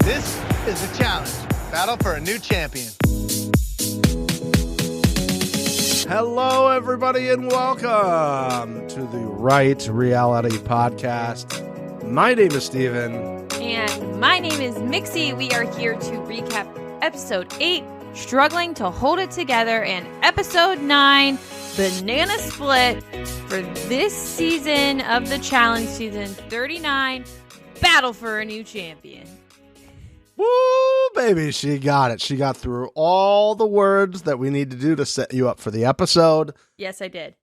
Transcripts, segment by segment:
This is a challenge. Battle for a new champion. Hello, everybody, and welcome to the Right Reality Podcast. My name is Steven. And my name is Mixie. We are here to recap episode 8, Struggling to Hold It Together, and episode 9, Banana Split, for this season of the challenge, season 39, Battle for a New Champion. Woo, baby, she got it. She got through all the words that we need to do to set you up for the episode. Yes, I did.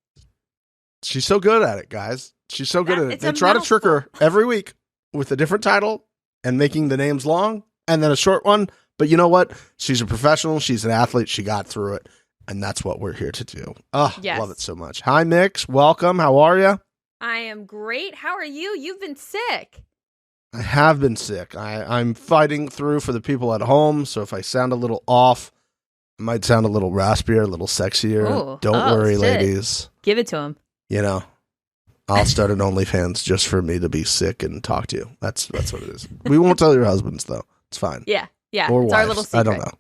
She's so good at it, guys. She's so good at it. It's They a try to trick her mouthful. every week with a different title and making the names long and then a short one. But you know what? She's a professional. She's an athlete. She got through it. And that's what we're here to do. Oh, Yes. Love it so much. Hi, Mix. Welcome. How are you? I am great. How are you? You've been sick. I have been sick. I'm fighting through for the people at home. So if I sound a little off, I might sound a little raspier, a little sexier. Ooh. Don't Oh, worry, shit. ladies. Give it to him. You know, I'll start an OnlyFans just for me to be sick and talk to you. That's what it is. We won't tell your husbands, though. It's fine. Yeah. Or It's wives. our little secret. I don't know.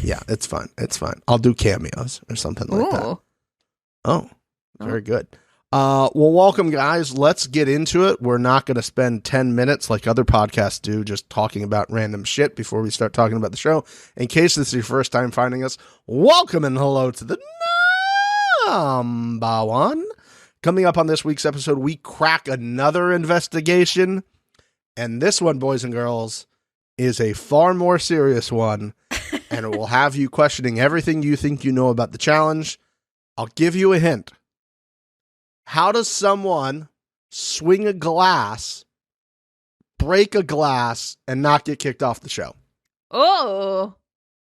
Yeah, it's fine. It's fine. I'll do cameos or something like that. Ooh. Oh, very good. Well, welcome, guys. Let's get into it. We're not going to spend 10 minutes like other podcasts do just talking about random shit before we start talking about the show. In case this is your first time finding us, welcome and hello to the number one. Coming up on this week's episode, we crack another investigation. And this one, boys and girls, is a far more serious one. And it will have you questioning everything you think you know about the challenge. I'll give you a hint. How does someone swing a glass, break a glass, and not get kicked off the show? Oh,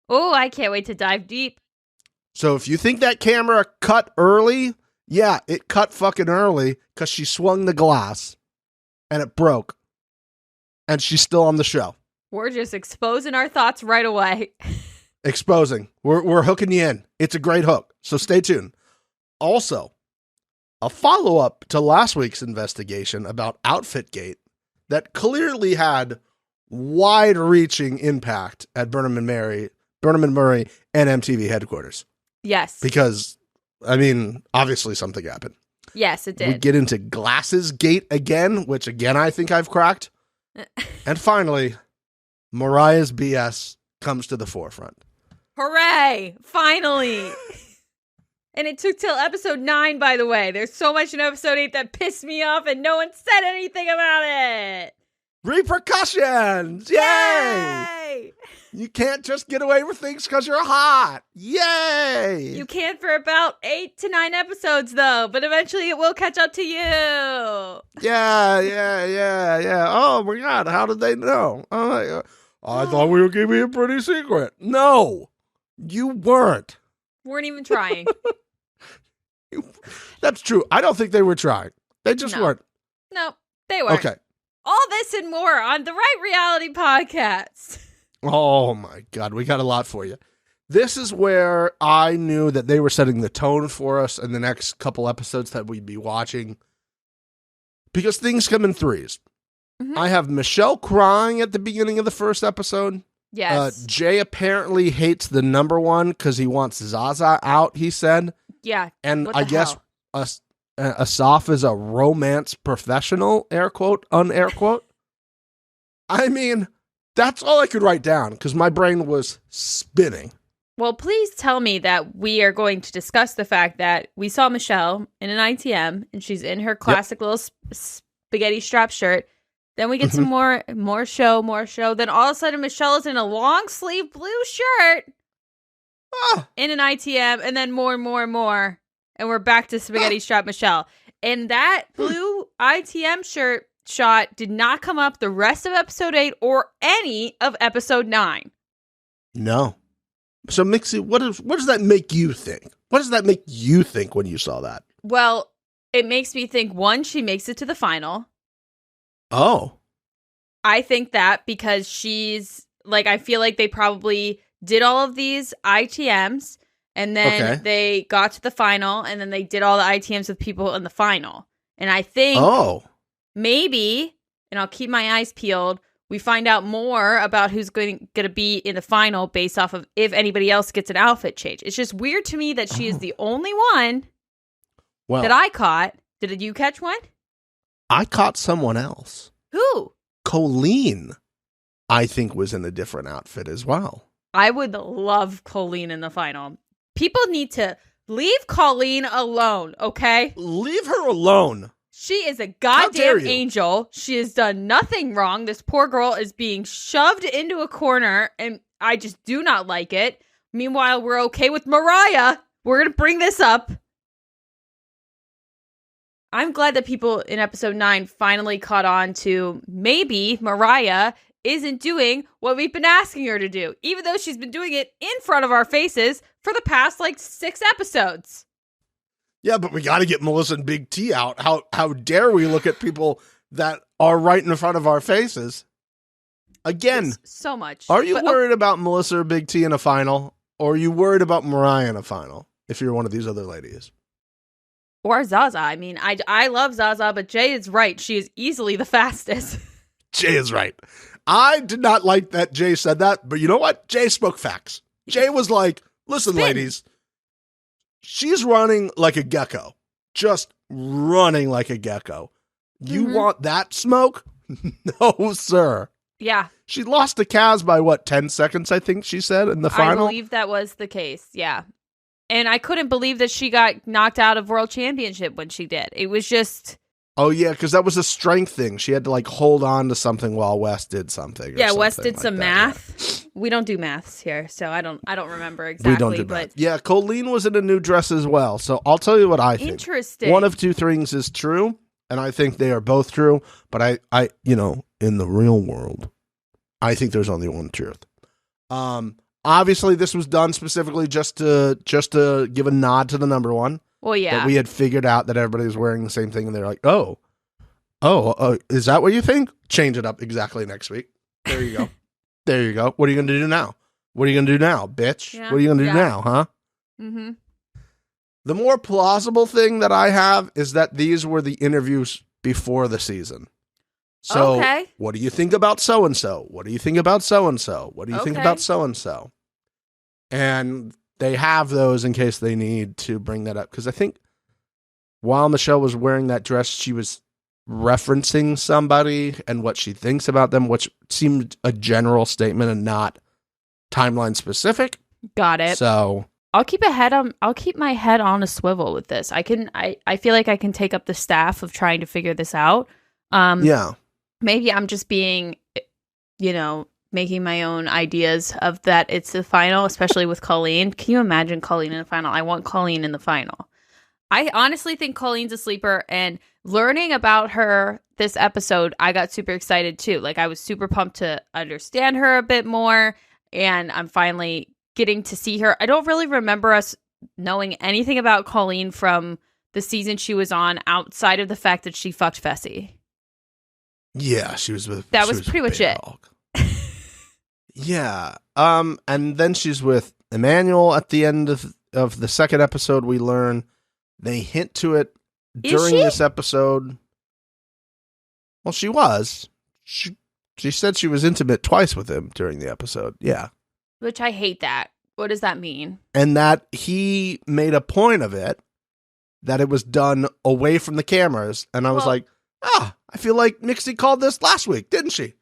I can't wait to dive deep. So if you think that camera cut early, yeah, it cut fucking early because she swung the glass and it broke. And she's still on the show. We're just exposing our thoughts right away. Exposing. We're hooking you in. It's a great hook. So stay tuned. Also, a follow-up to last week's investigation about Outfitgate that clearly had wide-reaching impact at Burnham and Murray and MTV headquarters. Yes. Because, I mean, obviously something happened. Yes, it did. We get into Glasses Gate again, which again I think I've cracked. And finally, Moriah's BS comes to the forefront. Hooray! Finally! And it took till episode 9, by the way. There's so much in episode 8 that pissed me off and no one said anything about it! Repercussions! Yay! Yay! You can't just get away with things because you're hot. Yay! You can for about 8 to 9 episodes, though, but eventually it will catch up to you. Yeah. Oh my God, how did they know? I thought we were keeping a pretty secret. No, you weren't. Weren't even trying. That's true. I don't think they were trying. They just No. weren't. No, they weren't. Okay. All this and more on the Right Reality Podcast. Oh my God, we got a lot for you. This is where I knew that they were setting the tone for us in the next couple episodes that we'd be watching. Because things come in threes. Mhm. I have Michelle crying at the beginning of the first episode. Yes. Jay apparently hates the number one because he wants Zaza out, he said. Yeah. And What I the guess hell? Asaf is a romance professional, air quote, unair quote. I mean, that's all I could write down because my brain was spinning. Well, please tell me that we are going to discuss the fact that we saw Michelle in an ITM and she's in her classic little spaghetti strap shirt. Then we get some more show. Then all of a sudden Michelle is in a long sleeve blue shirt in an ITM, and then more. And we're back to spaghetti strap Michelle. And that blue ITM shirt shot did not come up the rest of episode 8 or any of episode 9. No. So, Mixie, what does that make you think? What does that make you think when you saw that? Well, it makes me think, one, she makes it to the final. Oh. I think that because she's, like, I feel like they probably did all of these ITMs, and then they got to the final, and then they did all the ITMs with people in the final. And I think maybe, and I'll keep my eyes peeled, We find out more about who's going to be in the final based off of if anybody else gets an outfit change. It's just weird to me that she is the only one that I caught. Did you catch one? I caught someone else. Who? Colleen, I think, was in a different outfit as well. I would love Colleen in the final. People need to leave Colleen alone, okay? Leave her alone. She is a goddamn angel. She has done nothing wrong. This poor girl is being shoved into a corner, and I just do not like it. Meanwhile, we're okay with Moriah. We're going to bring this up. I'm glad that people in episode 9 finally caught on to maybe Moriah isn't doing what we've been asking her to do, even though she's been doing it in front of our faces for the past, 6 episodes. Yeah, but we got to get Melissa and Big T out. How dare we look at people that are right in front of our faces? Again, it's so much. Are you worried about Melissa or Big T in a final? Or are you worried about Moriah in a final, if you're one of these other ladies? Or Zaza. I mean, I love Zaza, but Jay is right. She is easily the fastest. Jay is right. I did not like that Jay said that, but you know what? Jay spoke facts. Jay was like, listen, ladies, she's running like a gecko. Just running like a gecko. You want that smoke? No, sir. Yeah. She lost to Kaz by, 10 seconds, I think she said, in the final? I believe that was the case, yeah. And I couldn't believe that she got knocked out of World Championship when she did. It was just... Oh, yeah, because that was a strength thing. She had to, hold on to something while Wes did something. Yeah, Wes did some math. Yeah. We don't do maths here, so I don't remember exactly. We don't do math. Yeah, Colleen was in a new dress as well, so I'll tell you what I think. Interesting. One of two things is true, and I think they are both true, but I in the real world, I think there's only one truth. Obviously, this was done specifically just to give a nod to the number one. Well, yeah. That we had figured out that everybody was wearing the same thing, and they're like, oh, is that what you think? Change it up exactly next week. There you go. There you go. What are you going to do now? What are you going to do now, bitch? Yeah, what are you going to do now, huh? Mm-hmm. The more plausible thing that I have is that these were the interviews before the season. So, What do you think about so-and-so? What do you think about so-and-so? What do you think about so-and-so? And they have those in case they need to bring that up. Because I think while Michelle was wearing that dress, she was referencing somebody and what she thinks about them, which seemed a general statement and not timeline specific. Got it. So I'll keep my head on a swivel with this. I feel like I can take up the staff of trying to figure this out. Yeah. Maybe I'm just being, making my own ideas of that it's the final, especially with Colleen. Can you imagine Colleen in the final? I want Colleen in the final. I honestly think Colleen's a sleeper, and learning about her this episode, I got super excited too. I was super pumped to understand her a bit more, and I'm finally getting to see her. I don't really remember us knowing anything about Colleen from the season she was on outside of the fact that she fucked Fessy. Yeah, she was with... That was pretty much it. Yeah. And then she's with Emmanuel at the end of the second episode. We learn they hint to it during this episode. Well, she was. She said she was intimate twice with him during the episode. Yeah. Which I hate that. What does that mean? And that he made a point of it, that it was done away from the cameras. And I was like, I feel like Nixie called this last week, didn't she?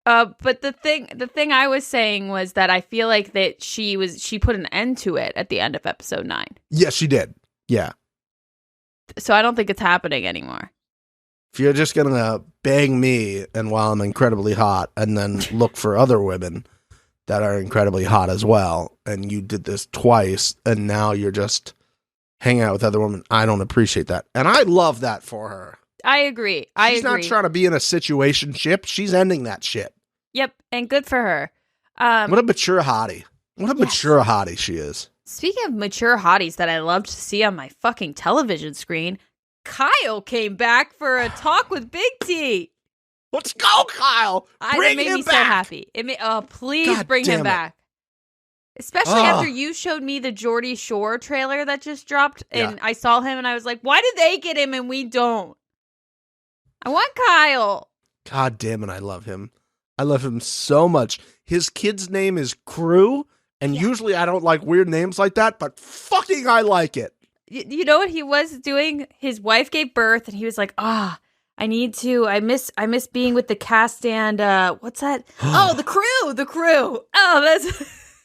But the thing I was saying was that I feel like that she put an end to it at the end of episode 9. Yes, she did. Yeah. So I don't think it's happening anymore. If you're just going to bang me and while I'm incredibly hot and then look for other women that are incredibly hot as well, and you did this twice and now you're just hanging out with other women, I don't appreciate that. And I love that for her. I agree. She's not trying to be in a situationship. She's ending that shit. Yep, and good for her. What a mature hottie. What a mature hottie she is. Speaking of mature hotties that I love to see on my fucking television screen, Kyle came back for a talk with Big T. Let's go, Kyle. Bring that made him me back. So happy. Please bring him back. Especially after you showed me the Geordie Shore trailer that just dropped, and I saw him and I was like, why did they get him and we don't? I want Kyle. God damn it, I love him. I love him so much. His kid's name is Crew, and usually I don't like weird names like that, but fucking I like it. You know what he was doing? His wife gave birth, and he was like, I miss being with the cast and, what's that? Oh, the crew. Oh, that's...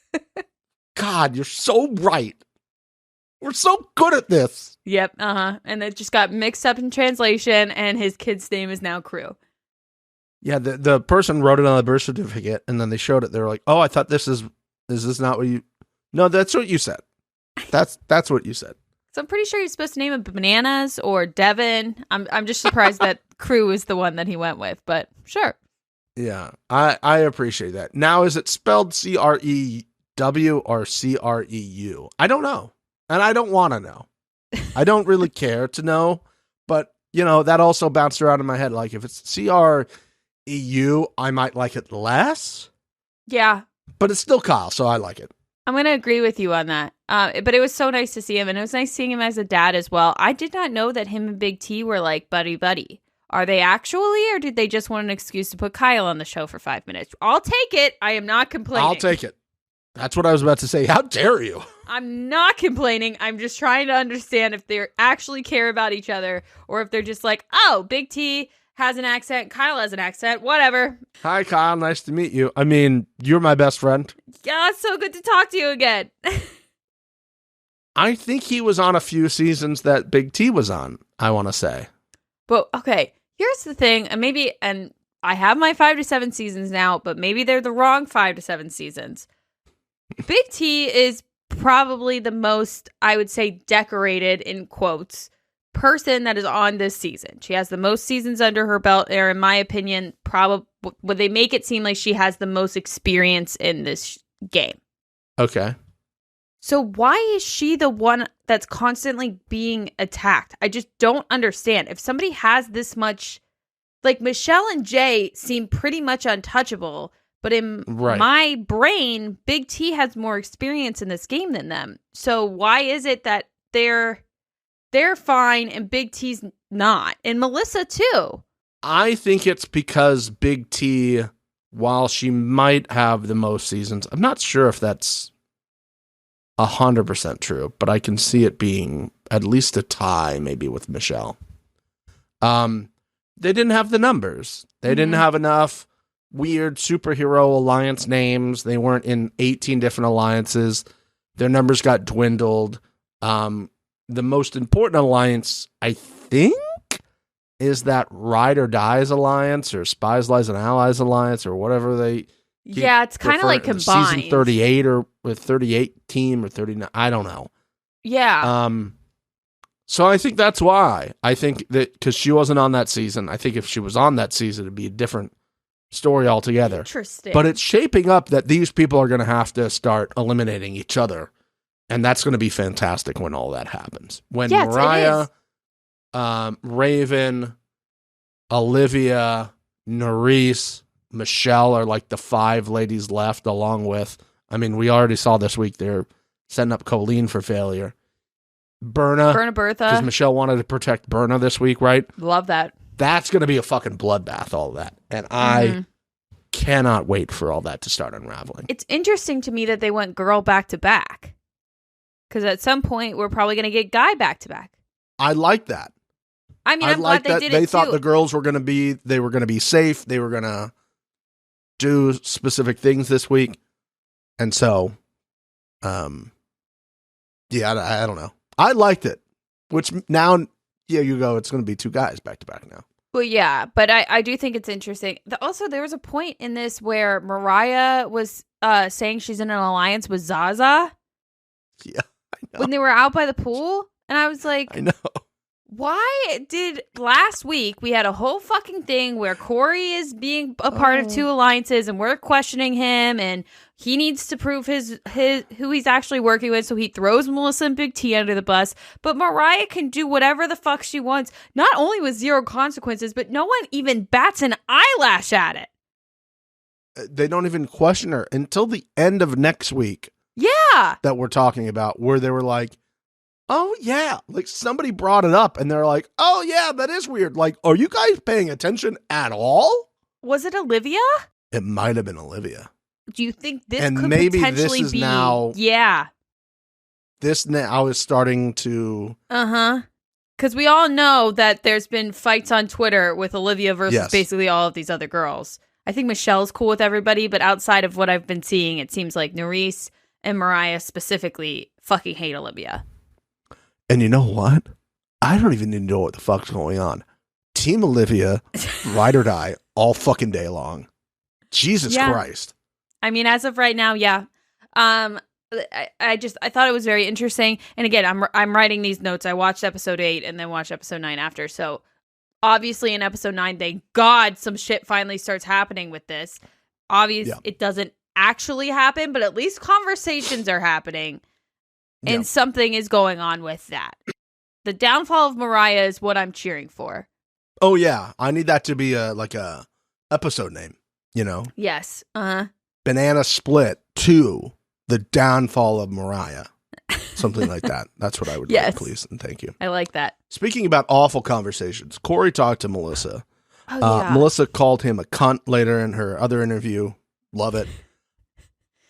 God, you're so right. We're so good at this. Yep, and it just got mixed up in translation, and his kid's name is now Crew. Yeah, the person wrote it on the birth certificate, and then they showed it. They were like, "Oh, I thought is this not what you?" No, that's what you said. That's what you said. So I'm pretty sure you're supposed to name him Bananas or Devin. I'm just surprised that Crew is the one that he went with, but sure. Yeah, I appreciate that. Now, is it spelled Crew or Creu? I don't know, and I don't want to know. I don't really care to know, but that also bounced around in my head. Like if it's Creu, I might like it less. Yeah, but it's still Kyle, so I like it. I'm going to agree with you on that. But it was so nice to see him, and it was nice seeing him as a dad as well. I did not know that him and Big T were like buddy-buddy. Are they actually, or did they just want an excuse to put Kyle on the show for 5 minutes? I'll take it. I am not complaining. I'll take it. That's what I was about to say. How dare you? I'm not complaining. I'm just trying to understand if they actually care about each other, or if they're just like, oh, Big T has an accent, Kyle has an accent, whatever. Hi, Kyle. Nice to meet you. I mean, you're my best friend. Yeah, it's so good to talk to you again. I think he was on a few seasons that Big T was on, I want to say. But, okay, here's the thing, and I have my 5 to 7 seasons now, but maybe they're the wrong 5 to 7 seasons. Big T is probably the most, I would say, decorated, in quotes, person that is on this season. She has the most seasons under her belt, or in my opinion, probably would they make it seem like she has the most experience in this game. Okay. So why is she the one that's constantly being attacked? I just don't understand. If somebody has this much, like Michelle and Jay seem pretty much untouchable, but in my brain, Big T has more experience in this game than them. So why is it that they're fine and Big T's not? And Melissa too. I think it's because Big T, while she might have the most seasons, I'm not sure if that's 100% true, but I can see it being at least a tie maybe with Michelle. They didn't have the numbers. They didn't have enough weird superhero alliance names. They weren't in 18 different alliances. Their numbers got dwindled. The most important alliance, I think, is that Ride or Dies alliance or Spies, Lies, and Allies alliance or whatever they... Yeah, it's kind of like combined. Season 38 or with 38 team or 39. I don't know. Yeah. So I think that's why. I think that because she wasn't on that season. I think if she was on that season, it'd be a different story altogether. Interesting. But it's shaping up that these people are going to have to start eliminating each other. And that's going to be fantastic when all that happens. When Moriah, Raven, Olivia, Nerys, Michelle are like the 5 ladies left, along with, I mean, we already saw this week they're setting up Colleen for failure. Bertha. Because Michelle wanted to protect Bertha this week, right? Love that. That's going to be a fucking bloodbath, all that. And I cannot wait for all that to start unraveling. It's interesting to me that they went girl back to back. Because at some point, we're probably going to get guy back to back. I like that. I mean, I'm glad they did it too. They thought the girls were going to be safe. They were going to do specific things this week. And so, I don't know. I liked it. Which now, you go, it's going to be 2 guys back to back now. Well, yeah, but I do think it's interesting. Also, there was a point in this where Moriah was saying she's in an alliance with Zaza. Yeah, I know. When they were out by the pool. And I was like, I know. Why did last week we had a whole fucking thing where Corey is being a part of 2 alliances and we're questioning him and he needs to prove his who he's actually working with, so he throws Melissa and Big T under the bus. But Moriah can do whatever the fuck she wants, not only with 0 consequences, but no one even bats an eyelash at it. They don't even question her until the end of next week. Yeah. That we're talking about, where they were like, oh, yeah. Like, somebody brought it up, and they're like, oh, yeah, that is weird. Like, are you guys paying attention at all? Was it Olivia? it might have been Olivia. Do you think this And could maybe potentially this is be? now- Yeah. This now is starting to... Because we all know that there's been fights on Twitter with Olivia versus Yes. basically all of these other girls. I think Michelle's cool with everybody, but outside of what I've been seeing, it seems like Nerys and Moriah specifically fucking hate Olivia. And you know what? I don't even need to know what the fuck's going on. Team Olivia, ride or die, all fucking day long. Jesus Christ. I mean, as of right now, yeah. I thought it was very interesting. And again, I'm writing these notes. I watched episode 8 and then watched episode 9 after. So obviously in episode 9, thank God some shit finally starts happening with this. Obviously, it doesn't actually happen, but at least conversations are happening. And something is going on with that. The downfall of Moriah is what I'm cheering for. Oh, yeah. I need that to be a episode name, you know? Yes. Banana Split 2, The Downfall of Moriah. Something like that. That's what I would like, please. And thank you. I like that. Speaking about awful conversations, Corey talked to Melissa. Oh, yeah. Melissa called him a cunt later in her other interview. Love it.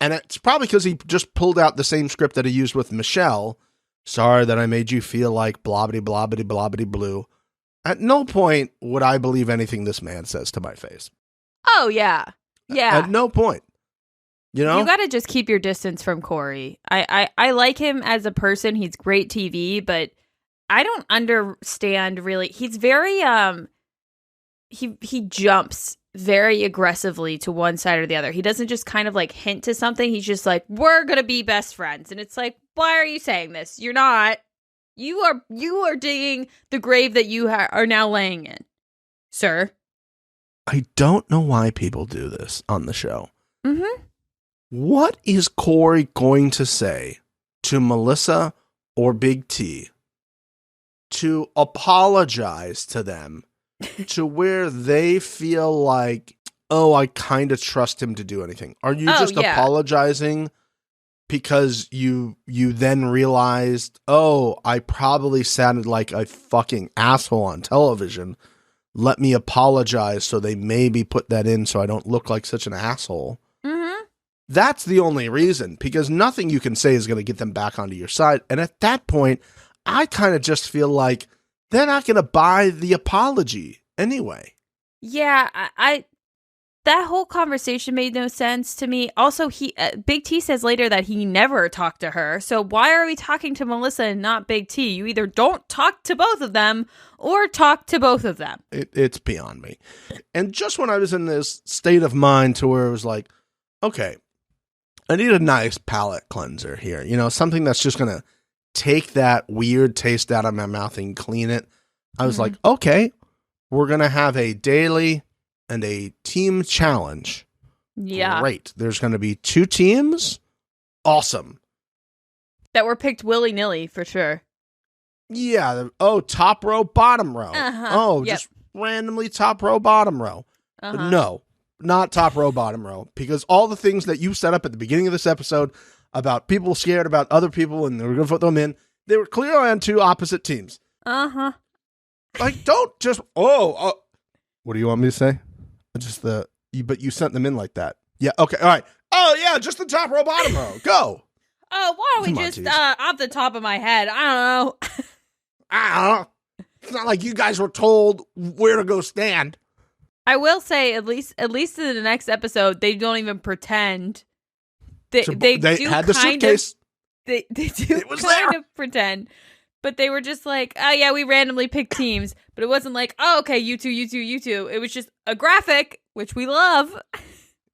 And it's probably because he just pulled out the same script that he used with Michelle. Sorry that I made you feel like blobbity, blobbity, blobbity, blue. At no point would I believe anything this man says to my face. Oh, yeah. Yeah. At no point. You know? You got to just keep your distance from Corey. I like him as a person. He's great TV, but I don't understand really. He's very, he jumps very aggressively to one side or the other. He doesn't just kind of like hint to something. He's just like, we're going to be best friends. And it's like, why are you saying this? You're not. You are digging the grave that you are now laying in, sir. I don't know why people do this on the show. Mm-hmm. What is Corey going to say to Melissa or Big T to apologize to them to where they feel like, oh, I kind of trust him to do anything? Are you just apologizing because you then realized, oh, I probably sounded like a fucking asshole on television. Let me apologize so they maybe put that in so I don't look like such an asshole. Mm-hmm. That's the only reason, because nothing you can say is going to get them back onto your side. And at that point, I kind of just feel like they're not going to buy the apology anyway. Yeah, I that whole conversation made no sense to me. Also, Big T says later that he never talked to her. So why are we talking to Melissa and not Big T? You either don't talk to both of them or talk to both of them. It's beyond me. And just when I was in this state of mind to where it was like, okay, I need a nice palate cleanser here. You know, something that's just going to take that weird taste out of my mouth and clean it. I was like, okay, we're going to have a daily and a team challenge. Yeah. Great. There's going to be 2 teams. Awesome. That were picked willy-nilly for sure. Yeah. Oh, top row, bottom row. Oh, just randomly top row, bottom row. No, not top row, bottom row. Because all the things that you set up at the beginning of this episode about people scared about other people and they were going to put them in, they were clearly on 2 opposite teams. Like, don't just, what do you want me to say? Just but you sent them in like that. Yeah, okay, all right. Oh, yeah, just the top row, bottom row. Go. Oh, why don't we just, off the top of my head, I don't know. It's not like you guys were told where to go stand. I will say, at least in the next episode, they don't even pretend. They do had the suitcase. They do kind of pretend. But they were just like, oh, yeah, we randomly picked teams. But it wasn't like, oh, okay, you two. It was just a graphic, which we love.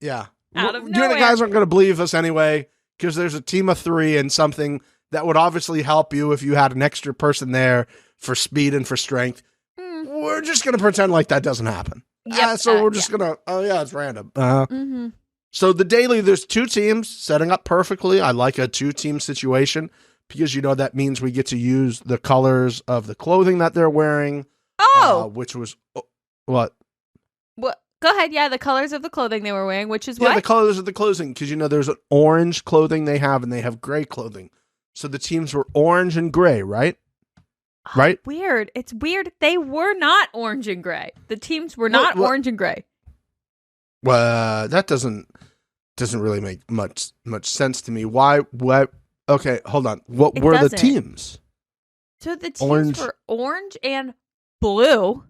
Yeah. Out of You nowhere. and the guys aren't going to believe us anyway, because there's a team of 3 and something that would obviously help you if you had an extra person there for speed and for strength. We're just going to pretend like that doesn't happen. Yep, so we're just going to, it's random. So the daily, there's 2 teams setting up perfectly. I like a 2-team situation because, you know, that means we get to use the colors of the clothing that they're wearing. Which was, what? What? Go ahead. Yeah, the colors of the clothing they were wearing, which is what? what? The colors of the clothing, because, you know, there's an orange clothing they have and they have gray clothing. So the teams were orange and gray, right? Right? Weird. It's weird. They were not orange and gray. The teams were not What? orange and gray. That doesn't really make much sense to me. Why? What? Okay, hold on. What were the teams? So the teams were orange and blue.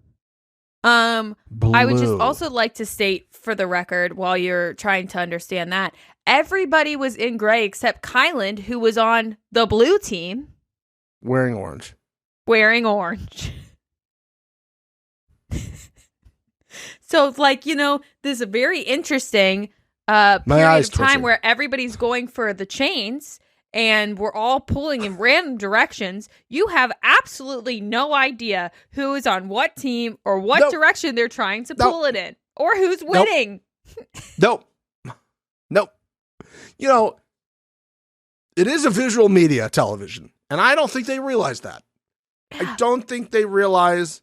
Blue. I would just also like to state for the record, while you're trying to understand that, everybody was in gray except Kyland, who was on the blue team. Wearing orange. So, like, this is a very interesting period of time where everybody's going for the chains and we're all pulling in random directions. You have absolutely no idea who is on what team or what direction they're trying to pull it in or who's winning. Nope. It is a visual media television, and I don't think they realize that. I don't think they realize,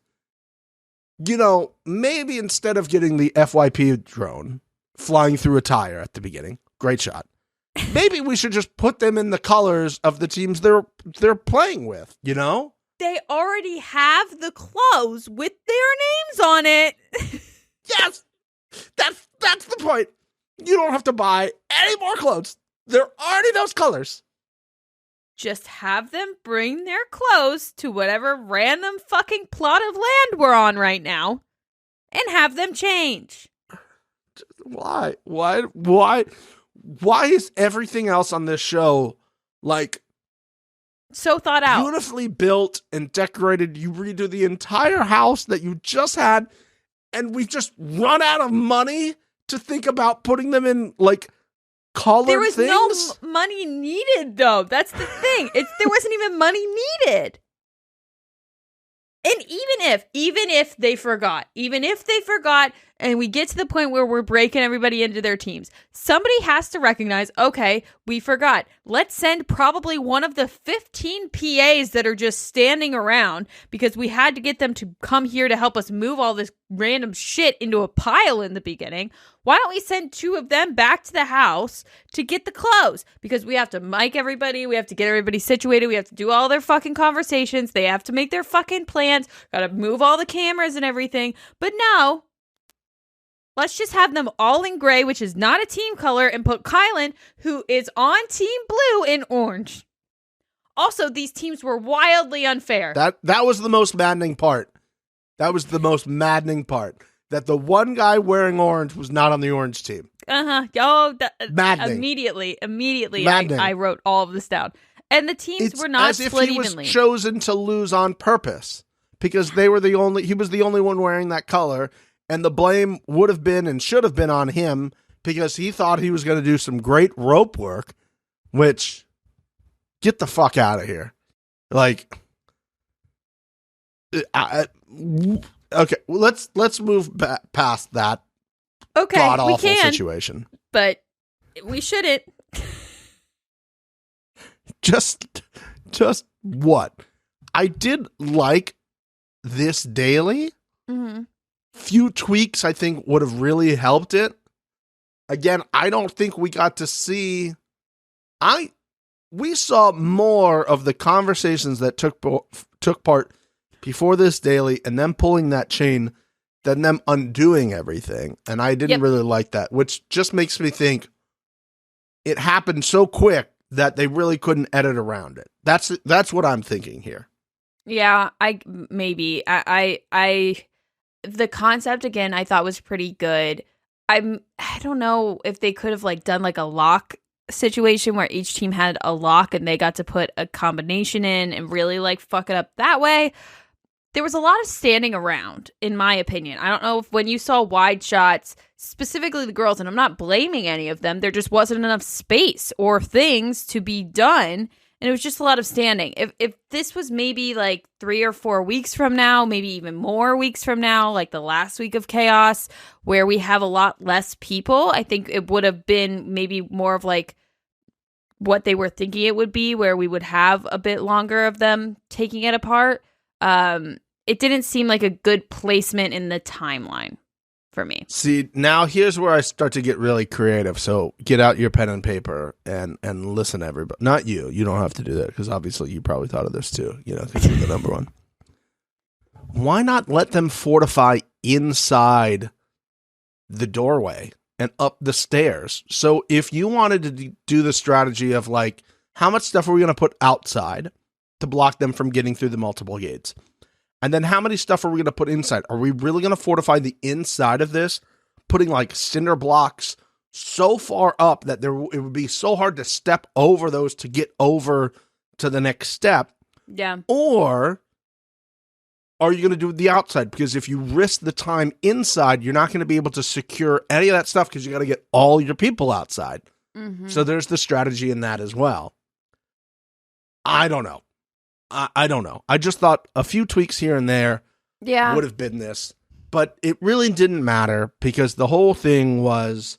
maybe instead of getting the FYP drone flying through a tire at the beginning, great shot, maybe we should just put them in the colors of the teams they're playing with, They already have the clothes with their names on it. Yes! That's the point. You don't have to buy any more clothes. They're already those colors. Just have them bring their clothes to whatever random fucking plot of land we're on right now and have them change. Why is everything else on this show like so thought out? Beautifully built and decorated. You redo the entire house that you just had, and we've just run out of money to think about putting them in like colored things. There was no money needed, though. That's the thing. There wasn't even money needed. And even if they forgot, and we get to the point where we're breaking everybody into their teams, somebody has to recognize, okay, we forgot. Let's send probably one of the 15 PAs that are just standing around because we had to get them to come here to help us move all this random shit into a pile in the beginning. Why don't we send 2 of them back to the house to get the clothes? Because we have to mic everybody. We have to get everybody situated. We have to do all their fucking conversations. They have to make their fucking plans. Got to move all the cameras and everything. But no, let's just have them all in gray, which is not a team color, and put Kylan, who is on team blue, in orange. Also, these teams were wildly unfair. That was the most maddening part. That the one guy wearing orange was not on the orange team. Maddening. Immediately, I wrote all of this down. And the teams were not split evenly. He was chosen to lose on purpose because he was the only one wearing that color, and the blame would have been and should have been on him because he thought he was going to do some great rope work, which, get the fuck out of here. Like, okay, let's move past that. Okay, god-awful we can, situation. But we shouldn't. Just what? I did like this daily. Mm-hmm. Few tweaks I think would have really helped it. Again, I don't think we got to see. We saw more of the conversations that took part before this daily and them pulling that chain than them undoing everything. And I didn't really like that, which just makes me think it happened so quick that they really couldn't edit around it. That's what I'm thinking here. Yeah, the concept again I thought was pretty good. I don't know if they could have like done like a lock situation where each team had a lock and they got to put a combination in and really like fuck it up that way. There was a lot of standing around, in my opinion. I don't know if when you saw wide shots, specifically the girls, and I'm not blaming any of them, there just wasn't enough space or things to be done. And it was just a lot of standing. If this was maybe like 3 or 4 weeks from now, maybe even more weeks from now, like the last week of Chaos, where we have a lot less people, I think it would have been maybe more of like what they were thinking it would be, where we would have a bit longer of them taking it apart. It didn't seem like a good placement in the timeline for me. See, now here's where I start to get really creative. So get out your pen and paper and listen, everybody. Not you. You don't have to do that because obviously you probably thought of this too, because you're the number one. Why not let them fortify inside the doorway and up the stairs. So if you wanted to do the strategy of like, how much stuff are we going to put outside to block them from getting through the multiple gates? And then how many stuff are we going to put inside? Are we really going to fortify the inside of this, putting like cinder blocks so far up that it would be so hard to step over those to get over to the next step? Yeah. Or are you going to do the outside? Because if you risk the time inside, you're not going to be able to secure any of that stuff because you got to get all your people outside. Mm-hmm. So there's the strategy in that as well. I don't know. I don't know. I just thought a few tweaks here and there would have been this. But it really didn't matter because the whole thing was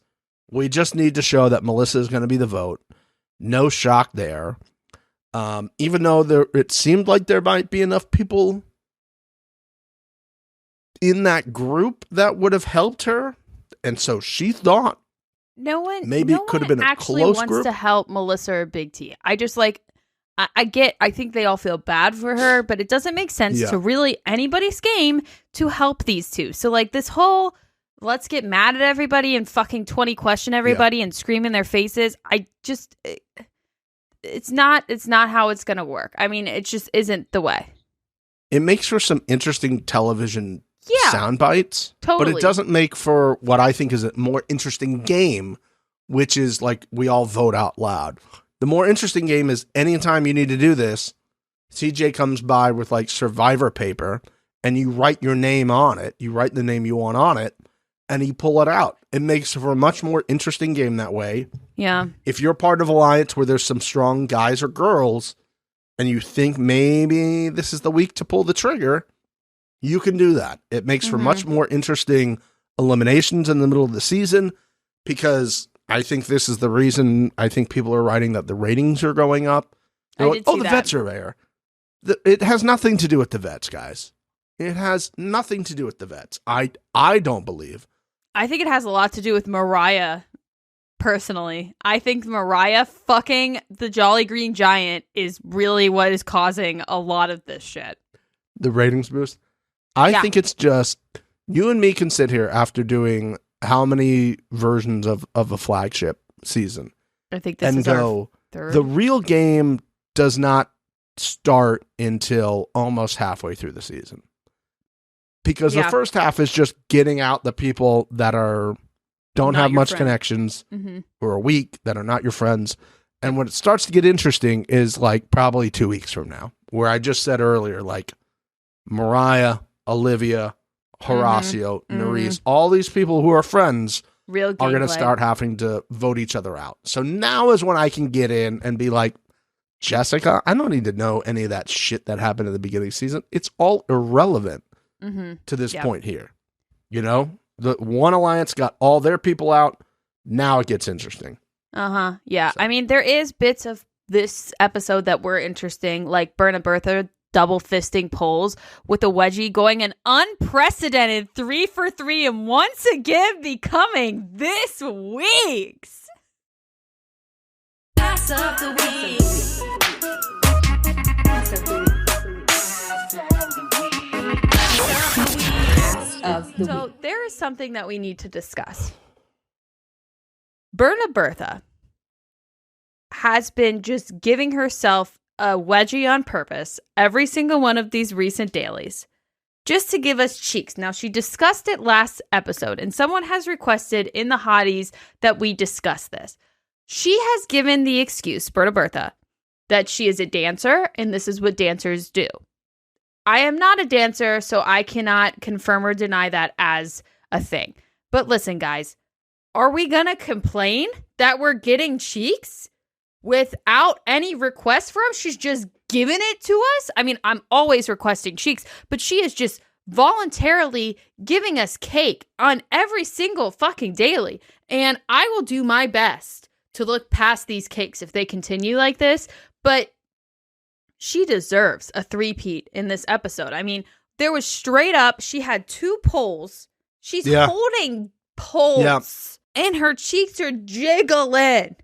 we just need to show that Melissa is going to be the vote. No shock there. Even though it seemed like there might be enough people in that group that would have helped her. And so she thought maybe it could have been a close group. No one actually wants to help Melissa or Big T. I just like... I think they all feel bad for her, but it doesn't make sense to really anybody's game to help these two. So like this whole let's get mad at everybody and fucking 20 question everybody and scream in their faces. It's not how it's going to work. I mean, it just isn't the way. It makes for some interesting television sound bites, totally. But it doesn't make for what I think is a more interesting game, which is like we all vote out loud. The more interesting game is anytime you need to do this, CJ comes by with like survivor paper and you write your name on it. You write the name you want on it and you pull it out. It makes for a much more interesting game that way. Yeah. If you're part of Alliance where there's some strong guys or girls and you think maybe this is the week to pull the trigger, you can do that. It makes for much more interesting eliminations in the middle of the season because I think this is the reason I think people are writing that the ratings are going up. The vets are there. It has nothing to do with the vets, guys. It has nothing to do with the vets. I don't believe. I think it has a lot to do with Moriah, personally. I think Moriah fucking the Jolly Green Giant is really what is causing a lot of this shit. The ratings boost? I think it's just, you and me can sit here after doing how many versions of a flagship season? I think this is our third. The real game does not start until almost halfway through the season. Because the first half is just getting out the people that don't have much connections, who are weak, that are not your friends. And when it starts to get interesting is like probably 2 weeks from now, where I just said earlier, like Moriah, Olivia, Horacio, Nerys, all these people who are friends are going to start having to vote each other out. So now is when I can get in and be like, Jessica, I don't need to know any of that shit that happened at the beginning of the season. It's all irrelevant to this point here. You know, the one alliance got all their people out. Now it gets interesting. Yeah. So. I mean, there is bits of this episode that were interesting, like Berna Bertha double fisting polls with a wedgie going an unprecedented 3 for 3 and once again becoming this week's Pass of the Week. So there is something that we need to discuss. Berna Bertha has been just giving herself a wedgie on purpose every single one of these recent dailies just to give us cheeks. Now, she discussed it last episode, and someone has requested in the hotties that we discuss this. She has given the excuse, Berna Bertha, that she is a dancer, and this is what dancers do. I am not a dancer, so I cannot confirm or deny that as a thing. But listen, guys, are we going to complain that we're getting cheeks without any requests from? She's just giving it to us. I mean, I'm always requesting cheeks, but she is just voluntarily giving us cake on every single fucking daily. And I will do my best to look past these cakes if they continue like this. But she deserves a three-peat in this episode. I mean, there was straight up, she had 2 polls. She's holding polls and her cheeks are jiggling.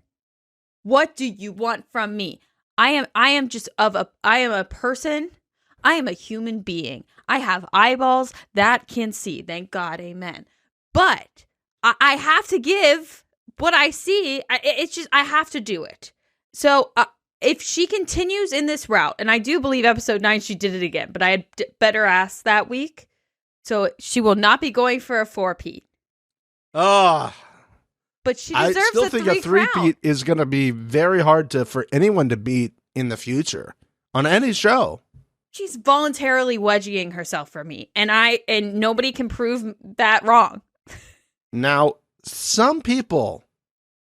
What do you want from me? I am a person. I am a human being. I have eyeballs that can see. Thank God. Amen. But I have to give what I see. It's just, I have to do it. So if she continues in this route, and I do believe episode 9, she did it again, but I had better ass that week. So she will not be going for a 4-peat. Oh. But she deserves I still think a 3-peat is going to be very hard for anyone to beat in the future on any show. She's voluntarily wedging herself for me, and nobody can prove that wrong. Now, some people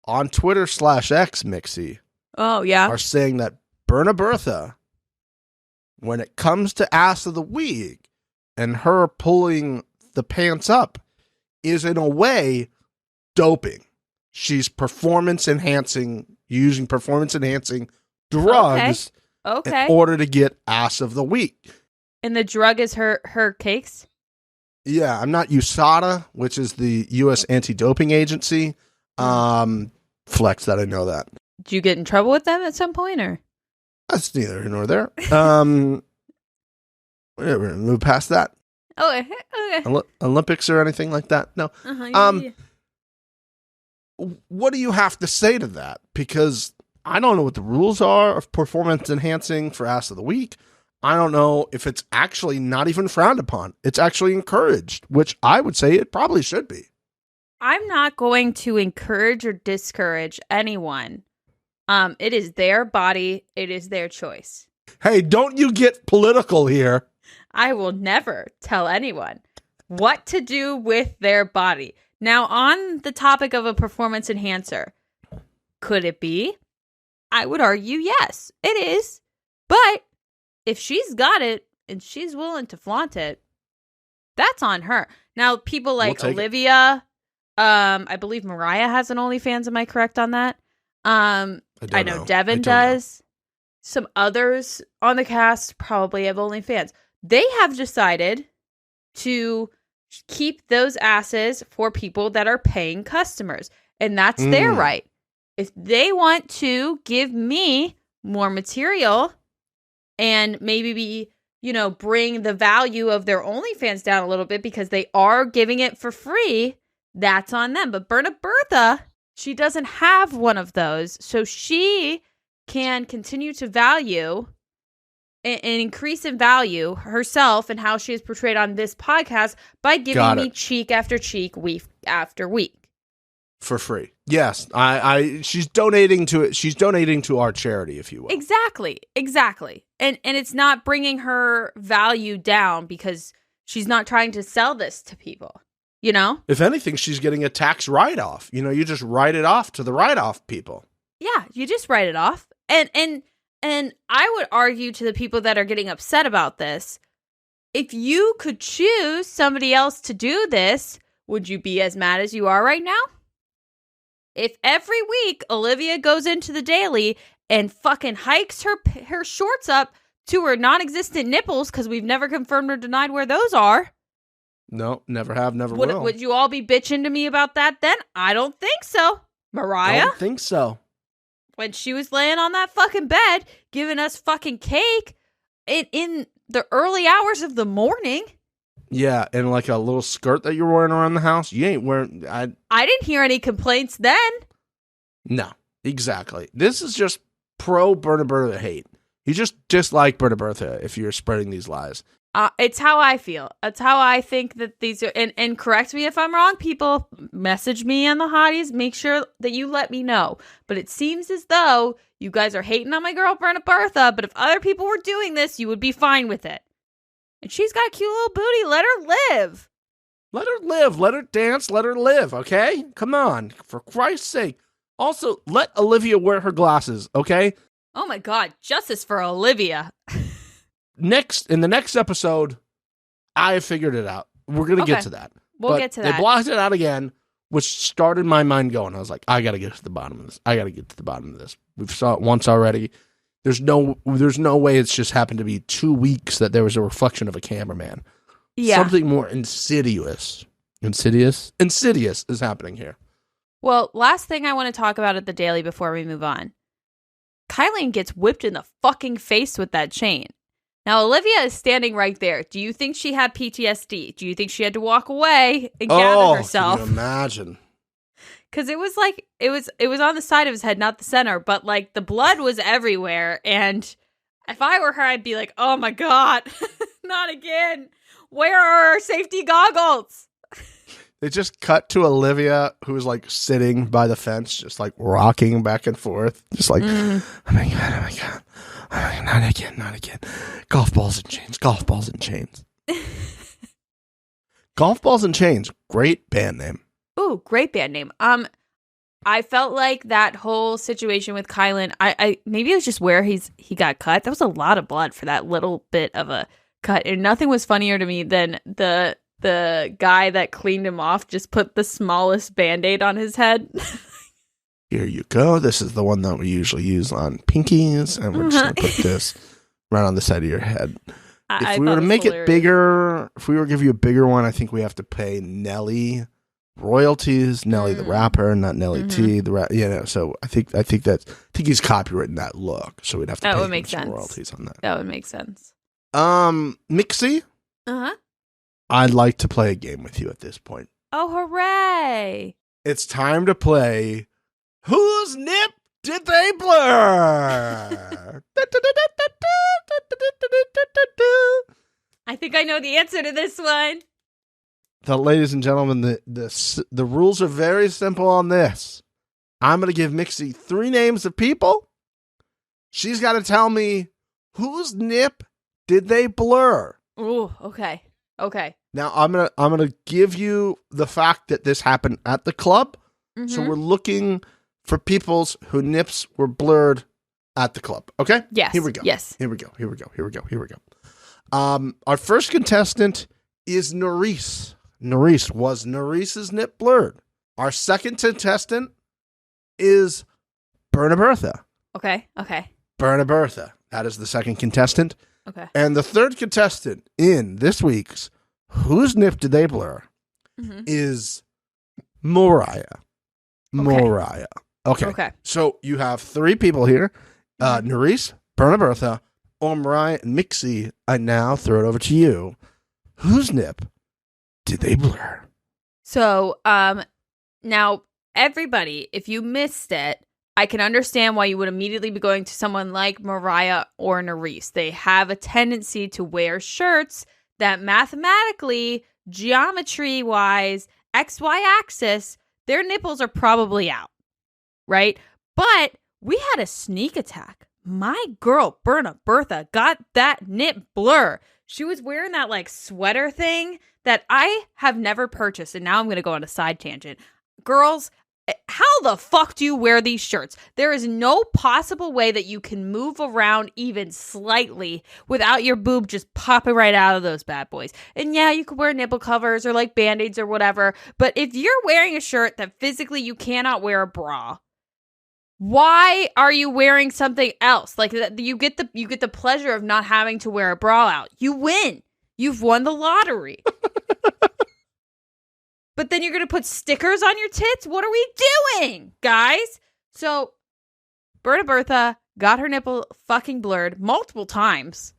on Twitter /X, Mixie, are saying that Burna Bertha, when it comes to Ass of the Week and her pulling the pants up, is in a way doping. She's using performance enhancing drugs in order to get Ass of the Week. And the drug is her cakes? Yeah, I'm not USADA, which is the U.S. Anti-Doping Agency. Flex that I know that. Did you get in trouble with them at some point, or? That's neither here nor there. We're gonna move past that. Okay. Olympics or anything like that? No. Yeah. What do you have to say to that? Because I don't know what the rules are of performance enhancing for Ass of the Week. I don't know if it's actually not even frowned upon. It's actually encouraged, which I would say it probably should be. I'm not going to encourage or discourage anyone. It is their body. It is their choice. Hey, don't you get political here. I will never tell anyone what to do with their body. Now, on the topic of a performance enhancer, could it be? I would argue yes, it is. But if she's got it and she's willing to flaunt it, that's on her. Now, people like Olivia, I believe Moriah has an OnlyFans. Am I correct on that? I know Devin does. Some others on the cast probably have OnlyFans. They have decided to keep those asses for people that are paying customers. And that's their right. If they want to give me more material and maybe bring the value of their OnlyFans down a little bit because they are giving it for free, that's on them. But Burna Bertha, she doesn't have one of those. So she can continue to value and increase in value herself and how she is portrayed on this podcast by giving me cheek after cheek, week after week. For free. Yes. She's donating to it. She's donating to our charity, if you will. Exactly. And it's not bringing her value down because she's not trying to sell this to people, If anything, she's getting a tax write-off. You just write it off to the write-off people. Yeah, you just write it off. And I would argue to the people that are getting upset about this, if you could choose somebody else to do this, would you be as mad as you are right now? If every week Olivia goes into the Daily and fucking hikes her shorts up to her non-existent nipples because we've never confirmed or denied where those are. No, never have, never will. Would you all be bitching to me about that then? I don't think so. Moriah? Don't think so. When she was laying on that fucking bed, giving us fucking cake in the early hours of the morning. Yeah, and like a little skirt that you're wearing around the house. You ain't wearing... I didn't hear any complaints then. No, exactly. This is just pro Burna Bertha hate. You just dislike Burna Bertha if you're spreading these lies. It's how I feel. That's how I think that these are... And correct me if I'm wrong, people. Message me on the hotties. Make sure that you let me know. But it seems as though you guys are hating on my girl Burna Bertha, but if other people were doing this, you would be fine with it. And she's got a cute little booty. Let her live. Let her live. Let her dance. Let her live, okay? Come on. For Christ's sake. Also, let Olivia wear her glasses, okay? Oh my God. Justice for Olivia. In the next episode, I have figured it out. We're going to get to that. We'll get to that. They blocked it out again, which started my mind going. I was like, I got to get to the bottom of this. We've saw it once already. There's no way it's just happened to be 2 weeks that there was a reflection of a cameraman. Yeah. Something more insidious is happening here. Well, last thing I want to talk about at the Daily before we move on. Kylie gets whipped in the fucking face with that chain. Now, Olivia is standing right there. Do you think she had PTSD? Do you think she had to walk away and gather herself? Can you imagine? Because it was like, it was on the side of his head, not the center, but like the blood was everywhere. And if I were her, I'd be like, oh my God, not again. Where are our safety goggles? They just cut to Olivia, who was like sitting by the fence, just like rocking back and forth. Just like, oh my God, oh my God. Oh my God, not again, not again. Golf balls and chains, golf balls and chains. Golf balls and chains, great band name. Ooh, great band name. I felt like that whole situation with Kylan, I maybe it was just where he got cut. That was a lot of blood for that little bit of a cut. And nothing was funnier to me than the guy that cleaned him off just put the smallest Band-Aid on his head. Here you go. This is the one that we usually use on pinkies, and we're just going to put this right on the side of your head. If we were to make it bigger, if we were to give you a bigger one, I think we have to pay Nelly royalties. Nelly the rapper, not Nelly T. So I think he's copywritten that look, so we'd have to pay him some royalties on that. That would make sense. Mixie. I'd like to play a game with you at this point. Oh, hooray! It's time to play Whose Nip Did They Blur? I think I know the answer to this one. Ladies and gentlemen, the rules are very simple on this. I'm going to give Mixie 3 names of people. She's got to tell me whose nip did they blur. Ooh, okay. Okay. Now I'm gonna give you the fact that this happened at the club. So we're looking for people's who nips were blurred at the club. Okay? Yes. Here we go. Yes. Here we go. Our first contestant is Nerisse. Nerisse. Was Nerisse's nip blurred? Our second contestant is Bertha. Okay. Bertha. That is the second contestant. Okay. And the third contestant in this week's Whose Nip Did They Blur is Moriah. Moriah. Okay. So you have 3 people here. Nerisse, Bertha, or Moriah and Mixie. I now throw it over to you. Whose nip did they blur? So, now, everybody, if you missed it, I can understand why you would immediately be going to someone like Moriah or Nerisse. They have a tendency to wear shirts that mathematically, geometry-wise, XY axis, their nipples are probably out, right? But we had a sneak attack. My girl, Bertha, got that nip blur. She was wearing that like sweater thing that I have never purchased, and now I'm going to go on a side tangent. Girls, how the fuck do you wear these shirts? There is no possible way that you can move around even slightly without your boob just popping right out of those bad boys. And yeah, you could wear nipple covers or like Band-Aids or whatever, but if you're wearing a shirt that physically you cannot wear a bra, why are you wearing something else? Like you get the pleasure of not having to wear a bra out. You win. You've won the lottery. But then you're going to put stickers on your tits? What are we doing, guys? So, Bertha got her nipple fucking blurred multiple times.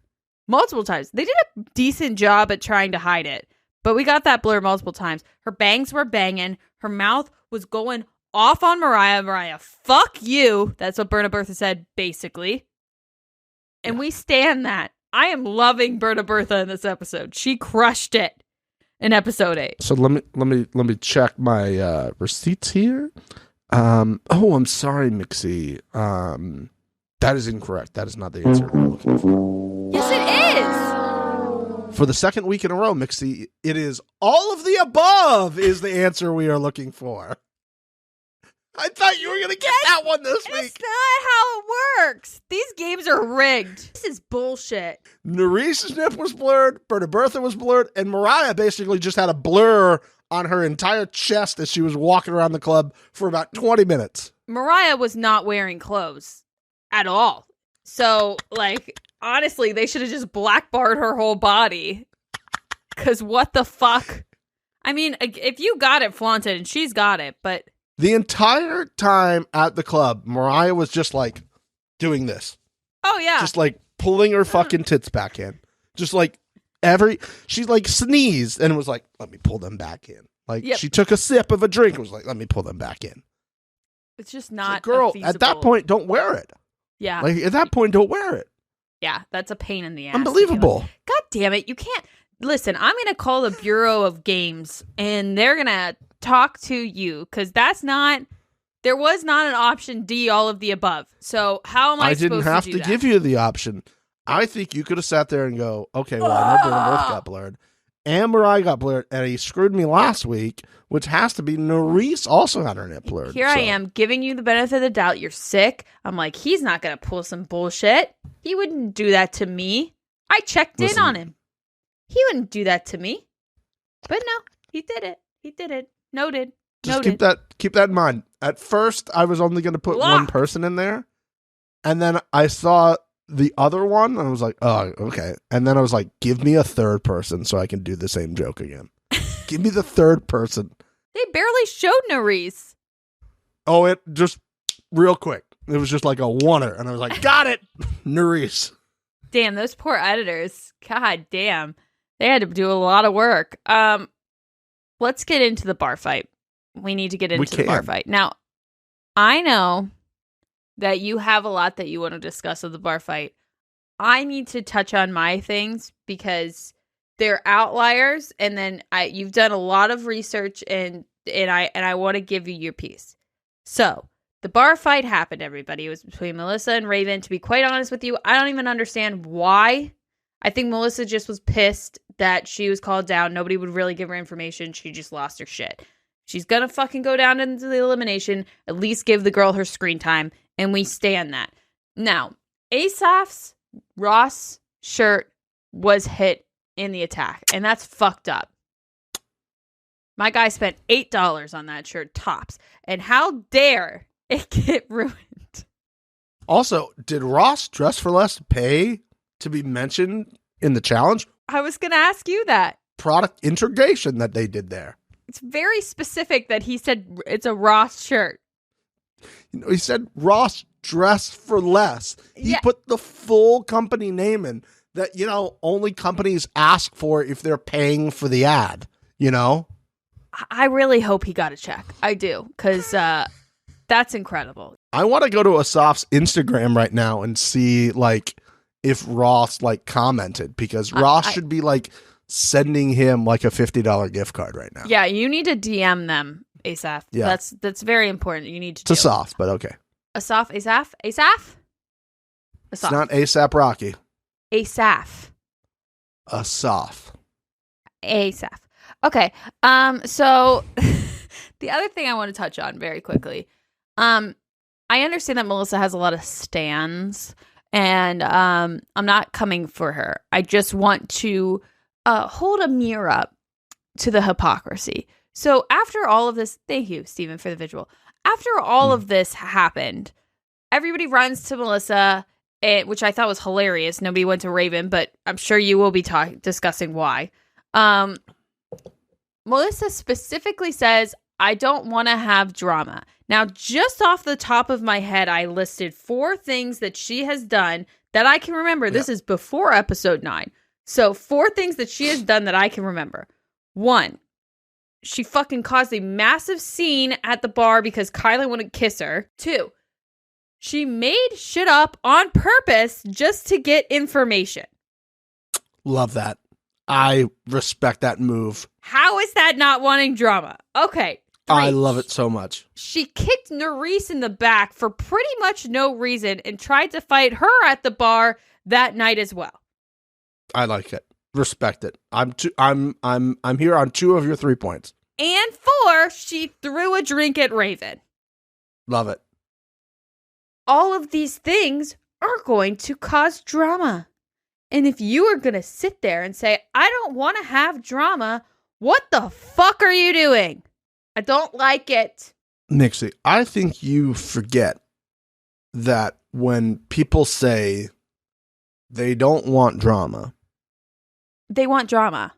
They did a decent job at trying to hide it. But we got that blur multiple times. Her bangs were banging. Her mouth was going off on Moriah. Moriah, fuck you. That's what Bertha said, basically. And we stand that. I am loving Bertha in this episode. She crushed it. In episode 8. So let me check my receipts here. I'm sorry, Mixie. That is incorrect. That is not the answer we're looking for. Yes, it is. For the second week in a row, Mixie, it is all of the above is the answer we are looking for. I thought you were going to get that one this week. That's not how it works. These games are rigged. This is bullshit. Nerisse's nip was blurred, Bertha was blurred, and Moriah basically just had a blur on her entire chest as she was walking around the club for about 20 minutes. Moriah was not wearing clothes at all. So, like, honestly, they should have just blackbarred her whole body. Because what the fuck? I mean, if you got it, flaunt it, and she's got it, but... The entire time at the club, Moriah was just like doing this. Oh, yeah. Just like pulling her fucking tits back in. Just like she like sneezed and was like, let me pull them back in. Like she took a sip of a drink and was like, let me pull them back in. It's just not like, girl, at that point, don't wear it. Yeah. Like at that point, don't wear it. Yeah, that's a pain in the ass. Unbelievable. God damn it. You can't. Listen, I'm going to call the Bureau of Games and they're going to talk to you because there was not an option D, all of the above. So how am I supposed to do that? I didn't have to give you the option. I think you could have sat there and go, okay, well, I know both got blurred. And Moriah got blurred, and he screwed me last week, which has to be Nerese also had her nip blurred. Here I am giving you the benefit of the doubt. You're sick. I'm like, he's not going to pull some bullshit. He wouldn't do that to me. I checked in on him. He wouldn't do that to me. But no, he did it. He did it. Noted. Just keep that in mind. At first, I was only going to put one person in there, and then I saw the other one, and I was like, oh, okay. And then I was like, give me a third person so I can do the same joke again. Give me the third person. They barely showed Nerese. Oh, it just real quick. It was just like a oneer, and I was like, got it, Nerese. Damn, those poor editors. God damn. They had to do a lot of work. Let's get into the bar fight. We need to get into the bar fight. Now, I know that you have a lot that you want to discuss of the bar fight. I need to touch on my things because they're outliers, and then you've done a lot of research, and I want to give you your piece. So, the bar fight happened, everybody. It was between Melissa and Raven. To be quite honest with you, I don't even understand why. I think Melissa just was pissed that she was called down. Nobody would really give her information. She just lost her shit. She's gonna fucking go down into the elimination. At least give the girl her screen time, and we stand that. Now, Asaf's Ross shirt was hit in the attack, and that's fucked up. My guy spent $8 on that shirt tops, and how dare it get ruined? Also, did Ross Dress for Less pay to be mentioned in the challenge? I was going to ask you that. Product integration that they did there. It's very specific that he said it's a Ross shirt. You know, he said Ross Dress for Less. He put the full company name in that, you know, only companies ask for if they're paying for the ad, you know? I really hope he got a check. I do, because that's incredible. I want to go to Asaf's Instagram right now and see, like, if Ross, like, commented, because Ross should be, like, sending him, like, a $50 gift card right now. Yeah, you need to DM them, Asaf. Yeah. That's very important. You need to do. It's Asaf, but okay. Asaf? Asaf? It's not ASAP Rocky. Asaf. Asaf. Asaf. Okay. So the other thing I want to touch on very quickly. I understand that Melissa has a lot of stans, and I'm not coming for her. I just want to hold a mirror up to the hypocrisy. So after all of this, thank you, Stephen, for the visual. After all of this happened, everybody runs to Melissa, which I thought was hilarious. Nobody went to Raven, but I'm sure you will be discussing why. Melissa specifically says, I don't want to have drama. Now, just off the top of my head, I listed 4 things that she has done that I can remember. Yep. This is before episode 9. So 4 things that she has done that I can remember. 1, she fucking caused a massive scene at the bar because Kylan wouldn't kiss her. 2, she made shit up on purpose just to get information. Love that. I respect that move. How is that not wanting drama? Okay. 3, I love it so much. She kicked Nerese in the back for pretty much no reason and tried to fight her at the bar that night as well. I like it. Respect it. I'm here on 2 of your 3 points. And 4, she threw a drink at Raven. Love it. All of these things are going to cause drama. And if you are going to sit there and say, I don't want to have drama, what the fuck are you doing? I don't like it. Nixie, I think you forget that when people say they don't want drama, they want drama.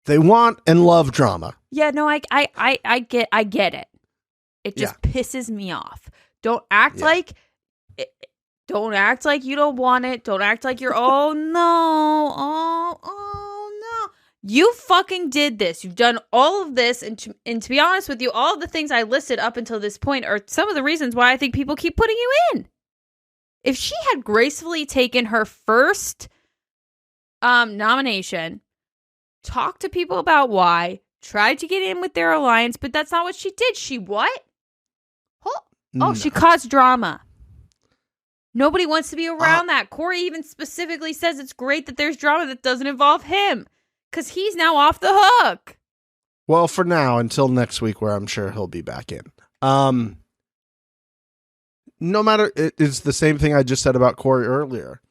They want and love drama. Yeah, no, I get it. It just pisses me off. Don't act like Don't act like you don't want it. Don't act like you're, oh no, oh no. You fucking did this. You've done all of this. And to be honest with you, all of the things I listed up until this point are some of the reasons why I think people keep putting you in. If she had gracefully taken her first nomination, talked to people about why, tried to get in with their alliance, but that's not what she did. She what? Oh, she caused drama. Nobody wants to be around that. Corey even specifically says it's great that there's drama that doesn't involve him because he's now off the hook. Well, for now, until next week, where I'm sure he'll be back in. No matter, it's the same thing I just said about Corey earlier.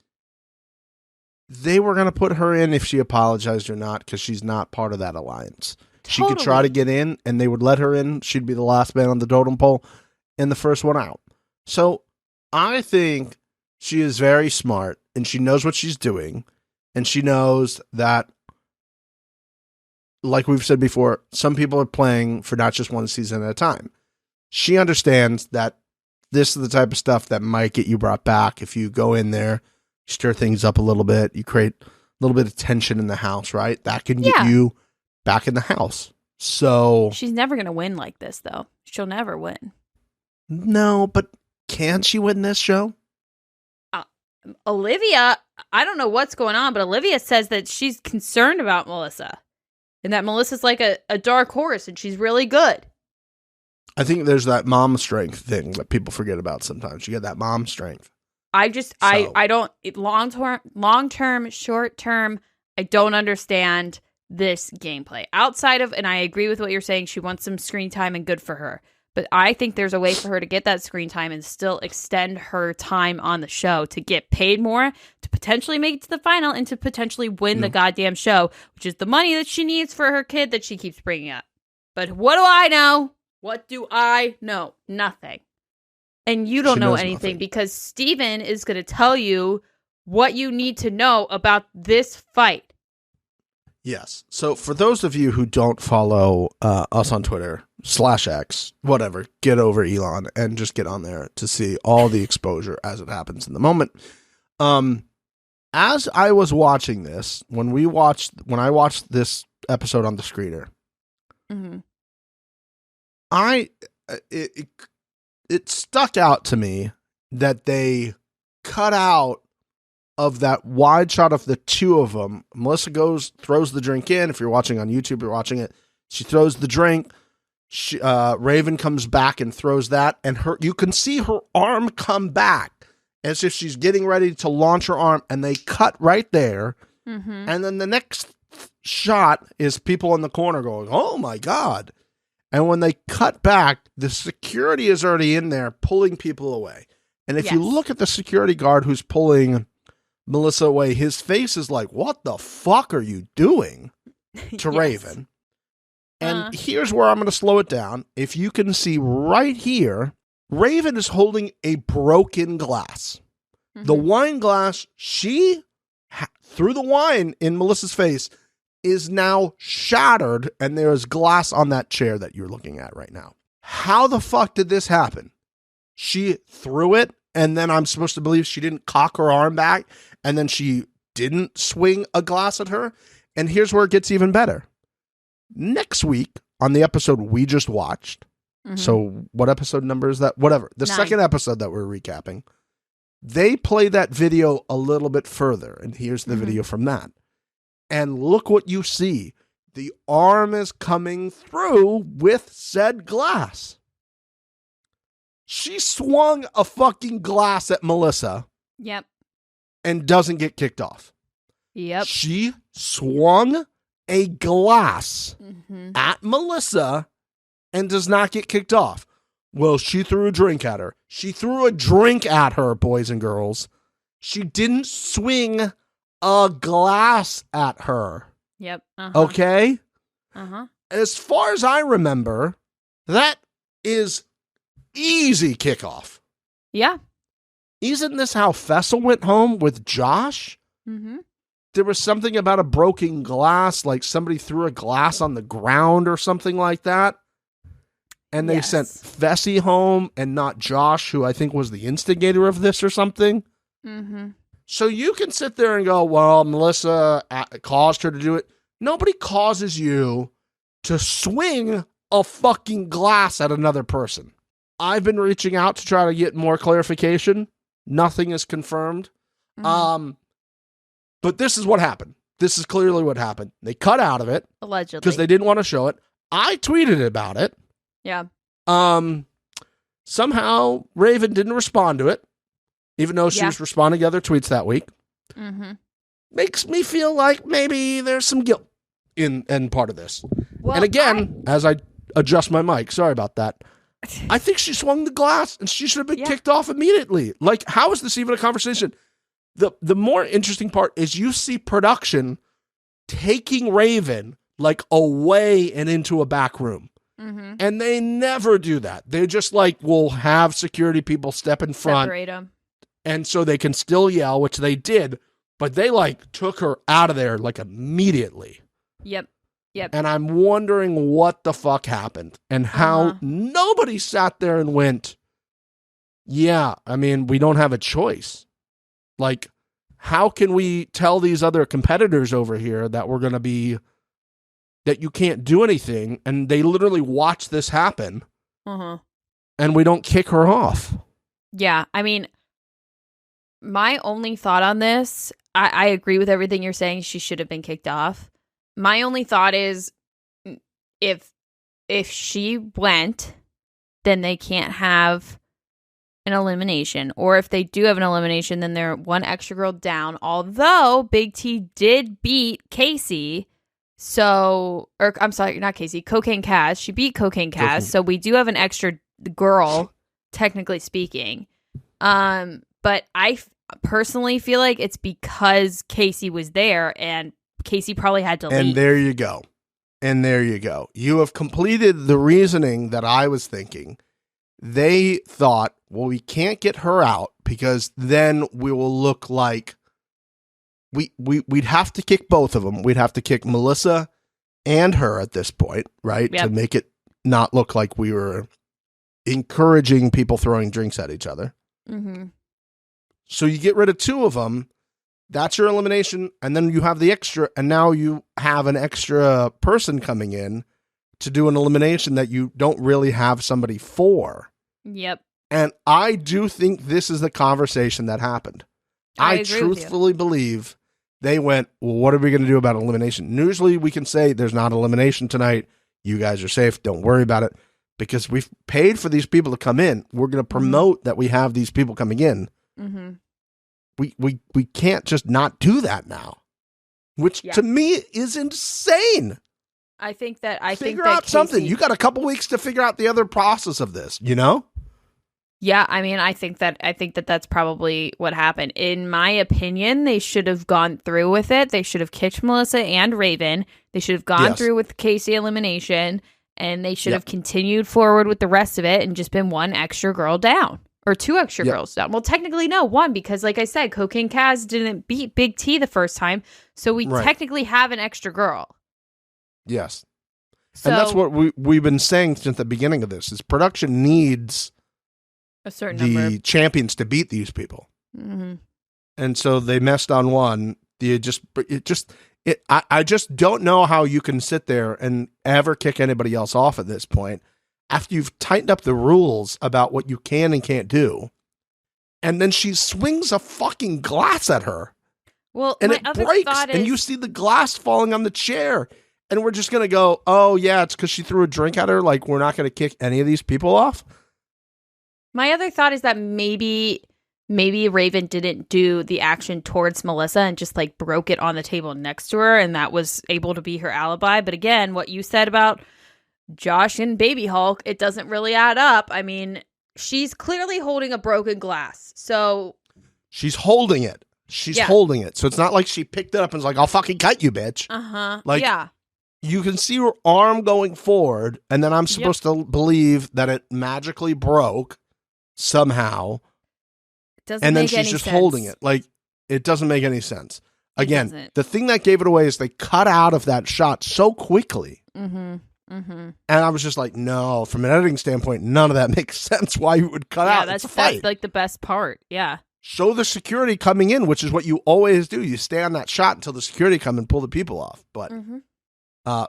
They were going to put her in if she apologized or not because she's not part of that alliance. Totally. She could try to get in, and they would let her in. She'd be the last man on the totem pole and the first one out. So I think she is very smart, and she knows what she's doing, and she knows that, like we've said before, some people are playing for not just one season at a time. She understands that this is the type of stuff that might get you brought back if you go in there, stir things up a little bit, you create a little bit of tension in the house, right? That can get you back in the house. So she's never going to win like this, though. She'll never win. No, but can she win this show? Olivia, I don't know what's going on, but Olivia says that she's concerned about Melissa and that Melissa's like a dark horse and she's really good. I think there's that mom strength thing that people forget about sometimes. You get that mom strength. I don't, long term, short term, I don't understand this gameplay. Outside of, and I agree with what you're saying, she wants some screen time and good for her. But I think there's a way for her to get that screen time and still extend her time on the show to get paid more, to potentially make it to the final, and to potentially win the goddamn show, which is the money that she needs for her kid that she keeps bringing up. But what do I know? What do I know? Nothing. And you don't know anything because Steven is going to tell you what you need to know about this fight. Yes. So for those of you who don't follow us on Twitter /X, whatever, get over Elon and just get on there to see all the exposure as it happens in the moment. As I was watching this, when I watched this episode on the screener, it stuck out to me that they cut out of that wide shot of the two of them. Melissa throws the drink in. If you're watching on YouTube, you're watching it. She throws the drink. Raven comes back and throws that, and you can see her arm come back as if she's getting ready to launch her arm, and they cut right there. And then the next shot is people in the corner going, "Oh my God." And when they cut back, the security is already in there pulling people away. And if you look at the security guard who's pulling Melissa away, his face is like, "What the fuck are you doing?" to Raven. And here's where I'm going to slow it down. If you can see right here, Raven is holding a broken glass. The wine glass she threw the wine in Melissa's face is now shattered, and there is glass on that chair that you're looking at right now. How the fuck did this happen? She threw it, and then I'm supposed to believe she didn't cock her arm back, and then she didn't swing a glass at her. And here's where it gets even better. Next week, on the episode we just watched, so what episode number is that? Whatever. The 9. second episode that we're recapping, they play that video a little bit further, and here's the video from that. And look what you see. The arm is coming through with said glass. She swung a fucking glass at Melissa. Yep. And doesn't get kicked off. Yep. She swung a glass at Melissa and does not get kicked off. Well, she threw a drink at her. She threw a drink at her, boys and girls. She didn't swing a glass at her. Yep. Okay? As far as I remember, that is easy kickoff. Yeah. Isn't this how Fessel went home with Josh? There was something about a broken glass, like somebody threw a glass on the ground or something like that. and they sent Fessy home and not Josh, who I think was the instigator of this or something. Mm-hmm. So you can sit there and go, well, Melissa caused her to do it. Nobody causes you to swing a fucking glass at another person. I've been reaching out to try to get more clarification. Nothing is confirmed. Mm-hmm. But this is what happened. This is clearly what happened. They cut out of it. Allegedly. Because they didn't want to show it. I tweeted about it. Yeah. Somehow Raven didn't respond to it, even though she was responding to other tweets that week. Mm-hmm. Makes me feel like maybe there's some guilt in part of this. Well, and again, as I adjust my mic, sorry about that, I think she swung the glass and she should have been kicked off immediately. Like, how is this even a conversation? The more interesting part is you see production taking Raven like away and into a back room. Mm-hmm. And they never do that. They just like will have security people step in front. Separate them. And so they can still yell, which they did, but they like took her out of there like immediately. Yep. And I'm wondering what the fuck happened and how nobody sat there and went, yeah, I mean, we don't have a choice. Like, how can we tell these other competitors over here that we're going to be, that you can't do anything? And they literally watch this happen and we don't kick her off. Yeah. I mean, my only thought on this, I agree with everything you're saying. She should have been kicked off. My only thought is if she went, then they can't have an elimination. Or if they do have an elimination, then they're one extra girl down. Although Big T did beat Casey. So, or I'm sorry, not Casey, Cocaine Kaz. She beat Cocaine Kaz. So we do have an extra girl, technically speaking. But I personally feel like it's because Casey was there and Casey probably had to leave. And there you go. You have completed the reasoning that I was thinking. They thought, well, we can't get her out because then we will look like we'd have to kick both of them. We'd have to kick Melissa and her at this point, right? Yep. To make it not look like we were encouraging people throwing drinks at each other. Mm-hmm. So you get rid of two of them. That's your elimination. And then you have the extra. And now you have an extra person coming in to do an elimination that you don't really have somebody for. Yep. And I do think this is the conversation that happened. I truthfully believe they went, well, what are we going to do about elimination? Usually we can say there's not elimination tonight. You guys are safe. Don't worry about it. Because we've paid for these people to come in. We're going to promote that we have these people coming in. Mm-hmm. We can't just not do that now. Which to me is insane. I think that figure out something. You got a couple weeks to figure out the other process of this, you know? Yeah, I mean, I think that that's probably what happened. In my opinion, they should have gone through with it. They should have kicked Melissa and Raven. They should have gone through with Casey elimination, and they should have continued forward with the rest of it and just been one extra girl down. Or two extra girls down. Well, technically, no, one, because like I said, Cocaine Kaz didn't beat Big T the first time, so we technically have an extra girl. Yes. So, and that's what we've been saying since the beginning of this, is production needs a certain number champions to beat these people. Mm-hmm. And so they messed on one. I just don't know how you can sit there and ever kick anybody else off at this point after you've tightened up the rules about what you can and can't do. And then she swings a fucking glass at her. Well, and it breaks, and you see the glass falling on the chair. And we're just going to go, oh, yeah, it's because she threw a drink at her. Like, we're not going to kick any of these people off. My other thought is that maybe Raven didn't do the action towards Melissa and just like broke it on the table next to her, and that was able to be her alibi. But again, what you said about Josh and Baby Hulk, it doesn't really add up. I mean, she's clearly holding a broken glass. So she's holding it. She's holding it. So it's not like she picked it up and was like, I'll fucking cut you, bitch. Uh-huh. Like, you can see her arm going forward, and then I'm supposed to believe that it magically broke somehow. And then she's just holding it. Like, it doesn't make any sense. Again, the thing that gave it away is they cut out of that shot so quickly. Mm-hmm. Mm-hmm. And I was just like, no, from an editing standpoint, none of that makes sense why you would cut out. That's fight. the best part. Yeah. Show the security coming in, which is what you always do. You stay on that shot until the security come and pull the people off. But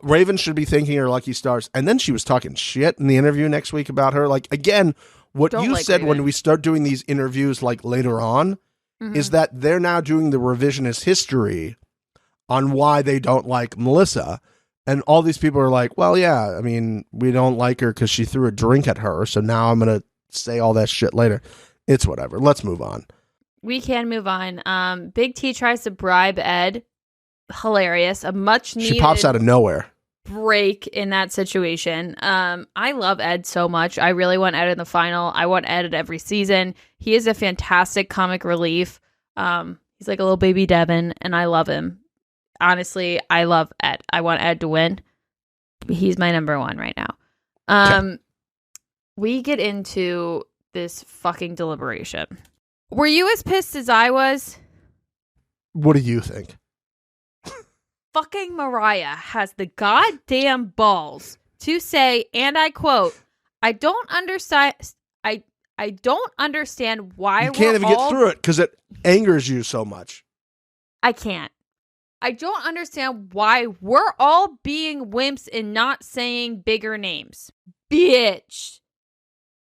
Raven should be thanking her lucky stars. And then she was talking shit in the interview next week about her. Like, again, what you said Raven. When we start doing these interviews like later on is that they're now doing the revisionist history on why they don't like Melissa. And all these people are like, well, yeah, I mean, we don't like her because she threw a drink at her. So now I'm going to say all that shit later. It's whatever. Let's move on. We can move on. Big T tries to bribe Ed. Hilarious. A much needed. She pops out of nowhere. Break in that situation. I love Ed so much. I really want Ed in the final. I want Ed at every season. He is a fantastic comic relief. He's like a little baby Devin, and I love him. Honestly, I love Ed. I want Ed to win. He's my number one right now. We get into this fucking deliberation. Were you as pissed as I was? What do you think? Fucking Moriah has the goddamn balls to say, and I quote, I don't understand. I don't understand why you can't even get through it because it angers you so much. I can't. I don't understand why we're all being wimps and not saying bigger names. Bitch.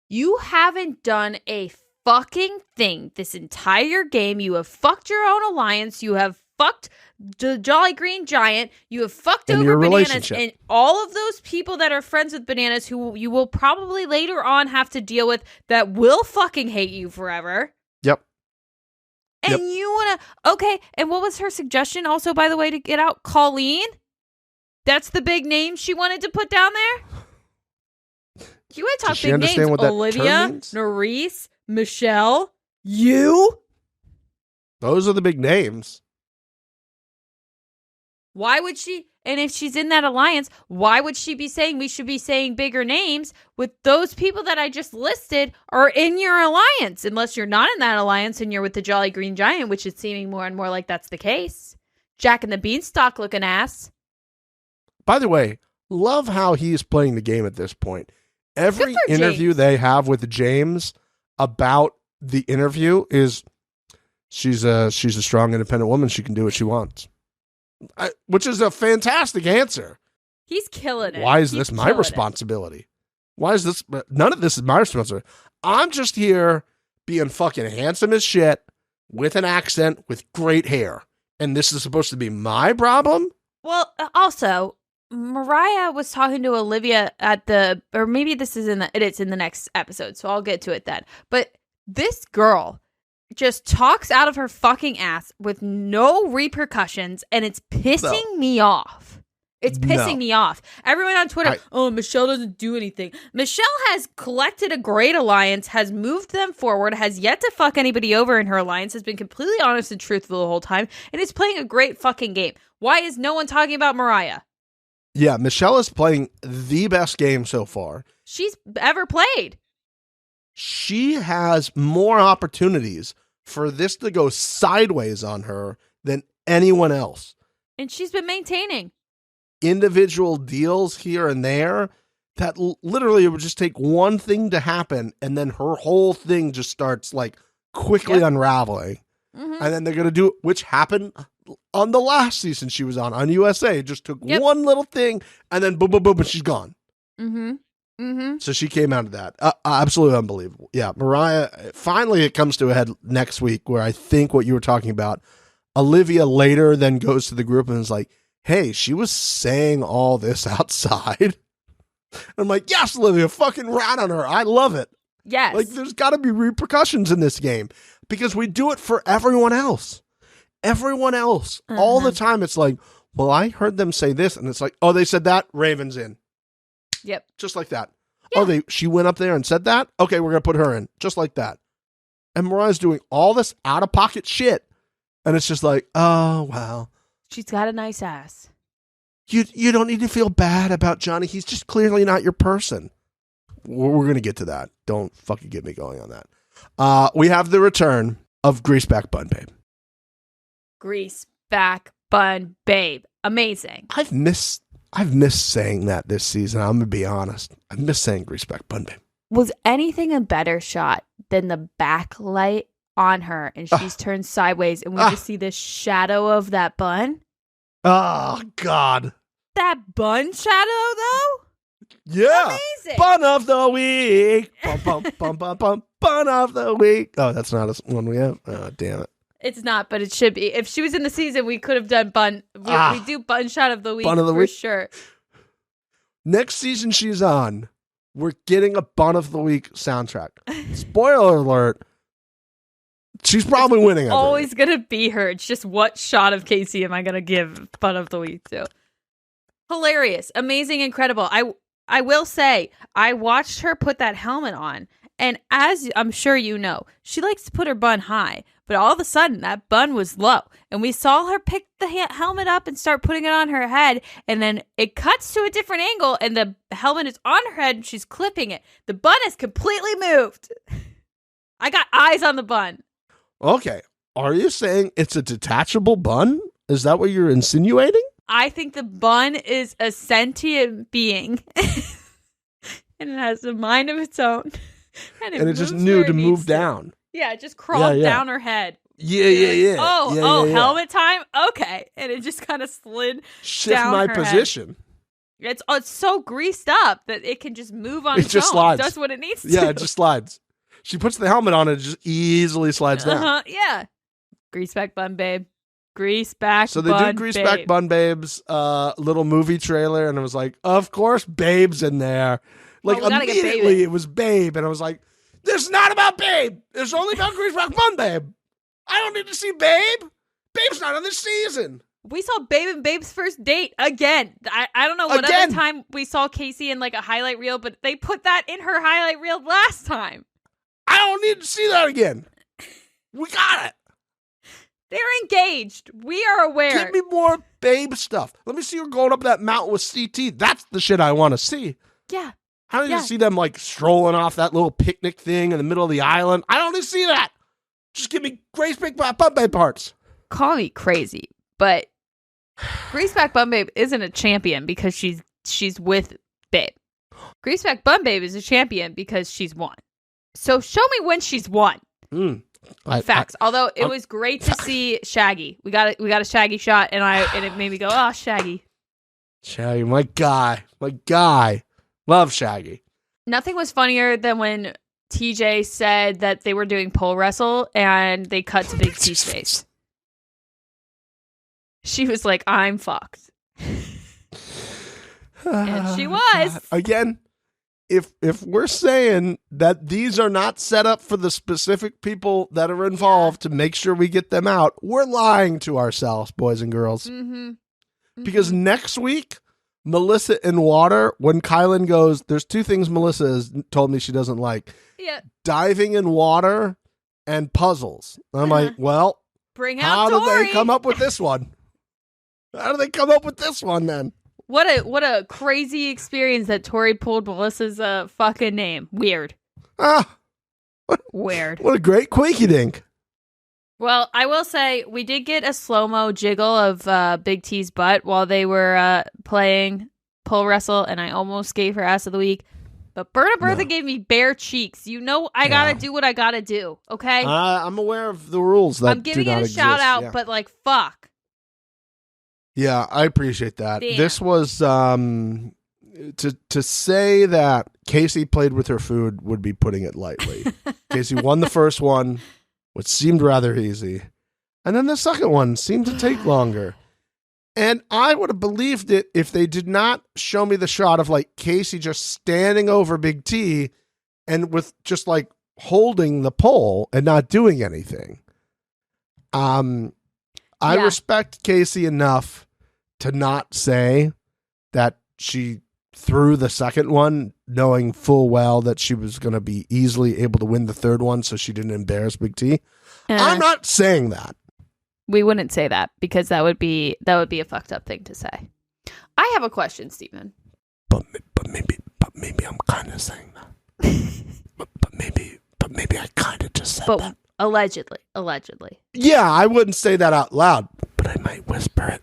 You haven't done a fucking thing this entire game. You have fucked your own alliance. You have fucked the Jolly Green Giant. You have fucked and over Bananas. And all of those people that are friends with Bananas who you will probably later on have to deal with that will fucking hate you forever. Yep. And you want to... Okay, and what was her suggestion also, by the way, to get out? Colleen? That's the big name she wanted to put down there? You want to talk big names. Olivia, Nerese, Michelle, you? Those are the big names. Why would she... And if she's in that alliance, why would she be saying we should be saying bigger names with those people that I just listed are in your alliance? Unless you're not in that alliance and you're with the Jolly Green Giant, which is seeming more and more like that's the case. Jack and the Beanstalk looking ass. By the way, love how he's playing the game at this point. Every interview they have with James about the interview is she's a strong, independent woman. She can do what she wants. Which is a fantastic answer. He's killing it. Why is this my responsibility? Why is this? None of this is my responsibility. I'm just here being fucking handsome as shit with an accent with great hair. And this is supposed to be my problem? Well, also, Moriah was talking to Olivia or maybe this is it's in the next episode, so I'll get to it then. But this girl just talks out of her fucking ass with no repercussions, and it's pissing me off. It's pissing me off. Everyone on Twitter, Michelle doesn't do anything. Michelle has collected a great alliance, has moved them forward, has yet to fuck anybody over in her alliance, has been completely honest and truthful the whole time, and is playing a great fucking game. Why is no one talking about Moriah? Yeah, Michelle is playing the best game so far she's ever played. She has more opportunities for this to go sideways on her than anyone else. And she's been maintaining individual deals here and there that literally it would just take one thing to happen and then her whole thing just starts like quickly unraveling. Mm-hmm. And then they're going to do it, which happened on the last season she was on USA. It just took one little thing and then boom, boom, boom, and she's gone. Mm-hmm. Mm-hmm. So she came out of that. Absolutely unbelievable. Yeah, Moriah, finally it comes to a head next week where I think what you were talking about, Olivia later then goes to the group and is like, hey, she was saying all this outside. And I'm like, yes, Olivia, fucking rat on her. I love it. Yes. Like, there's got to be repercussions in this game because we do it for everyone else. Everyone else. All the time it's like, well, I heard them say this. And it's like, oh, they said that? Raven's in. Yep. Just like that. Yeah. Oh, she went up there and said that? Okay, we're going to put her in. Just like that. And Mariah's doing all this out-of-pocket shit. And it's just like, oh, wow. She's got a nice ass. You don't need to feel bad about Johnny. He's just clearly not your person. We're going to get to that. Don't fucking get me going on that. We have the return of Greaseback Bun Babe. Greaseback Bun Babe. Amazing. I've missed I've missed saying that this season. I'm going to be honest. I've missed saying Greaseback Bun Babe. Was anything a better shot than the backlight on her and she's turned sideways and we just see the shadow of that bun? Oh, God. That bun shadow, though? Yeah. Amazing. Bun of the week. Bum, bum, bum, bum, bum. Bun of the week. Oh, that's not one we have? Oh, damn it. It's not, but it should be. If she was in the season, we could have done bun. We do bun shot of the week for sure. Next season she's on, we're getting a bun of the week soundtrack. Spoiler alert. She's probably winning. Always going to be her. It's just what shot of Casey am I going to give bun of the week to? Hilarious. Amazing. Incredible. I will say, I watched her put that helmet on. And as I'm sure you know, she likes to put her bun high. But all of a sudden, that bun was low. And we saw her pick the helmet up and start putting it on her head. And then it cuts to a different angle. And the helmet is on her head and she's clipping it. The bun is completely moved. I got eyes on the bun. Okay. Are you saying it's a detachable bun? Is that what you're insinuating? I think the bun is a sentient being. And it has a mind of its own. And it just knew to move down. Yeah, it just crawled down her head. Yeah. Helmet time? Okay. And it just kind of slid Shift down my her position. Head. It's so greased up that it can just move on its just own. slides. It does what it needs to. Yeah, it just slides. She puts the helmet on and it just easily slides down. Yeah. Greaseback Bun Babe. Greaseback So they Bun did Greaseback Bun Babe's little movie trailer, and it was like, of course, Babe's in there. Like, immediately it was Babe, and I was like, this is not about Babe. It's only about Greaseback Bun Babe. I don't need to see Babe. Babe's not on this season. We saw Babe and Babe's first date again. I don't know what other time we saw Casey in like a highlight reel, but they put that in her highlight reel last time. I don't need to see that again. We got it. They're engaged. We are aware. Give me more Babe stuff. Let me see her going up that mountain with CT. That's the shit I want to see. Yeah. I don't need to see them like strolling off that little picnic thing in the middle of the island. I don't need to see that. Just give me Greaseback Bun Babe parts. Call me crazy, but Greaseback Bun Babe isn't a champion because she's with Babe. Greaseback Bun Babe is a champion because she's won. So show me when she's won. Facts. Although it was great to see Shaggy. We got a Shaggy shot, and it made me go, oh, Shaggy. Shaggy, my guy. Love Shaggy. Nothing was funnier than when TJ said that they were doing pole wrestle, and they cut to Big T's face. She was like, I'm fucked. And she was. Again, if we're saying that these are not set up for the specific people that are involved to make sure we get them out, we're lying to ourselves, boys and girls. Because next week, Melissa in water, when Kylan goes, there's two things Melissa has told me she doesn't like. Yeah. Diving in water and puzzles. I'm like, well, how did they come up with this one? How do they come up with this one then? What a crazy experience that Tori pulled Melissa's fucking name. Weird. Weird. What a great quakey dink. Well, I will say we did get a slow-mo jiggle of Big T's butt while they were playing pole wrestle, and I almost gave her ass of the week. But Bertha gave me bare cheeks. You know I gotta do what I gotta do, okay? I'm aware of the rules that I'm giving it a shout-out, but like, fuck. Yeah, I appreciate that. Damn. This was to say that Casey played with her food would be putting it lightly. Casey won the first one, which seemed rather easy. And then the second one seemed to take longer. And I would have believed it if they did not show me the shot of like Casey just standing over Big T and with just like holding the pole and not doing anything. I respect Casey enough to not say that she threw the second one, knowing full well that she was going to be easily able to win the third one, so she didn't embarrass Big T. I'm not saying that. We wouldn't say that because that would be a fucked up thing to say. I have a question, Stephen. But maybe I'm kind of saying that. but maybe I kind of just said that. Allegedly. Yeah, I wouldn't say that out loud, but I might whisper it.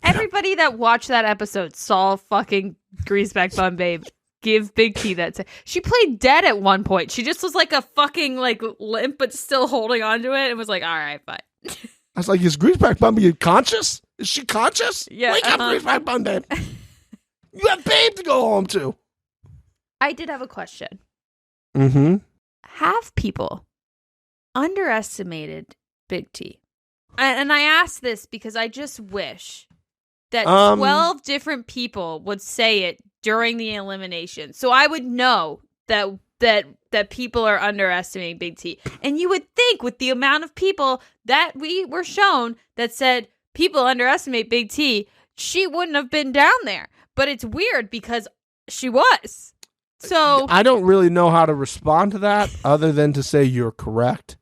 Everybody that watched that episode saw fucking Greaseback Bum Babe give Big T that. She played dead at one point. She just was like a fucking like limp, but still holding on to it, and was like, "All right, fine." I was like, "Is Greaseback Bum Babe conscious? Is she conscious? Yeah, Wake up, Greaseback Bum Babe. You have Babe to go home to." I did have a question. Mm-hmm. Have people underestimated Big T? And I ask this because I just wish that 12 different people would say it during the elimination, so I would know that people are underestimating Big T. And you would think with the amount of people that we were shown that said people underestimate Big T, she wouldn't have been down there. But it's weird because she was. So I don't really know how to respond to that other than to say you're correct.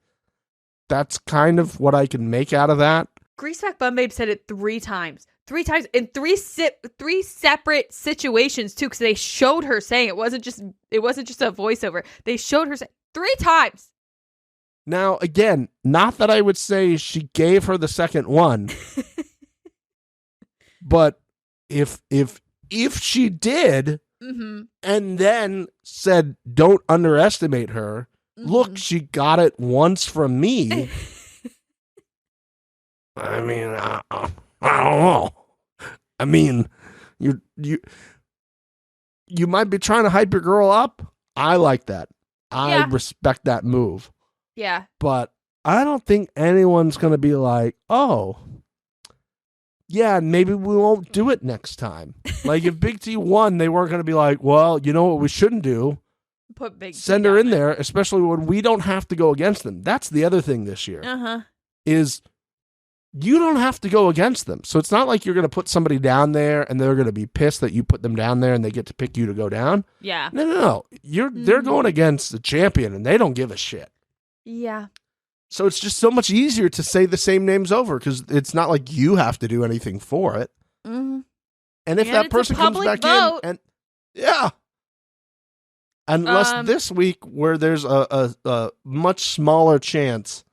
That's kind of what I can make out of that. Greaseback Bum Babe said it 3 times. 3 times in three separate situations too, because they showed her saying it wasn't just a voiceover. They showed her saying 3 times. Now, again, not that I would say she gave her the second one, but if she did, and then said, "Don't underestimate her," look, she got it once from me. I mean, I don't know. I mean, you might be trying to hype your girl up. I like that. I respect that move. Yeah. But I don't think anyone's going to be like, "Oh, yeah, maybe we won't do it next time." Like if Big T won, they weren't going to be like, "Well, you know what we shouldn't do? Put Big T Send her in there, especially when we don't have to go against them." That's the other thing this year. Is you don't have to go against them. So it's not like you're going to put somebody down there and they're going to be pissed that you put them down there and they get to pick you to go down. Yeah. No. They're going against the champion and they don't give a shit. Yeah. So it's just so much easier to say the same names over because it's not like you have to do anything for it. Mm-hmm. And if that person comes back in and unless this week where there's a much smaller chance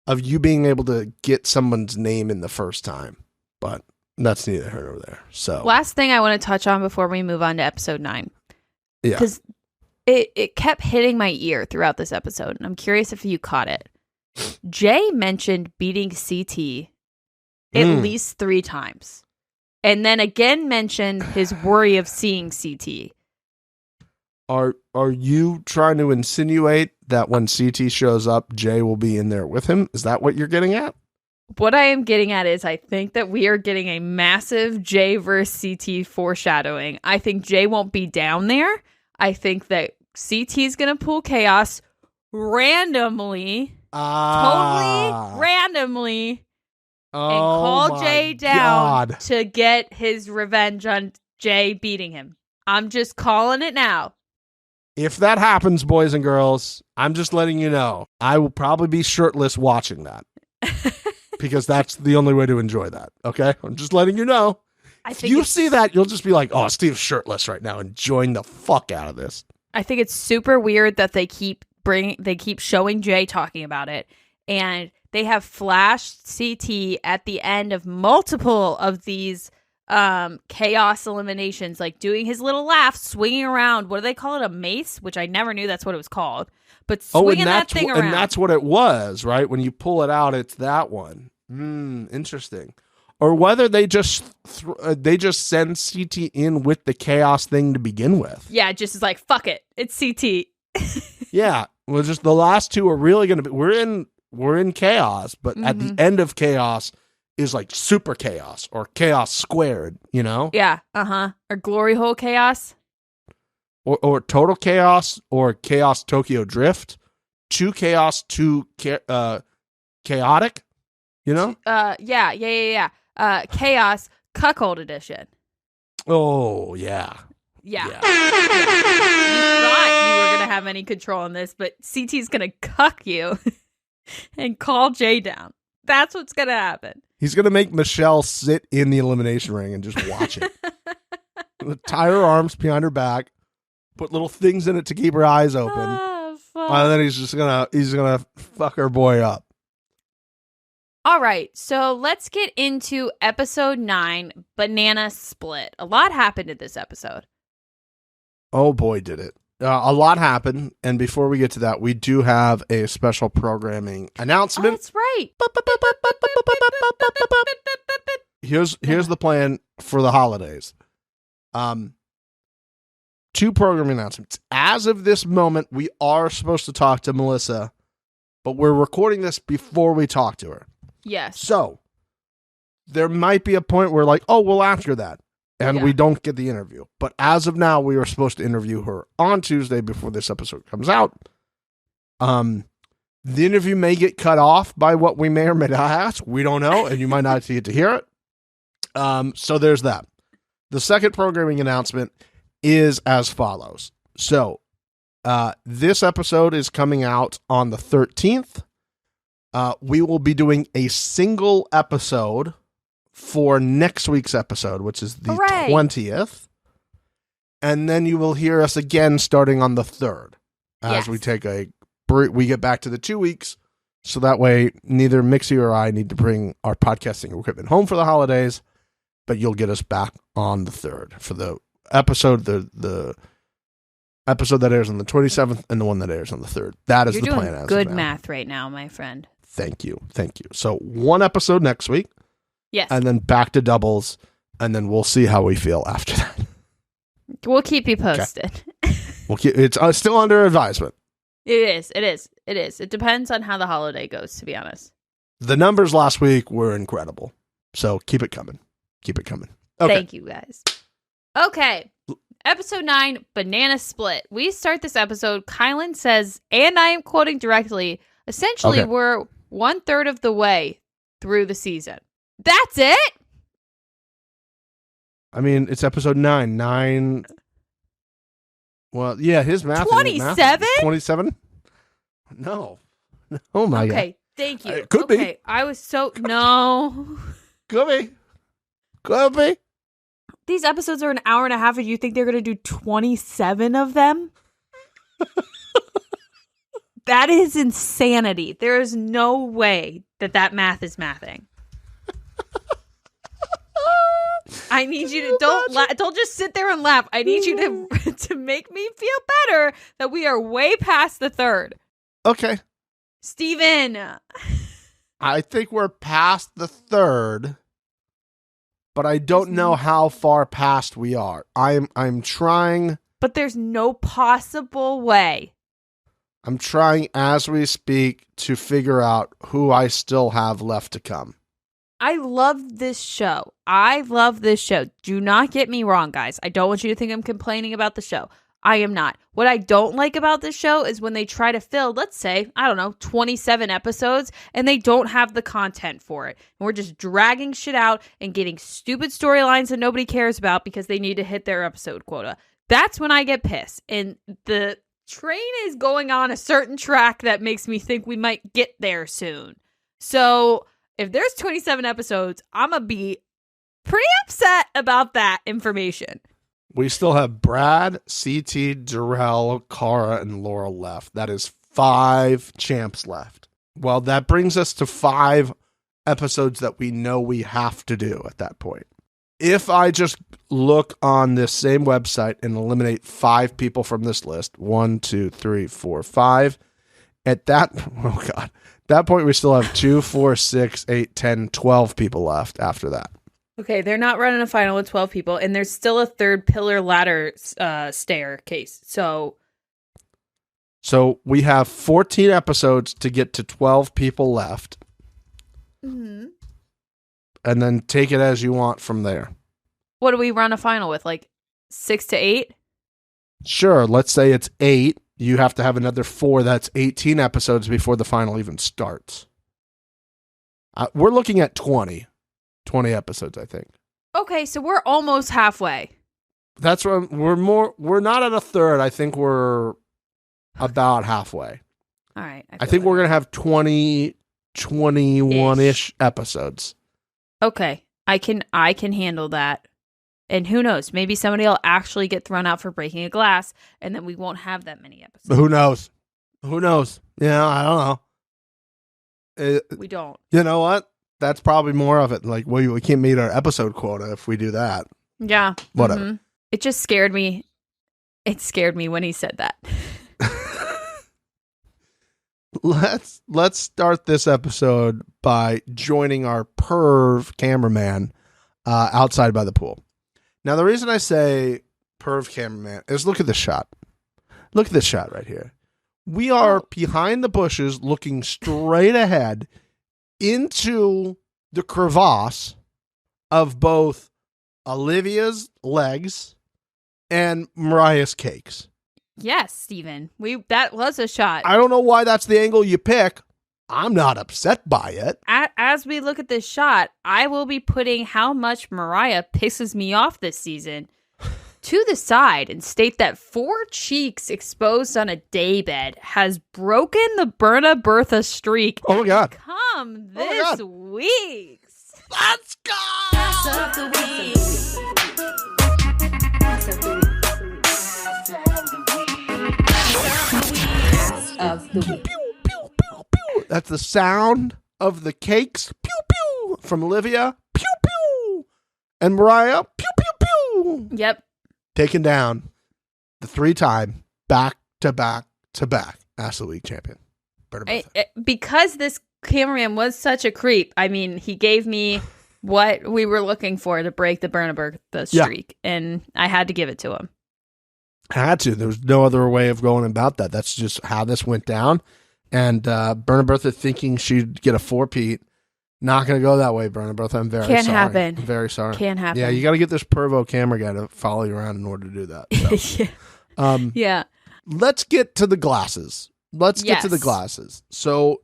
of you being able to get someone's name in the first time. But that's neither here nor there. So last thing I want to touch on before we move on to episode 9. Yeah. Because it kept hitting my ear throughout this episode, and I'm curious if you caught it. Jay mentioned beating CT at least 3 times. And then again mentioned his worry of seeing CT. Are you trying to insinuate that when CT shows up, Jay will be in there with him? Is that what you're getting at? What I am getting at is I think that we are getting a massive Jay versus CT foreshadowing. I think Jay won't be down there. I think that CT is going to pull chaos randomly, totally randomly, and call Jay down to get his revenge on Jay beating him. I'm just calling it now. If that happens, boys and girls, I'm just letting you know, I will probably be shirtless watching that. Because that's the only way to enjoy that. Okay? I'm just letting you know. If you see that, you'll just be like, "Oh, Steve's shirtless right now, enjoying the fuck out of this." I think it's super weird that they keep showing Jay talking about it. And they have flashed CT at the end of multiple of these chaos eliminations, like doing his little laugh, swinging around. What do they call it? A mace? Which I never knew that's what it was called. But swinging that thing around. And that's what it was, right? When you pull it out, it's that one. Interesting. Or whether they just send CT in with the chaos thing to begin with. Yeah, just is like, fuck it. It's CT. Yeah. Well, just the last 2 are really going to be, we're in chaos, but at the end of chaos is like super chaos or chaos squared, you know? Yeah. Or glory hole chaos. Or total chaos or chaos Tokyo drift. 2 chaos, 2 chaotic, you know? Yeah. Chaos cuckold edition. Oh, yeah. Yeah. You thought you were going to have any control on this, but CT's going to cuck you and call Jay down. That's what's going to happen. He's going to make Michelle sit in the elimination ring and just watch it. Tie her arms behind her back, put little things in it to keep her eyes open. And then he's going to fuck her boy up. All right, so let's get into episode 9, Banana Split. A lot happened in this episode. Oh boy, did it. A lot happened, and before we get to that, we do have a special programming announcement. Oh, that's right. Here's the plan for the holidays. 2 programming announcements. As of this moment, we are supposed to talk to Melissa, but we're recording this before we talk to her. Yes. So, there might be a point where we'll ask her that. And we don't get the interview. But as of now, we were supposed to interview her on Tuesday before this episode comes out. The interview may get cut off by what we may or may not ask. We don't know, and you might not get to hear it. So there's that. The second programming announcement is as follows. So this episode is coming out on the 13th. We will be doing a single episode for next week's episode, which is the 20th. And then you will hear us again starting on the 3rd as we take we get back to the 2 weeks. So that way, neither Mixie or I need to bring our podcasting equipment home for the holidays, but you'll get us back on the 3rd for the episode, the episode that airs on the 27th and the one that airs on the 3rd. That is the plan. You're doing good math right now, my friend. Thank you. So 1 episode next week. Yes. And then back to doubles, and then we'll see how we feel after that. We'll keep you posted. Okay. It's still under advisement. It is. It depends on how the holiday goes, to be honest. The numbers last week were incredible. So keep it coming. Okay. Thank you, guys. Okay. Episode 9, Banana Split. We start this episode. Kylan says, and I am quoting directly, essentially, we're 1/3 of the way through the season. That's it? I mean, it's episode 9. 9. Well, yeah, his math. 27? 27? No. Oh, my God. Okay, thank you. Could be. I was so... No. Could be. These episodes are an hour and a half, and you think they're going to do 27 of them? That is insanity. There is no way that math is mathing. I need you to don't just sit there and laugh. I need you to make me feel better that we are way past the 3rd. Okay. Steven. I think we're past the 3rd, but I don't know how far past we are. I'm trying. But there's no possible way. I'm trying as we speak to figure out who I still have left to come. I love this show. Do not get me wrong, guys. I don't want you to think I'm complaining about the show. I am not. What I don't like about this show is when they try to fill, let's say, 27 episodes, and they don't have the content for it. And we're just dragging shit out and getting stupid storylines that nobody cares about because they need to hit their episode quota. That's when I get pissed. And the train is going on a certain track that makes me think we might get there soon. So if there's 27 episodes, I'm going to be pretty upset about that information. We still have Brad, CT, Darrell, Cara, and Laurel left. That is 5 champs left. Well, that brings us to 5 episodes that we know we have to do at that point. If I just look on this same website and eliminate 5 people from this list, 1, 2, 3, 4, 5, at that point we still have 2, 4, 6, 8, 10, 12 people left after that. Okay, they're not running a final with 12 people, and there's still a 3rd pillar ladder staircase. So we have 14 episodes to get to 12 people left. Mm-hmm. And then take it as you want from there. What do we run a final with? 6 to 8? Sure, let's say it's 8. You have to have another 4. That's 18 episodes before the final even starts. We're looking at 20 episodes, I think. Okay, so we're almost halfway. That's what we're not at a third. I think we're about halfway. All right. I think we're going to have 20, 21-ish episodes. Okay. I can handle that. And who knows? Maybe somebody will actually get thrown out for breaking a glass, and then we won't have that many episodes. Who knows? Yeah, I don't know. We don't. You know what? That's probably more of it. Like, we can't meet our episode quota if we do that. Yeah. Whatever. Mm-hmm. It just scared me. It scared me when he said that. Let's start this episode by joining our perv cameraman outside by the pool. Now, the reason I say perv cameraman is look at this shot. Look at this shot right here. We are behind the bushes looking straight ahead into the crevasse of both Olivia's legs and Moriah's cakes. Yes, Steven. That was a shot. I don't know why that's the angle you pick. I'm not upset by it. As we look at this shot, I will be putting how much Moriah pisses me off this season to the side and state that 4 cheeks exposed on a daybed has broken the Berna Bertha streak. Oh my God. Come this week. Let's go! Of the week. Of the week. Pew, pew, pew, pew. That's the sound of the cakes. Pew, pew. From Olivia. Pew, pew. And Moriah. Pew, pew, pew. Yep. Taking down the 3-time back-to-back-to-back Ass of the Week champion. Because this cameraman was such a creep, I mean, he gave me what we were looking for to break the Berna Bertha streak, and I had to give it to him. Had to. There was no other way of going about that. That's just how this went down. And Berna Bertha thinking she'd get a 4-peat. Not going to go that way, Berna Bertha. I'm very sorry. Can't happen. I'm very sorry. Can't happen. Yeah, you got to get this pervo camera guy to follow you around in order to do that. So. Yeah. Yeah. Let's get to the glasses. Get to the glasses. So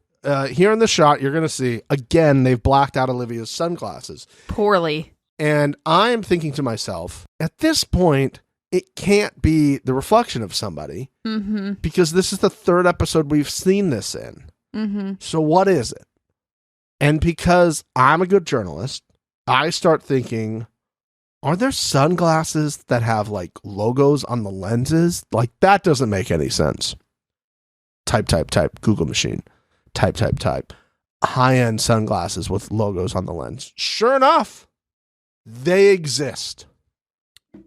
here in the shot, you're going to see, again, they've blacked out Olivia's sunglasses. Poorly. And I'm thinking to myself, at this point, it can't be the reflection of somebody because this is the 3rd episode we've seen this in. Mm-hmm. So what is it? And because I'm a good journalist, I start thinking, are there sunglasses that have like logos on the lenses? Like that doesn't make any sense. Type, Google machine. Type. High-end sunglasses with logos on the lens. Sure enough, they exist.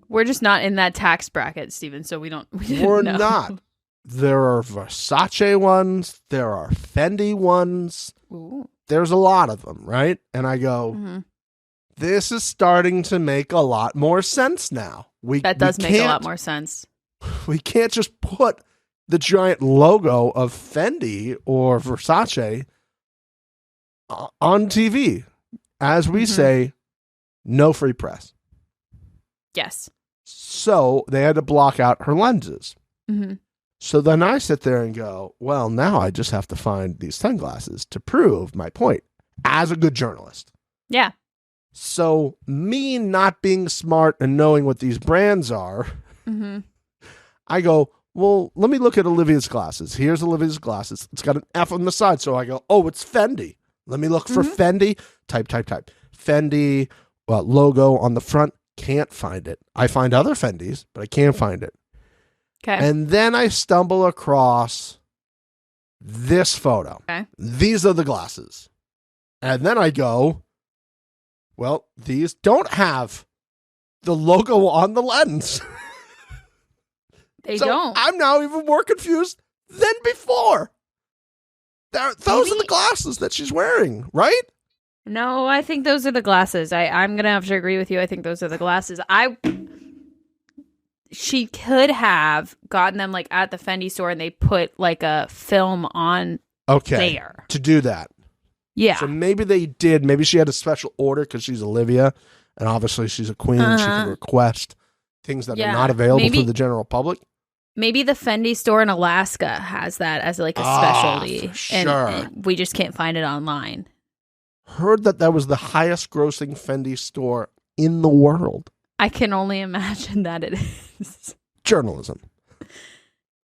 We're just not in that tax bracket, Steven, so we didn't We're know. not. There are Versace ones. There are Fendi ones. Ooh. There's a lot of them, right? And I go, this is starting to make a lot more sense now. That does make a lot more sense. We can't just put the giant logo of Fendi or Versace on TV. As we say, no free press. Yes. So they had to block out her lenses. Mm-hmm. So then I sit there and go, well, now I just have to find these sunglasses to prove my point as a good journalist. Yeah. So me not being smart and knowing what these brands are, I go, well, let me look at Olivia's glasses. Here's Olivia's glasses. It's got an F on the side. So I go, oh, it's Fendi. Let me look for Fendi. Type. Fendi logo on the front. Can't find it. I find other Fendis, but I can't find it. Okay. And then I stumble across this photo. Okay. These are the glasses. And then I go, well, these don't have the logo on the lens. They don't. I'm now even more confused than before. Those are the glasses that she's wearing, right? No, I think those are the glasses. I'm going to have to agree with you. I think those are the glasses. She could have gotten them like at the Fendi store and they put like a film on there. To do that. Yeah. So maybe they did. Maybe she had a special order because she's Olivia and obviously she's a queen. She can request things that are not available to the general public. Maybe the Fendi store in Alaska has that as like a specialty. For sure. And we just can't find it online. Heard that was the highest grossing Fendi store in the world. I can only imagine that it is. Journalism.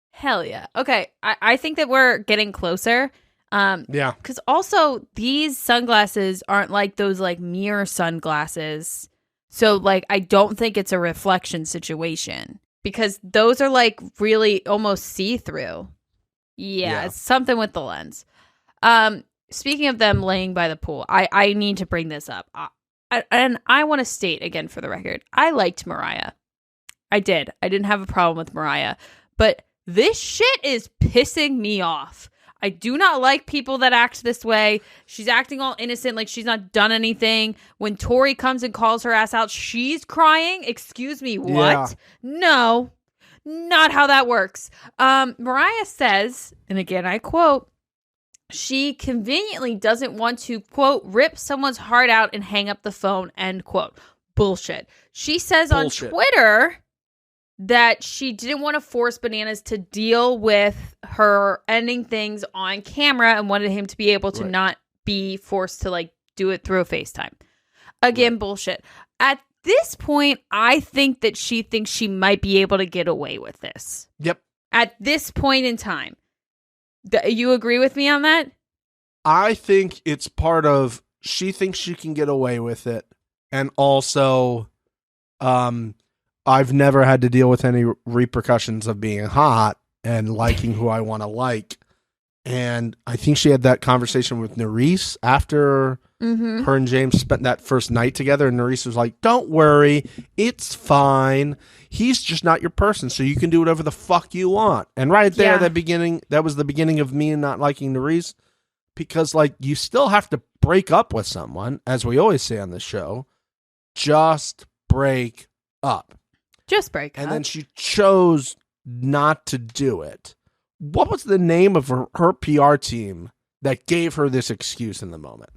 Hell yeah. Okay. I think that we're getting closer. Yeah. Because also these sunglasses aren't like those like mirror sunglasses. So like I don't think it's a reflection situation. Because those are like really almost see-through. Yeah, it's something with the lens. speaking of them laying by the pool, I need to bring this up. And I want to state again for the record, I liked Moriah. I did. I didn't have a problem with Moriah. But this shit is pissing me off. I do not like people that act this way. She's acting all innocent, like she's not done anything. When Tori comes and calls her ass out, she's crying. Excuse me, what? Yeah. No, not how that works. Moriah says, and again, I quote, she conveniently doesn't want to, quote, rip someone's heart out and hang up the phone, end quote. Bullshit. She says Bullshit. on Twitter that she didn't want to force Bananas to deal with her ending things on camera and wanted him to be able to not be forced to like do it through a FaceTime. Again, bullshit. At this point, I think that she thinks she might be able to get away with this. Yep. At this point in time. You agree with me on that? I think it's part of, she thinks she can get away with it. And also, I've never had to deal with any repercussions of being hot and liking who I want to like. And I think she had that conversation with Nerese after her and James spent that first night together. And Nerese was like, don't worry, it's fine. He's just not your person, so you can do whatever the fuck you want. And right there, that was the beginning of me not liking Nerese. Because, like, you still have to break up with someone, as we always say on this show. Just break up. Just break up. And then she chose not to do it. What was the name of her PR team that gave her this excuse in the moment?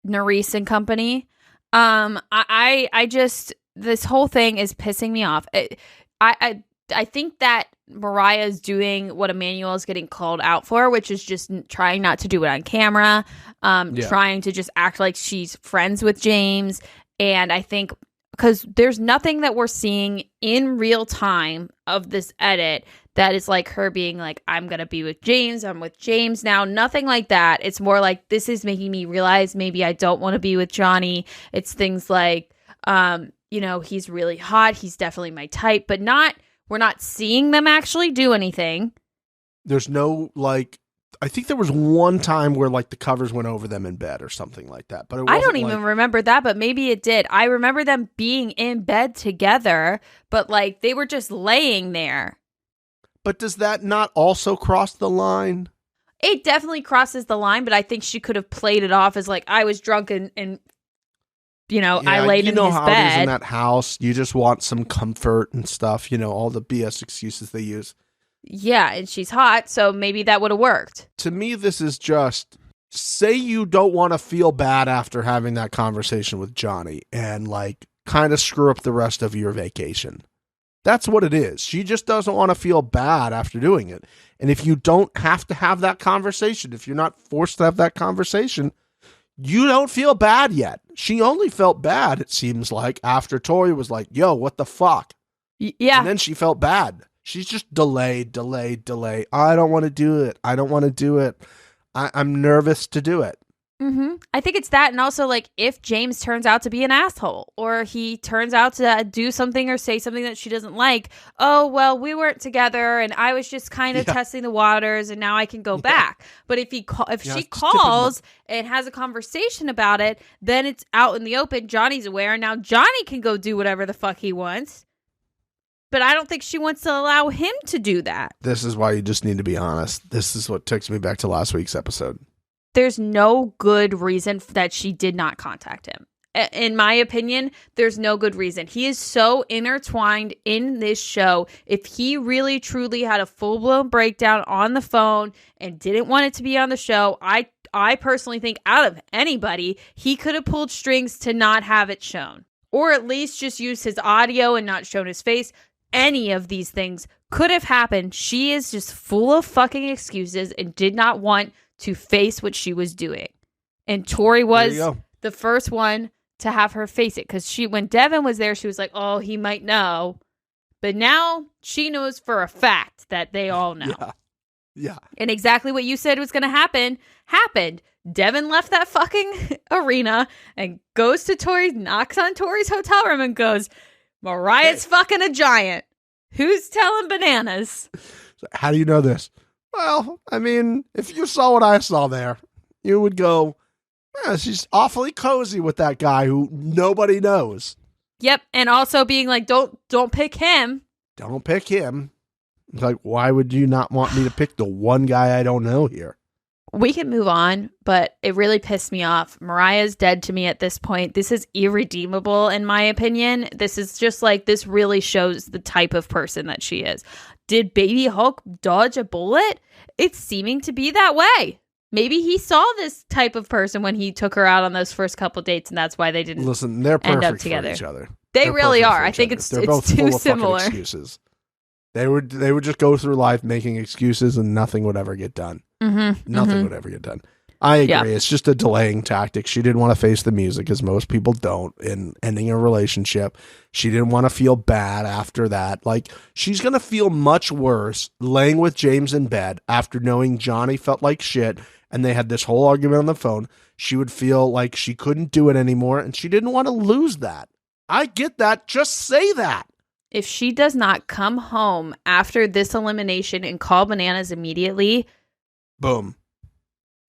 Nerese and Company. I just, this whole thing is pissing me off. I think that Moriah is doing what Emmanuel is getting called out for, which is just trying not to do it on camera, trying to just act like she's friends with James. And I think because there's nothing that we're seeing in real time of this edit that is like her being like, I'm going to be with James. I'm with James now. Nothing like that. It's more like, this is making me realize maybe I don't want to be with Johnny. It's things like, he's really hot. He's definitely my type, but we're not seeing them actually do anything. There's no, like, I think there was one time where, like, the covers went over them in bed or something like that. But I don't even remember that, but maybe it did. I remember them being in bed together, but, like, they were just laying there. But does that not also cross the line? It definitely crosses the line, but I think she could have played it off as, like, I was drunk and I laid in his bed. You know how it is in that house. You just want some comfort and stuff. All the BS excuses they use. Yeah, and she's hot, so maybe that would have worked. To me, this is just, say you don't want to feel bad after having that conversation with Johnny and, like, kind of screw up the rest of your vacation. That's what it is. She just doesn't want to feel bad after doing it. And if you don't have to have that conversation, if you're not forced to have that conversation, you don't feel bad yet. She only felt bad, it seems like, after Tori was like, yo, what the fuck? Yeah. And then she felt bad. She's just delay. I don't want to do it. I'm nervous to do it. Mm-hmm. I think it's that. And also, like, if James turns out to be an asshole or he turns out to do something or say something that she doesn't like, oh, well, we weren't together and I was just kind of testing the waters and now I can go back. But if she calls and has a conversation about it, then it's out in the open. Johnny's aware. And now Johnny can go do whatever the fuck he wants. But I don't think she wants to allow him to do that. This is why you just need to be honest. This is what takes me back to last week's episode. There's no good reason that she did not contact him. In my opinion, there's no good reason. He is so intertwined in this show. If he really, truly had a full-blown breakdown on the phone and didn't want it to be on the show, I personally think out of anybody, he could have pulled strings to not have it shown. Or at least just use his audio and not shown his face. Any of these things could have happened. She is just full of fucking excuses and did not want to face what she was doing. And Tori was the first one to have her face it. Because when Devin was there, she was like, oh, he might know. But now she knows for a fact that they all know. Yeah. And exactly what you said was going to happen, happened. Devin left that fucking arena and goes to Tori, knocks on Tori's hotel room and goes, Mariah's fucking a giant. Who's telling Bananas? How do you know this? Well, I mean, if you saw what I saw there, you would go, she's awfully cozy with that guy who nobody knows. Yep, and also being like, don't pick him. Don't pick him. It's like, why would you not want me to pick the one guy I don't know here? We can move on, but it really pissed me off. Moriah's dead to me at this point. This is irredeemable, in my opinion. This is just like, this really shows the type of person that she is. Did Baby Hulk dodge a bullet? It's seeming to be that way. Maybe he saw this type of person when he took her out on those first couple dates, and that's why they didn't they're end up perfect together. for each other. They really are. I think it's both too full of similar. fucking excuses. They would just go through life making excuses, and nothing would ever get done. Nothing would ever get done. I agree. Yeah. It's just a delaying tactic. She didn't want to face the music, as most people don't, in ending a relationship. She didn't want to feel bad after that. Like, she's going to feel much worse laying with James in bed after knowing Johnny felt like shit and they had this whole argument on the phone. She would feel like she couldn't do it anymore, and she didn't want to lose that. I get that. Just say that. If she does not come home after this elimination and call bananas immediately, boom.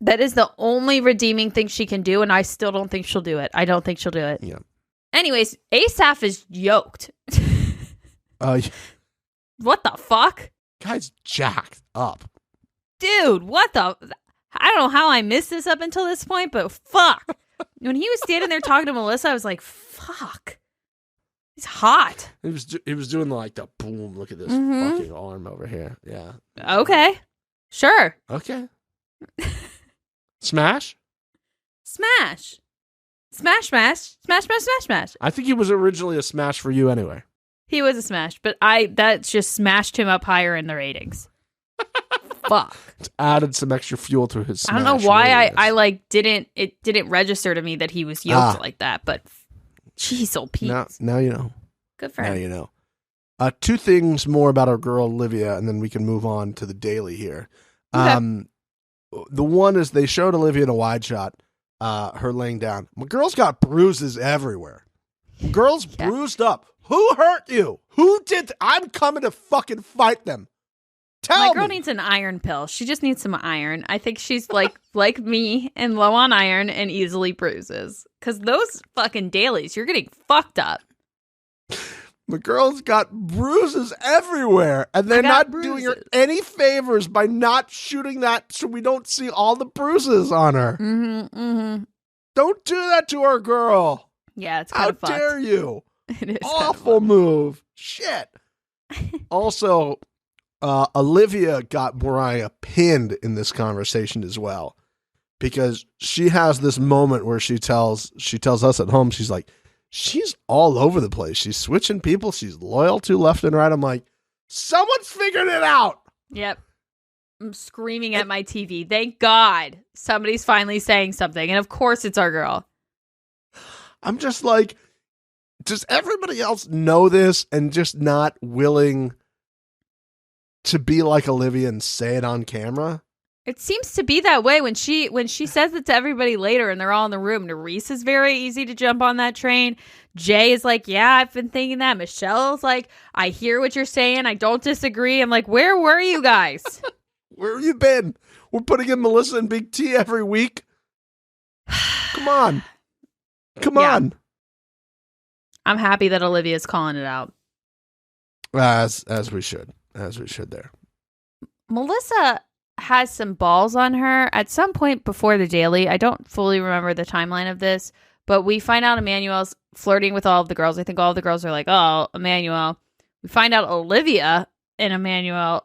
That is the only redeeming thing she can do, and I still don't think she'll do it. I don't think she'll do it. Yeah. Anyways, Asaph is yoked. What the fuck? Guy's jacked up. Dude, what the... I don't know how I missed this up until this point, but fuck. When he was standing there talking to Melissa, I was like, fuck. He's hot. He was doing like the boom, look at this fucking arm over here. Yeah. Okay. Sure. Okay. Smash? Smash. Smash, smash. Smash, smash, smash, smash. I think he was originally a smash for you anyway. He was a smash, but that just smashed him up higher in the ratings. Fuck. It's added some extra fuel to his smash. I don't know why I like didn't register to me that he was yoked like that, but jeez, old Pete. Now you know. Good for him. Now you know. Two things more about our girl Olivia, and then we can move on to the daily here. Okay. The one is they showed Olivia in a wide shot, her laying down. My girl's got bruises everywhere. Girl's bruised up. Who hurt you? Who did? I'm coming to fucking fight them. Tell me. My girl needs an iron pill. She just needs some iron. I think she's like me and low on iron and easily bruises. Because those fucking dailies, you're getting fucked up. The girl's got bruises everywhere, and they're not doing her any favors by not shooting that so we don't see all the bruises on her. Don't do that to our girl. Yeah, it's kind of fucked. How dare you? It is awful move. Shit. Also, Olivia got Moriah pinned in this conversation as well, because she has this moment where she tells us at home, she's like, she's all over the place. She's switching people she's loyal to left and right. I'm like, someone's figured it out. Yep. I'm screaming at my TV. Thank God somebody's finally saying something. And of course it's our girl. I'm just like, does everybody else know this and just not willing to be like Olivia and say it on camera? It seems to be that way when she says it to everybody later and they're all in the room. Nerese is very easy to jump on that train. Jay is like, yeah, I've been thinking that. Michelle's like, I hear what you're saying. I don't disagree. I'm like, where were you guys? Where have you been? We're putting in Melissa and Big T every week. Come on. Come on. I'm happy that Olivia's calling it out. As we should. As we should there. Melissa has some balls on her at some point before the daily. I don't fully remember the timeline of this, but we find out Emmanuel's flirting with all of the girls. I think all of the girls are like, oh, Emmanuel. We find out Olivia and Emmanuel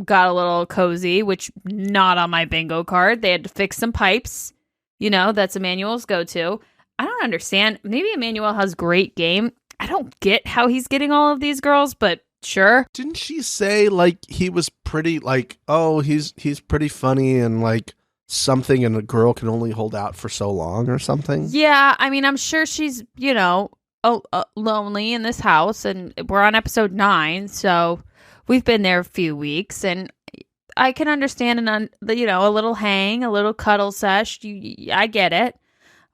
got a little cozy, which not on my bingo card. They had to fix some pipes. You know, that's Emmanuel's go-to. I don't understand. Maybe Emmanuel has great game. I don't get how he's getting all of these girls, but sure. Didn't she say like he was pretty like, oh, he's pretty funny and like something, and a girl can only hold out for so long or something? Yeah, I mean, I'm sure she's, you know, lonely in this house, and we're on episode 9, so we've been there a few weeks, and I can understand a little hang, a little cuddle sesh. I get it.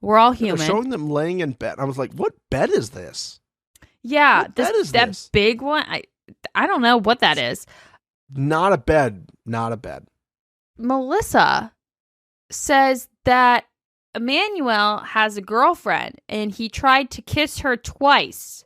We're all human. They're showing them laying in bed. I was like, what bed is this? Yeah, that big one. I don't know what that is. Not a bed. Not a bed. Melissa says that Emmanuel has a girlfriend and he tried to kiss her twice.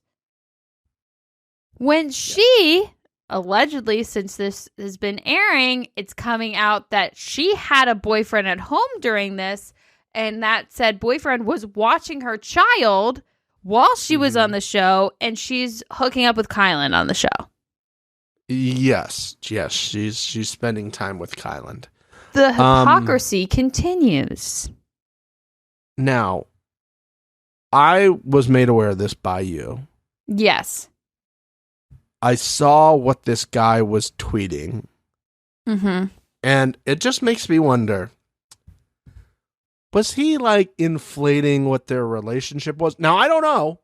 When she, allegedly, since this has been airing, it's coming out that she had a boyfriend at home during this, and that said boyfriend was watching her child while she was on the show, and she's hooking up with Kylan on the show. Yes, she's spending time with Kylan. The hypocrisy continues. Now, I was made aware of this by you. Yes. I saw what this guy was tweeting. Mm-hmm. And it just makes me wonder, was he like inflating what their relationship was? Now, I don't know.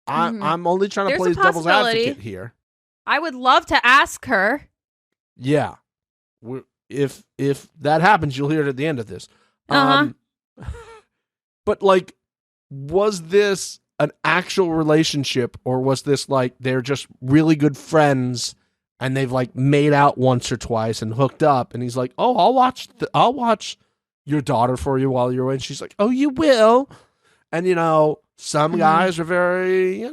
I'm only trying to play devil's advocate here. I would love to ask her. Yeah. If that happens, you'll hear it at the end of this. But like, was this an actual relationship, or was this like they're just really good friends and they've like made out once or twice and hooked up? And he's like, "Oh, I'll watch your daughter for you while you're away." And she's like, "Oh, you will." And some guys are very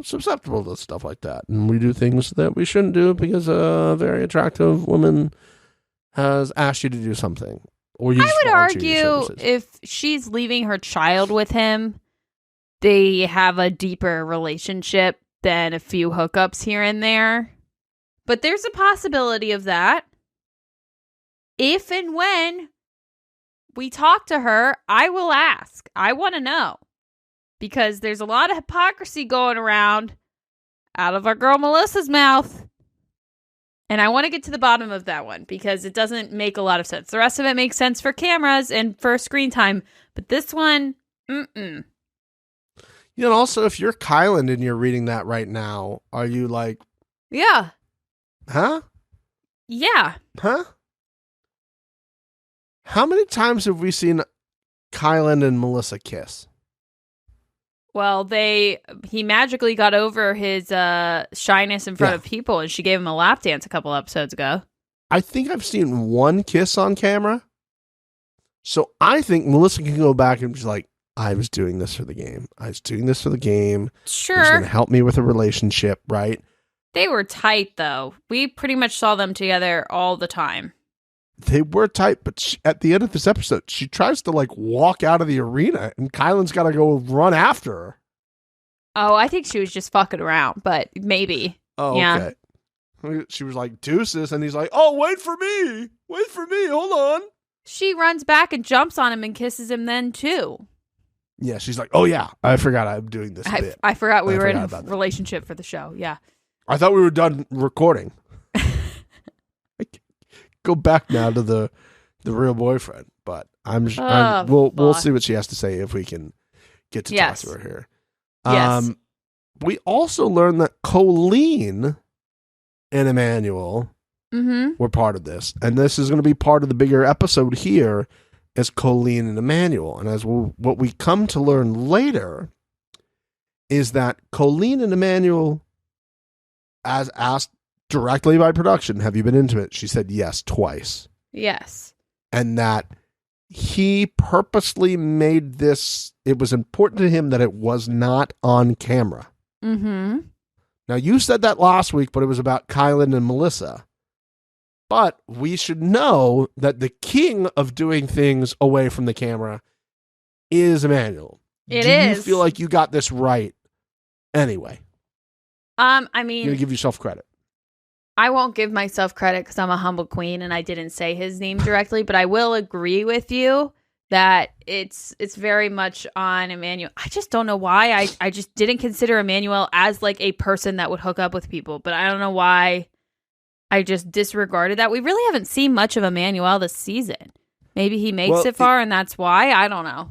susceptible to stuff like that, and we do things that we shouldn't do because a very attractive woman has asked you to do something. Or I would argue if she's leaving her child with him, they have a deeper relationship than a few hookups here and there. But there's a possibility of that. If and when we talk to her, I will ask. I want to know. Because there's a lot of hypocrisy going around out of our girl Melissa's mouth. And I want to get to the bottom of that one because it doesn't make a lot of sense. The rest of it makes sense for cameras and for screen time. But this one, And also, if you're Kylan and you're reading that right now, are you like... Yeah. Huh? Yeah. Huh? How many times have we seen Kylan and Melissa kiss? Well, he magically got over his shyness in front of people, and she gave him a lap dance a couple episodes ago. I think I've seen one kiss on camera. So I think Melissa can go back and be like, I was doing this for the game. I was doing this for the game. Sure. It was going to help me with a relationship, right? They were tight, though. We pretty much saw them together all the time. They were tight, but at the end of this episode, she tries to like walk out of the arena, and Kylan's got to go run after her. Oh, I think she was just fucking around, but maybe. Oh, yeah. Okay. She was like, deuces, and he's like, oh, wait for me, hold on. She runs back and jumps on him and kisses him then, too. Yeah, she's like, oh, yeah, I forgot I'm doing this bit. I forgot we were in a relationship for the show, yeah. I thought we were done recording. Go back now to the real boyfriend, but we'll see what she has to say if we can get to talk to her here. Yes. We also learned that Colleen and Emmanuel were part of this, and this is going to be part of the bigger episode here as Colleen and Emmanuel. And what we come to learn later is that Colleen and Emmanuel, as asked directly by production, have you been intimate? She said yes, twice. Yes. And that he purposely made this, it was important to him that it was not on camera. Mm-hmm. Now, you said that last week, but it was about Kylan and Melissa. But we should know that the king of doing things away from the camera is Emmanuel. Do you feel like you got this right anyway? I mean... You're going to give yourself credit. I won't give myself credit because I'm a humble queen and I didn't say his name directly, but I will agree with you that it's very much on Emmanuel. I just don't know why. I just didn't consider Emmanuel as like a person that would hook up with people, but I don't know why I just disregarded that. We really haven't seen much of Emmanuel this season. Maybe he makes it far and that's why. I don't know.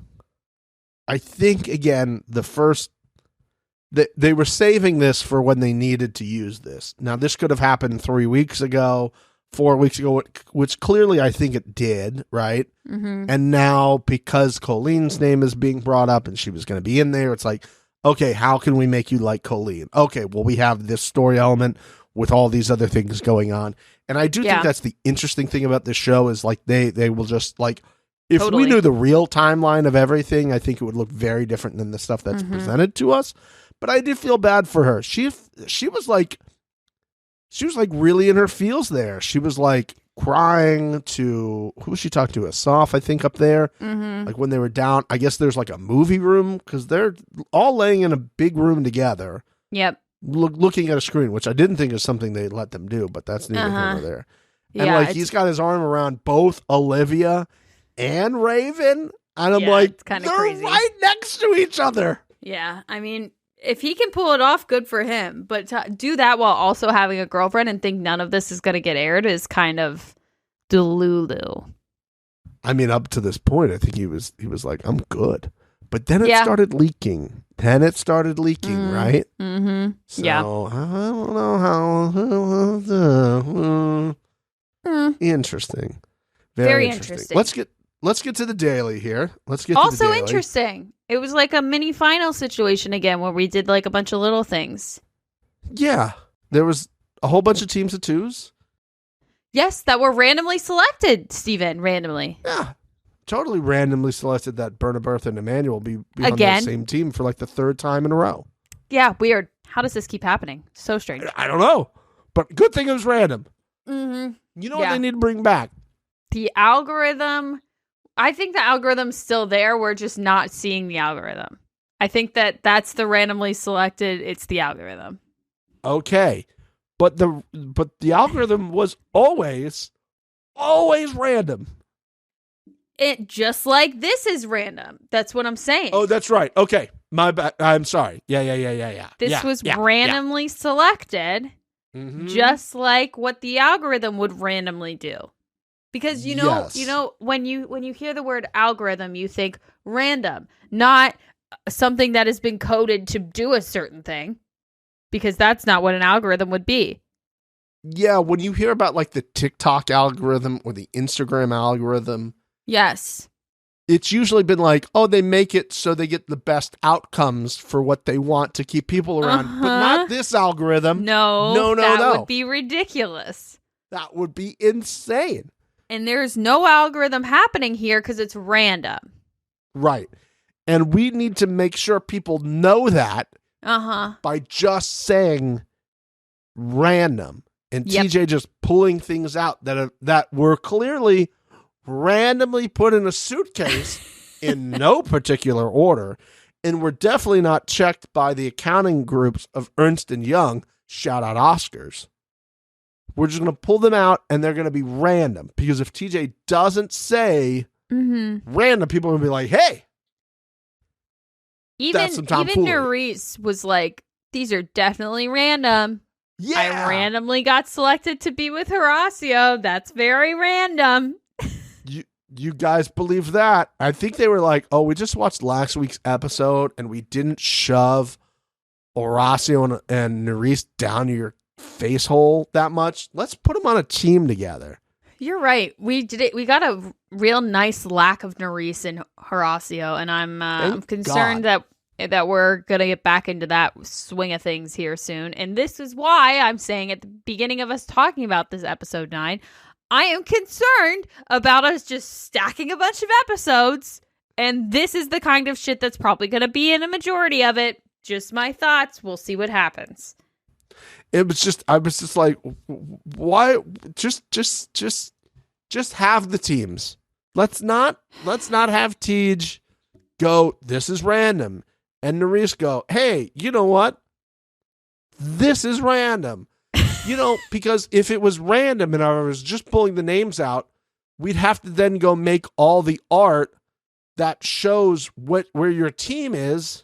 I think, again, they were saving this for when they needed to use this. Now, this could have happened 3 weeks ago, 4 weeks ago, which clearly I think it did, right? Mm-hmm. And now, because Colleen's name is being brought up and she was going to be in there, it's like, okay, how can we make you like Colleen? Okay, well, we have this story element. with all these other things going on. And I do Yeah. think that's the interesting thing about this show is like they will just like, if Totally. we knew the real timeline of everything, I think it would look very different than the stuff that's presented to us. But I did feel bad for her. She was like really in her feels there. She was like crying to, who was she talking to? Asaf, I think, up there. Like when they were down, I guess there's like a movie room because they're all laying in a big room together. Yep. Looking at a screen, which I didn't think is something they'd let them do, but that's neither here nor there. And Yeah, like he's got his arm around both Olivia and Raven, and I'm like, it's kinda they're crazy. right next to each other. Yeah, I mean, if he can pull it off, good for him. But to do that while also having a girlfriend and think none of this is going to get aired is kind of delulu. I mean, up to this point, I think he was like, I'm good. But then it started leaking. Right? Mm-hmm. So, Yeah. I don't know how. Interesting. Very interesting. Let's get to the daily here. Let's get Also to the daily. interesting. It was like a mini final situation again where we did like a bunch of little things. Yeah. There was a whole bunch of teams of twos. Yes, that were randomly selected, Steven, randomly. Yeah. Totally randomly selected that Berna Bertha and Emmanuel be on the Again? same team for like the third time in a row. Yeah, weird. How does this keep happening? So strange. I don't know. But good thing it was random. Mm-hmm. You know what they need to bring back? The algorithm. I think the algorithm's still there. We're just not seeing the algorithm. I think that's the randomly selected. It's the algorithm. Okay. But the algorithm was always random. It just like this is random. That's what I'm saying. Oh, that's right. Okay. My bad. I'm sorry. Yeah. This was randomly selected, just like what the algorithm would randomly do. Because you know when you hear the word algorithm, you think random, not something that has been coded to do a certain thing. Because that's not what an algorithm would be. Yeah, when you hear about like the TikTok algorithm or the Instagram algorithm, yes, it's usually been like, oh, they make it so they get the best outcomes for what they want to keep people around, but not this algorithm. No, that would be ridiculous. That would be insane. And there's no algorithm happening here because it's random. Right. And we need to make sure people know that by just saying random. And TJ just pulling things out that were clearly randomly put in a suitcase in no particular order. And were definitely not checked by the accounting groups of Ernst & Young. Shout out Oscars. We're just going to pull them out and they're going to be random. Because if TJ doesn't say random, people are going to be like, hey. Even Nerys was like, these are definitely random. Yeah. I randomly got selected to be with Horacio. That's very random. You guys believe that? I think they were like, oh, we just watched last week's episode and we didn't shove Horacio and Nerys down your face hole that much. Let's put them on a team together. You're right. We did it. We got a real nice lack of Nerys and Horacio, and I'm concerned that we're gonna get back into that swing of things here soon. And this is why I'm saying at the beginning of us talking about this episode 9, I am concerned about us just stacking a bunch of episodes, and this is the kind of shit that's probably gonna be in a majority of it. Just my thoughts. We'll see what happens. I was just like, why? Just have the teams. Let's not have Tej go, this is random. And Nerys go, hey, you know what? This is random. Because if it was random and I was just pulling the names out, we'd have to then go make all the art that shows where your team is,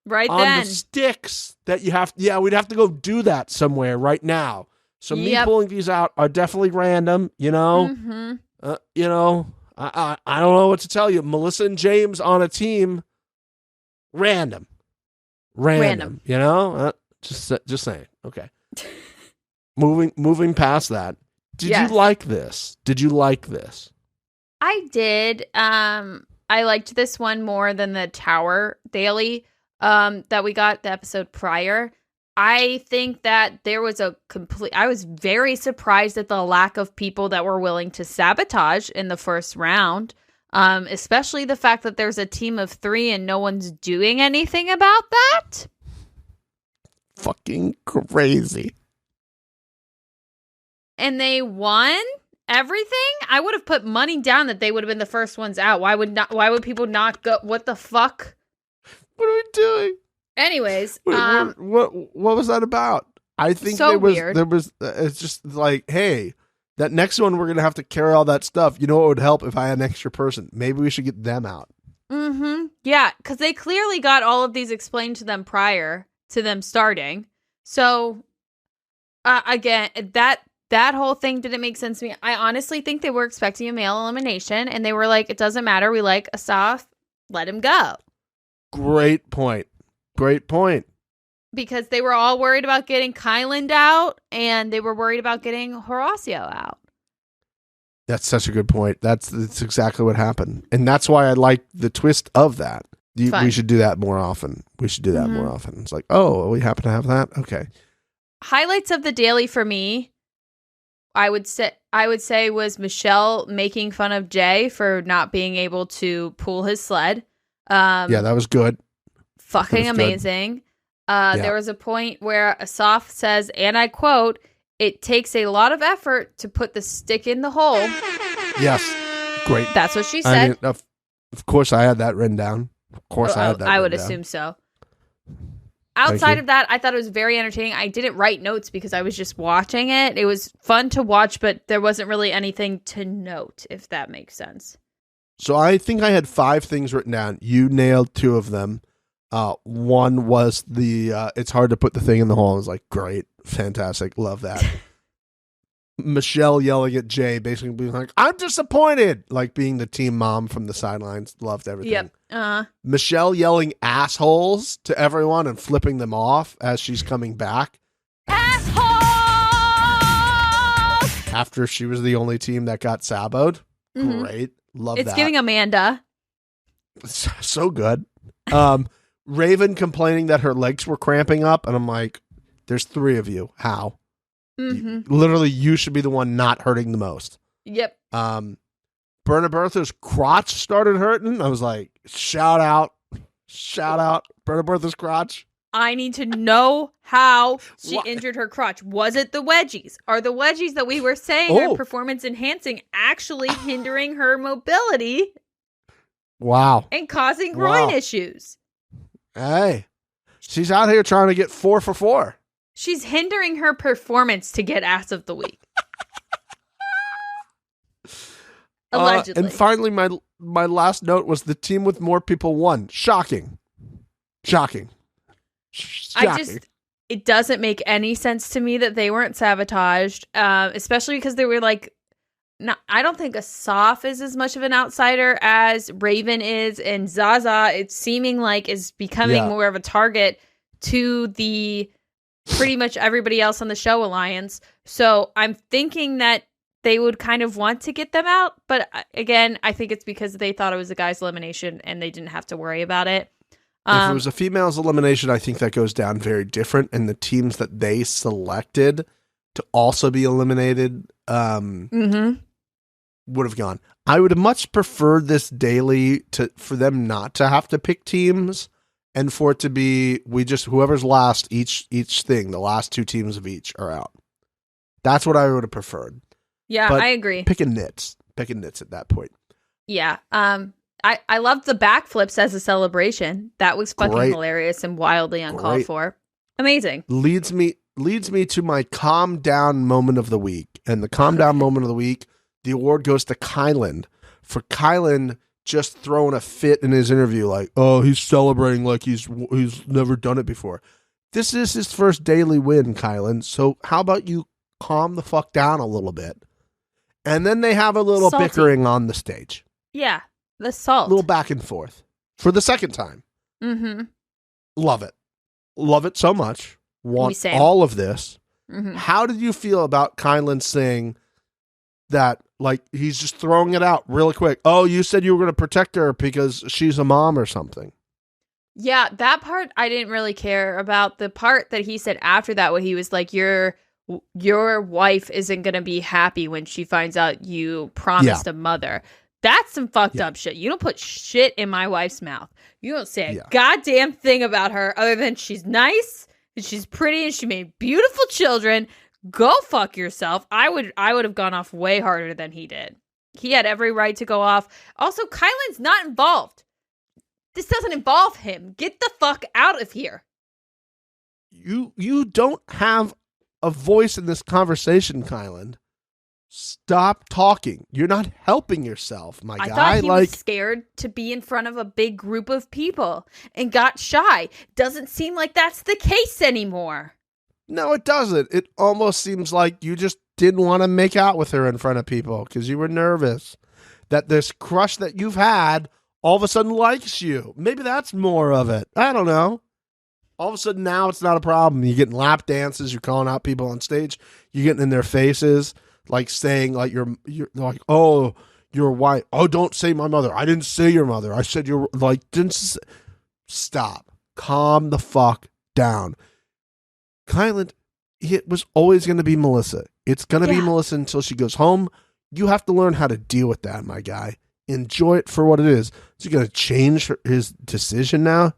right on then. The sticks that you have. Yeah, we'd have to go do that somewhere right now. So me pulling these out are definitely random, I don't know what to tell you. Melissa and James on a team, random. Just saying. Okay. Moving past that. Did you like this? I did. I liked this one more than the Tower Daily that we got the episode prior. I think that there was I was very surprised at the lack of people that were willing to sabotage in the first round. Especially the fact that there's a team of 3 and no one's doing anything about that. Fucking crazy. And they won everything? I would have put money down that they would have been the first ones out. Why would people not go? What the fuck? What are we doing? Anyways, what was that about? I think so there was it's just like, hey, that next one we're gonna have to carry all that stuff. You know what would help if I had an extra person? Maybe we should get them out. Mm-hmm. Yeah, because they clearly got all of these explained to them prior to them starting. So again, that whole thing didn't make sense to me. I honestly think they were expecting a male elimination, and they were like, it doesn't matter. We like Asaf. Let him go. Great point. Because they were all worried about getting Kyland out, and they were worried about getting Horacio out. That's such a good point. That's exactly what happened. And that's why I like the twist of that. We should do that more often. More often. It's like, oh, we happen to have that? Okay. Highlights of the daily for me, I would say was Michelle making fun of Jay for not being able to pull his sled. Yeah, that was good. Fucking amazing. There was a point where Asaf says, and I quote, "It takes a lot of effort to put the stick in the hole." Yes. Great. That's what she said. I mean, of course I had that written down. Of course I had that I would written assume down. so. Outside of that, I thought it was very entertaining. I didn't write notes because I was just watching it. It was fun to watch, but there wasn't really anything to note, if that makes sense. So I think I had 5 things written down. You nailed 2 of them. One was the it's hard to put the thing in the hole. I was like, great, fantastic, love that. Michelle yelling at Jay, basically being like, I'm disappointed, like being the team mom from the sidelines. Loved everything. Yep. Michelle yelling assholes to everyone and flipping them off as she's coming back. Assholes! After she was the only team that got saboed. Mm-hmm. Great. Love that. It's giving Amanda. So good. Raven complaining that her legs were cramping up, and I'm like, there's 3 of you. How? Mm-hmm. Literally, you should be the one not hurting the most. Yep. Bertha's crotch started hurting. I was like, shout out, Bertha's crotch. I need to know how she injured her crotch. Was it the wedgies? Are the wedgies that we were saying are performance enhancing actually hindering her mobility? Wow. And causing groin issues? Hey, she's out here trying to get 4 for 4. She's hindering her performance to get ass of the week. Allegedly. And finally, my last note was the team with more people won. Shocking. It doesn't make any sense to me that they weren't sabotaged, especially because they were like, I don't think Asaf is as much of an outsider as Raven is, and Zaza, it's seeming like, is becoming more of a target to the pretty much everybody else on the show alliance. So I'm thinking that they would kind of want to get them out, but again, I think it's because they thought it was a guy's elimination and they didn't have to worry about it. If it was a female's elimination, I think that goes down very different, and the teams that they selected to also be eliminated would have gone. I would have much preferred this daily for them not to have to pick teams, and for it to be whoever's last each thing, the last 2 teams of each are out. That's what I would have preferred. Yeah, but I agree. Picking nits at that point. Yeah. I loved the backflips as a celebration. That was fucking hilarious and wildly uncalled for. Amazing. Leads me to my calm down moment of the week. And the calm down moment of the week, the award goes to Kyland for Kyland just throwing a fit in his interview, like, oh, he's celebrating like he's never done it before. This is his first daily win, Kyland. So how about you calm the fuck down a little bit? And then they have a little bickering on the stage. Yeah, the salt. A little back and forth for the second time. Mm-hmm. Love it. Love it so much. Want all of this. Mm-hmm. How did you feel about Kyland saying that, like, he's just throwing it out really quick? Oh, you said you were going to protect her because she's a mom or something. Yeah, that part I didn't really care about. The part that he said after that, where he was like, your wife isn't going to be happy when she finds out you promised a mother. That's some fucked up shit. You don't put shit in my wife's mouth. You don't say a goddamn thing about her other than she's nice and she's pretty and she made beautiful children. Go fuck yourself. I would have gone off way harder than he did. He had every right to go off. Also, Kylan's not involved. This doesn't involve him. Get the fuck out of here. You don't have a voice in this conversation, Kylan. Stop talking. You're not helping yourself, my guy. I thought he was scared to be in front of a big group of people and got shy. Doesn't seem like that's the case anymore. No, it doesn't. It almost seems like you just didn't want to make out with her in front of people because you were nervous that this crush that you've had all of a sudden likes you. Maybe that's more of it. I don't know. All of a sudden now it's not a problem. You're getting lap dances. You're calling out people on stage. You're getting in their faces, like saying like you're like, oh, your wife. Oh, don't say my mother. I didn't say your mother. I said you're like, stop. Calm the fuck down. Kylan, it was always going to be Melissa. It's going to be Melissa until she goes home. You have to learn how to deal with that, my guy. Enjoy it for what it is. Is he going to change his decision now?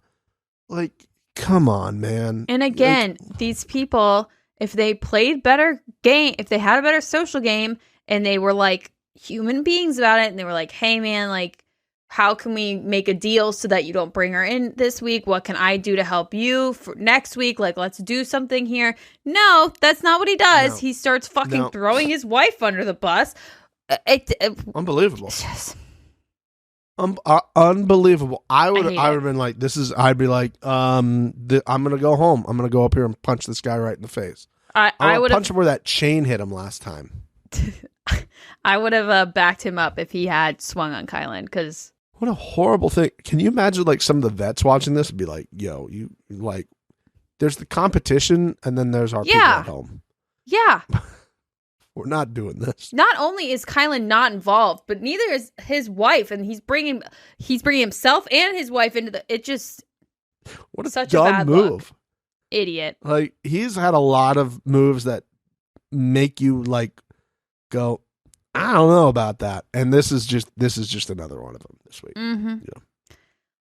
Like, come on, man. And again, these people, if they played better game, if they had a better social game and they were like human beings about it and they were like, hey, man, like, how can we make a deal so that you don't bring her in this week? What can I do to help you for next week? Like, let's do something here. No, that's not what he does. No. He starts fucking throwing his wife under the bus. Unbelievable. Unbelievable. I would have been like, I'd be like, I'm going to go home. I'm going to go up here and punch this guy right in the face. I would punch him where that chain hit him last time. I would have backed him up if he had swung on Kylan because. What a horrible thing. Can you imagine like some of the vets watching this and be like, yo, you like, there's the competition and then there's our people at home. Yeah. We're not doing this. Not only is Kylan not involved, but neither is his wife. And he's bringing himself and his wife into it just. What a such dumb a bad move. Look. Idiot. Like he's had a lot of moves that make you like go, I don't know about that. And this is just another one of them this week. Mm-hmm.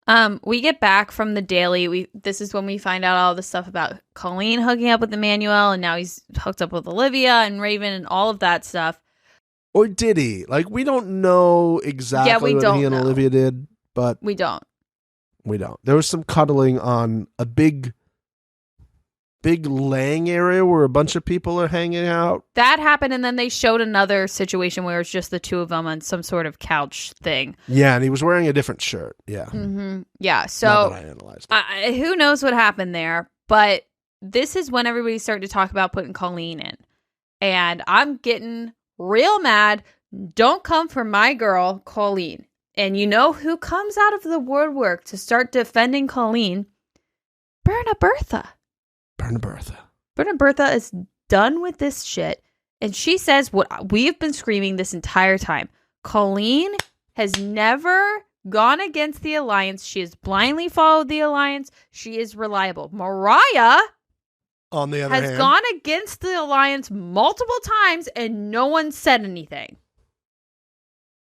Yeah. We get back from the daily. This is when we find out all the stuff about Colleen hooking up with Emmanuel, and now he's hooked up with Olivia and Raven and all of that stuff. Or did he? Like, we don't know exactly what he and Olivia did, but we don't. There was some cuddling on a big laying area where a bunch of people are hanging out. That happened, and then they showed another situation where it's just the two of them on some sort of couch thing. Yeah, and he was wearing a different shirt. Yeah. Mm-hmm. Yeah, so not that I analyzed it. Who knows what happened there, but this is when everybody started to talk about putting Colleen in. And I'm getting real mad. Don't come for my girl, Colleen. And you know who comes out of the woodwork to start defending Colleen? Bertha. Bertha is done with this shit. And she says what we've been screaming this entire time. Colleen has never gone against the Alliance. She has blindly followed the Alliance. She is reliable. Moriah, on the other hand, has gone against the Alliance multiple times and no one said anything.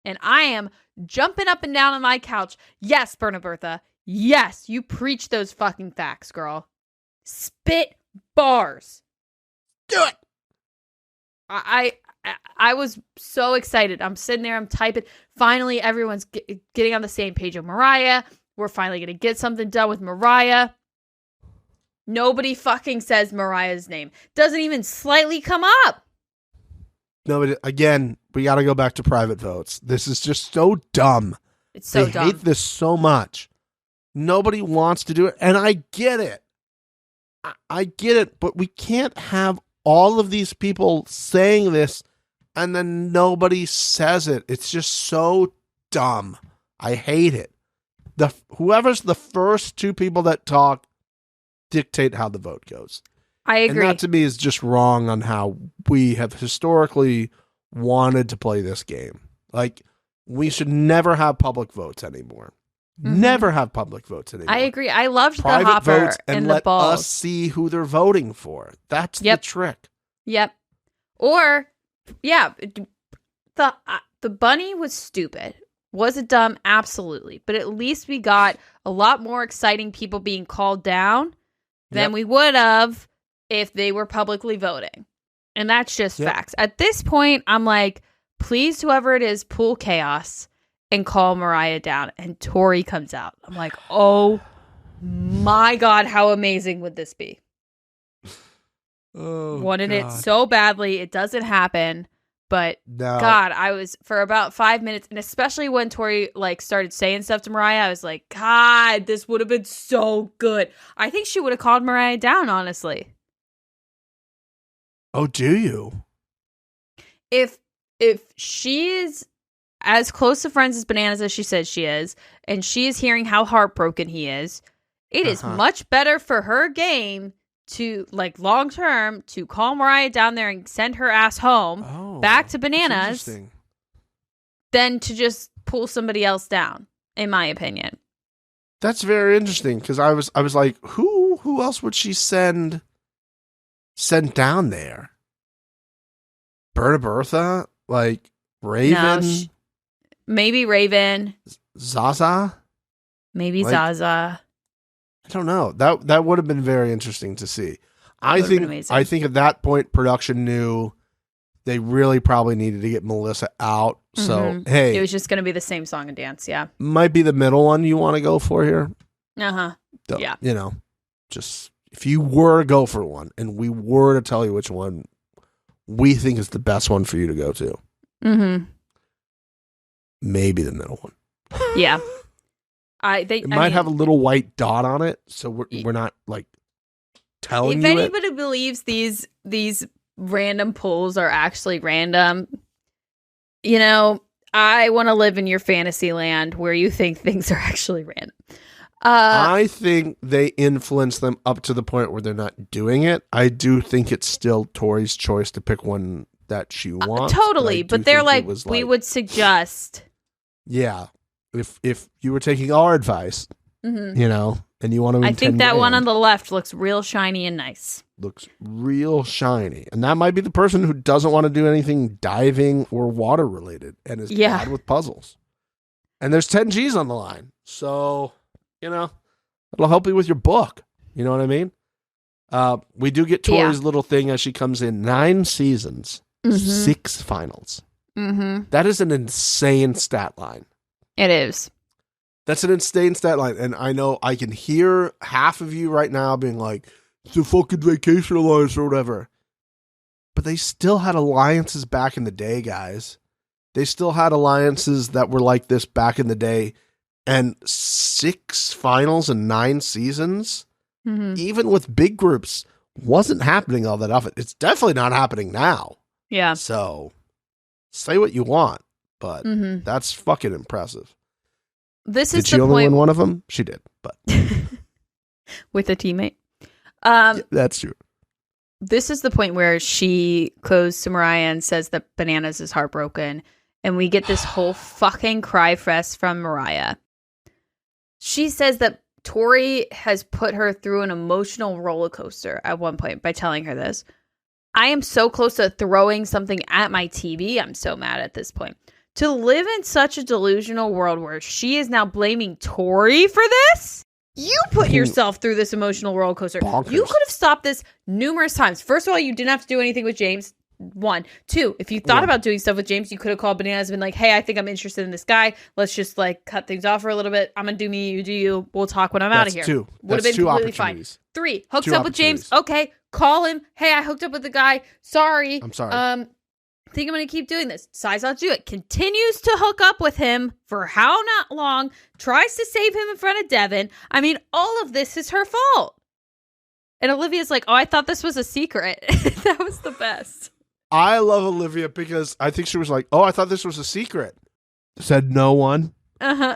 And I am jumping up and down on my couch. Yes, Bertha. Yes, you preach those fucking facts, girl. Spit bars. Do it. I was so excited. I'm sitting there. I'm typing. Finally, everyone's getting on the same page of Moriah. We're finally going to get something done with Moriah. Nobody fucking says Mariah's name. Doesn't even slightly come up. No, but again, we got to go back to private votes. This is just so dumb. It's so dumb. They hate this so much. Nobody wants to do it. And I get it. I get it, but we can't have all of these people saying this and then nobody says it. It's just so dumb. I hate it. Whoever's the first two people that talk dictate how the vote goes. I agree. And that to me is just wrong on how we have historically wanted to play this game. Like, we should never have public votes anymore. Never have public votes anymore. I agree. I loved Private the hopper votes and the let balls. us see who they're voting for. That's the trick. Yep. Or, yeah, the bunny was stupid. Was it dumb? Absolutely. But at least we got a lot more exciting people being called down than we would have if they were publicly voting. And that's just facts. At this point, I'm like, please, whoever it is, pull chaos and call Moriah down. And Tori comes out. I'm like, oh my God, how amazing would this be? Wanted it so badly. It doesn't happen. But God, I was for about 5 minutes, and especially when Tori started saying stuff to Moriah, I was like, God, this would have been so good. I think she would have called Moriah down, honestly. Oh, do you? If she is as close to friends as Bananas as she says she is, and she is hearing how heartbroken he is, it is much better for her game to long term to call Moriah down there and send her ass home back to Bananas than to just pull somebody else down, in my opinion. That's very interesting, because I was like, who else would she send down there? Bertha? Raven? No, maybe Raven. Zaza? Maybe Zaza. I don't know. That would have been very interesting to see. I think at that point, production knew they really probably needed to get Melissa out. So, hey. It was just going to be the same song and dance, yeah. Might be the middle one you want to go for here. Uh-huh. So, yeah. Just if you were to go for one and we were to tell you which one we think is the best one for you to go to, maybe the middle one. Yeah. It might have a little white dot on it, so we're not telling you. If anybody believes these random polls are actually random, I want to live in your fantasy land where you think things are actually random. I think they influence them up to the point where they're not doing it. I do think it's still Tori's choice to pick one that she wants. Totally, but they're we would suggest. Yeah. If you were taking our advice, and you want to, I think that one on the left looks real shiny and nice. Looks real shiny, and that might be the person who doesn't want to do anything diving or water related, and is bad with puzzles. And there's 10 G's on the line, so it'll help you with your book. You know what I mean? We do get Tori's little thing as she comes in. 9 seasons, 6 finals. That is an insane stat line. It is. That's an insane stat line. And I know I can hear half of you right now being like, it's a fucking Vacation Alliance or whatever. But they still had alliances back in the day, guys. They still had alliances that were like this back in the day. And 6 finals and 9 seasons, even with big groups, wasn't happening all that often. It's definitely not happening now. Yeah. So say what you want. But that's fucking impressive. Did she only win one of them? She did, but with a teammate. Yeah, that's true. This is the point where she goes to Moriah and says that Bananas is heartbroken, and we get this whole fucking cry fest from Moriah. She says that Tori has put her through an emotional roller coaster at one point by telling her this. I am so close to throwing something at my TV. I'm so mad at this point. To live in such a delusional world where she is now blaming Tori for this? You put yourself through this emotional roller coaster. Bonkers. You could have stopped this numerous times. First of all, you didn't have to do anything with James. 1. 2, if you thought about doing stuff with James, you could have called Bananas and been like, hey, I think I'm interested in this guy. Let's just cut things off for a little bit. I'm going to do me, you do you. We'll talk when I'm out of here. 2. Would have been completely fine. 3, hooked up with James. Okay, call him. Hey, I hooked up with the guy. Sorry. I'm sorry. Think I'm going to keep doing this. Decides not to do it. Continues to hook up with him for how not long. Tries to save him in front of Devin. I mean, all of this is her fault. And Olivia's like, oh, I thought this was a secret. That was the best. I love Olivia because I think she was like, oh, I thought this was a secret. Said no one. Uh-huh.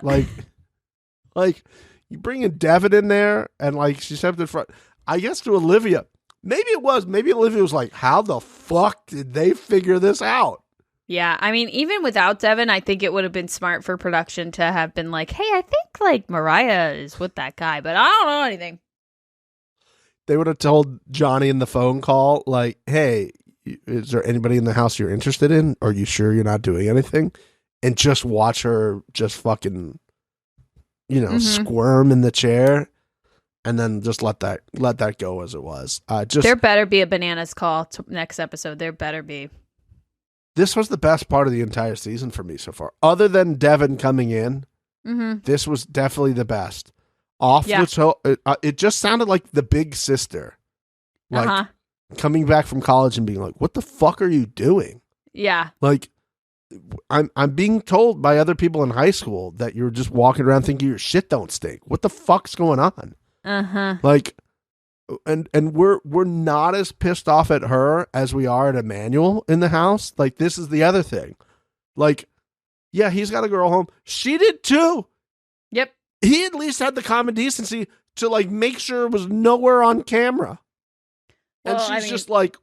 Like you bring in Devin in there and she stepped in front. I guess to Olivia, maybe it was. Maybe Olivia was like, how the fuck did they figure this out? Yeah, I mean, even without Devin, I think it would have been smart for production to have been like, hey, I think like Moriah is with that guy, but I don't know anything. They would have told Johnny in the phone call, like, hey, is there anybody in the house you're interested in? Are you sure you're not doing anything? And just watch her just fucking, squirm in the chair, and then just let that go as it was. There better be a bananas call next episode. There better be. This was the best part of the entire season for me so far. Other than Devin coming in, this was definitely the best. It just sounded like the big sister. Like coming back from college and being like, what the fuck are you doing? Yeah. Like, I'm being told by other people in high school that you're just walking around thinking your shit don't stink. What the fuck's going on? Like, and we're not as pissed off at her as we are at Emmanuel in the house. Like, this is the other thing. Like, yeah, he's got a girl home. She did too. Yep. He at least had the common decency to like make sure it was nowhere on camera. And she's just like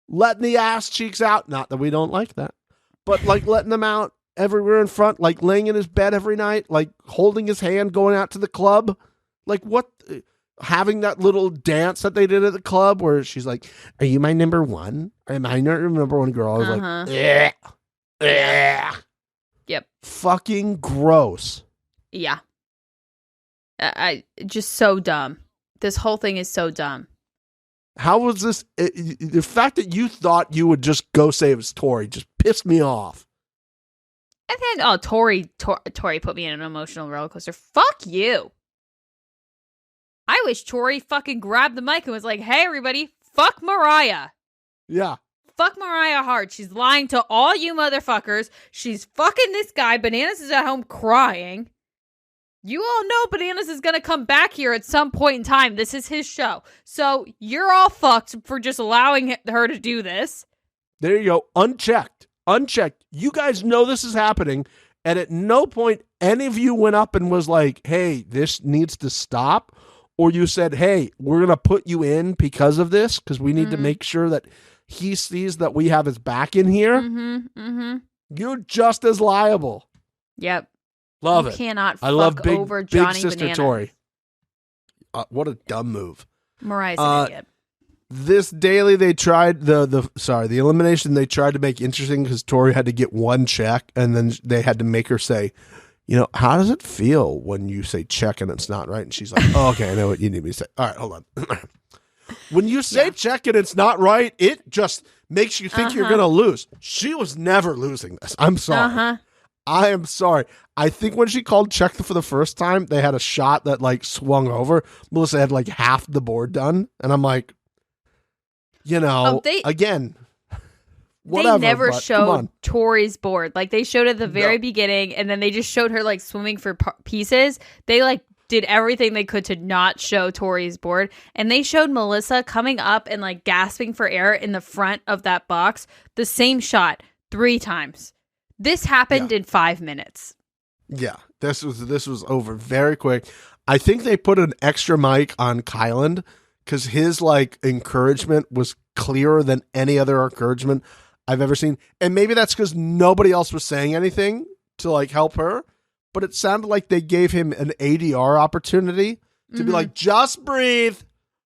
letting the ass cheeks out. Not that we don't like that, but like letting them out everywhere in front, like laying in his bed every night, like holding his hand, going out to the club. Like what? Having that little dance that they did at the club where she's like, are you my number one? Am I not your number one girl? I was like, yeah. Yep. Fucking gross. Yeah. I just so dumb. This whole thing is so dumb. How was this? The fact that you thought you would just go say it was Tori just pissed me off. And then, Tori put me in an emotional roller coaster. Fuck you. I wish Tori fucking grabbed the mic and was like, hey, everybody, fuck Moriah. Yeah. Fuck Moriah hard. She's lying to all you motherfuckers. She's fucking this guy. Bananas is at home crying. You all know Bananas is going to come back here at some point in time. This is his show. So you're all fucked for just allowing her to do this. There you go. Unchecked. You guys know this is happening. And at no point any of you went up and was like, hey, this needs to stop. Or you said, hey, we're going to put you in because of this, because we need to make sure that he sees that we have his back in here. You're just as liable. Yep. Love you it. Cannot I love over Johnny big sister Bananas. Tori. What a dumb move. Mariah's an idiot. This daily they tried the elimination they tried to make interesting because Tori had to get one check and then they had to make her say, how does it feel when you say check and it's not right? And she's like, oh, okay, I know what you need me to say. All right, hold on. When you say check and it's not right, it just makes you think you're going to lose. She was never losing this. I'm sorry. I am sorry. I think when she called check for the first time, they had a shot that like swung over. Melissa had like half the board done. And I'm like, again, whatever. They never showed Tori's board. Like they showed at the very beginning and then they just showed her like swimming for pieces. They like did everything they could to not show Tori's board. And they showed Melissa coming up and like gasping for air in the front of that box. The same shot 3 times. This happened in 5 minutes. Yeah, this was over very quick. I think they put an extra mic on Kyland because his like encouragement was clearer than any other encouragement I've ever seen. And maybe that's because nobody else was saying anything to like help her. But it sounded like they gave him an ADR opportunity to be like, just breathe.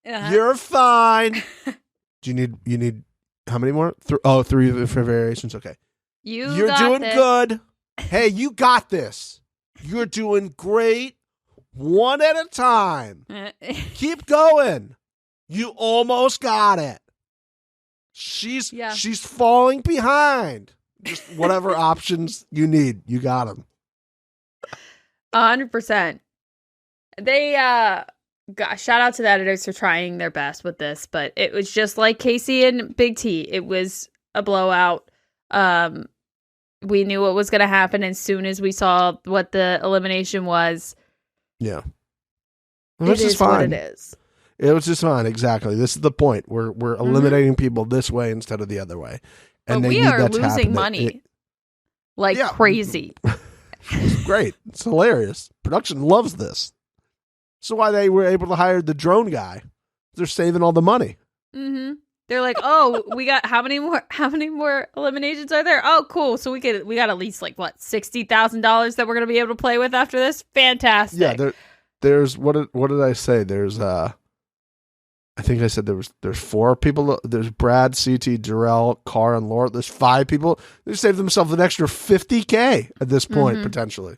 You're fine. Do you need how many more? 3 for variations. Okay. You're doing good. Hey, you got this. You're doing great. One at a time. Keep going. You almost got it. She's falling behind. Just whatever options you need, you got them. 100%. They shout out to the editors for trying their best with this, but it was just like Casey and Big T. It was a blowout. We knew what was going to happen as soon as we saw what the elimination was. Yeah. It is what it is. It was just fine. Exactly. This is the point. We're eliminating people this way instead of the other way. And but we are losing money crazy. It's great. It's hilarious. Production loves this. So why they were able to hire the drone guy. They're saving all the money. They're like, oh, we got how many more eliminations are there? Oh, cool. So we got at least like what, $60,000 that we're gonna be able to play with after this. Fantastic. Yeah, there's what did I say? There's I think I said there's 4 people. There's Brad, CT, Jarrell, Carr, and Laura. There's 5 people. They saved themselves an extra $50K at this point potentially.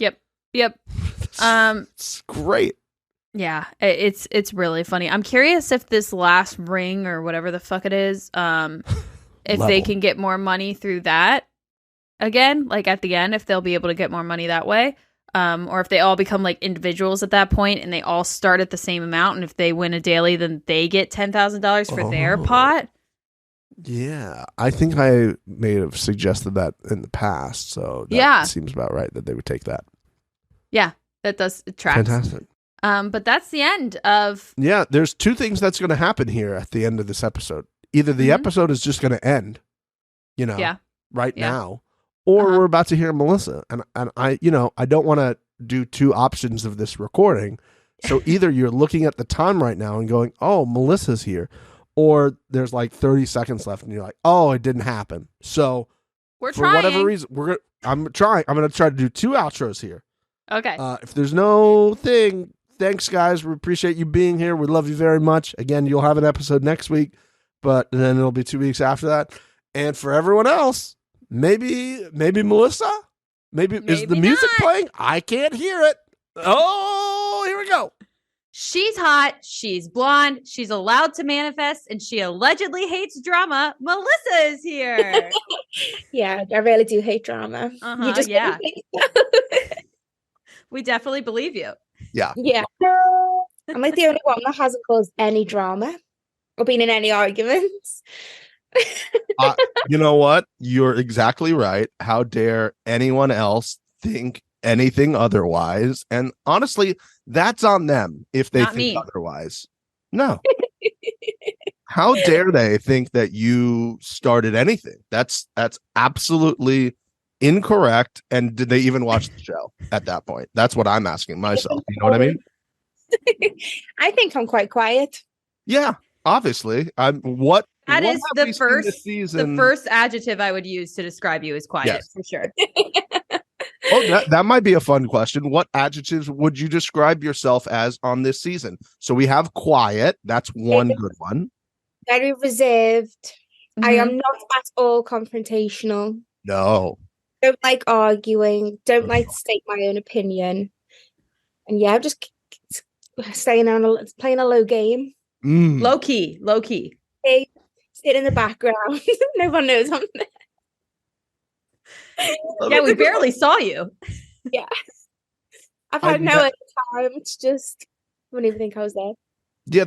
Yep. It's great. Yeah, it's really funny. I'm curious if this last ring or whatever the fuck it is, if they can get more money through that again, like at the end, if they'll be able to get more money that way, or if they all become like individuals at that point and they all start at the same amount, and if they win a daily, then they get $10,000 for their pot. Yeah, I think I may have suggested that in the past, so that seems about right that they would take that. Yeah, that does track. Fantastic. But that's the end of... Yeah, there's 2 things that's going to happen here at the end of this episode. Either the episode is just going to end, right now, or we're about to hear Melissa. And I don't want to do 2 options of this recording. So either you're looking at the time right now and going, oh, Melissa's here, or there's like 30 seconds left and you're like, oh, it didn't happen. So for whatever reason, I'm going to try to do 2 outros here. Okay. If there's no thing... Thanks, guys. We appreciate you being here. We love you very much. Again, you'll have an episode next week, but then it'll be 2 weeks after that. And for everyone else, maybe Melissa? Maybe is the music playing? I can't hear it. Oh, here we go. She's hot. She's blonde. She's allowed to manifest, and she allegedly hates drama. Melissa is here. Yeah, I really do hate drama. You just we definitely believe you. Yeah. I'm like the only one that hasn't caused any drama or been in any arguments. You know what? You're exactly right. How dare anyone else think anything otherwise? And honestly, that's on them if they think otherwise. No. How dare they think that you started anything? That's absolutely incorrect. And did they even watch the show at that point? That's what I'm asking myself. You know what I mean? I think I'm quite quiet. Yeah, obviously. The first adjective I would use to describe you is quiet, for sure. That might be a fun question. What adjectives would you describe yourself as on this season? So we have quiet. That's one good one. Very reserved. I am not at all confrontational. No. Don't like arguing. Don't like to state my own opinion. And I'm just playing a low game. Low key. Hey, sit in the background. No one knows I'm there. Yeah, we barely saw you. Yeah. I've had no other time. It's just, I wouldn't even think I was there. Yeah,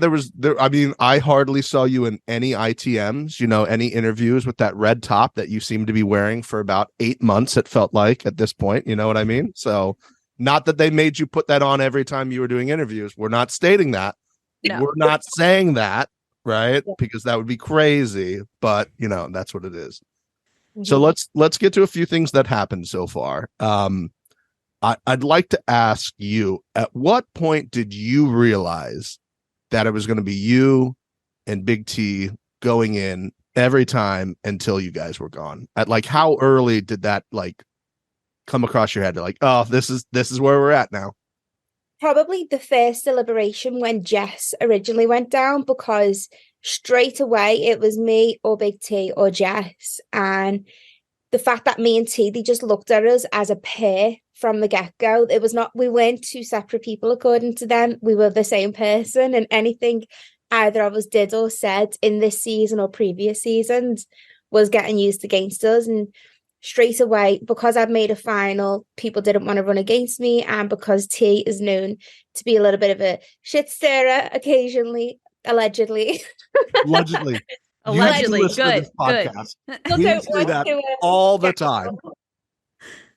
I mean, I hardly saw you in any ITMs, any interviews with that red top that you seem to be wearing for about 8 months, it felt like at this point. You know what I mean? So not that they made you put that on every time you were doing interviews. We're not stating that. No. We're not saying that, right? Yeah. Because that would be crazy. But, that's what it is. Mm-hmm. So let's get to a few things that happened so far. I'd like to ask you, at what point did you realize that it was going to be you and Big T going in every time until you guys were gone? At how early did that come across your head? Oh, this is where we're at now. Probably the first deliberation when Jess originally went down, because straight away it was me or Big T or Jess. And the fact that me and T, they just looked at us as a pair from the get-go. It was not, we weren't 2 separate people according to them. We were the same person, and anything either of us did or said in this season or previous seasons was getting used against us. And straight away, because I'd made a final, people didn't want to run against me, and because T is known to be a little bit of a shit stirrer occasionally, allegedly. Allegedly. Allegedly. Good. We say that all the time.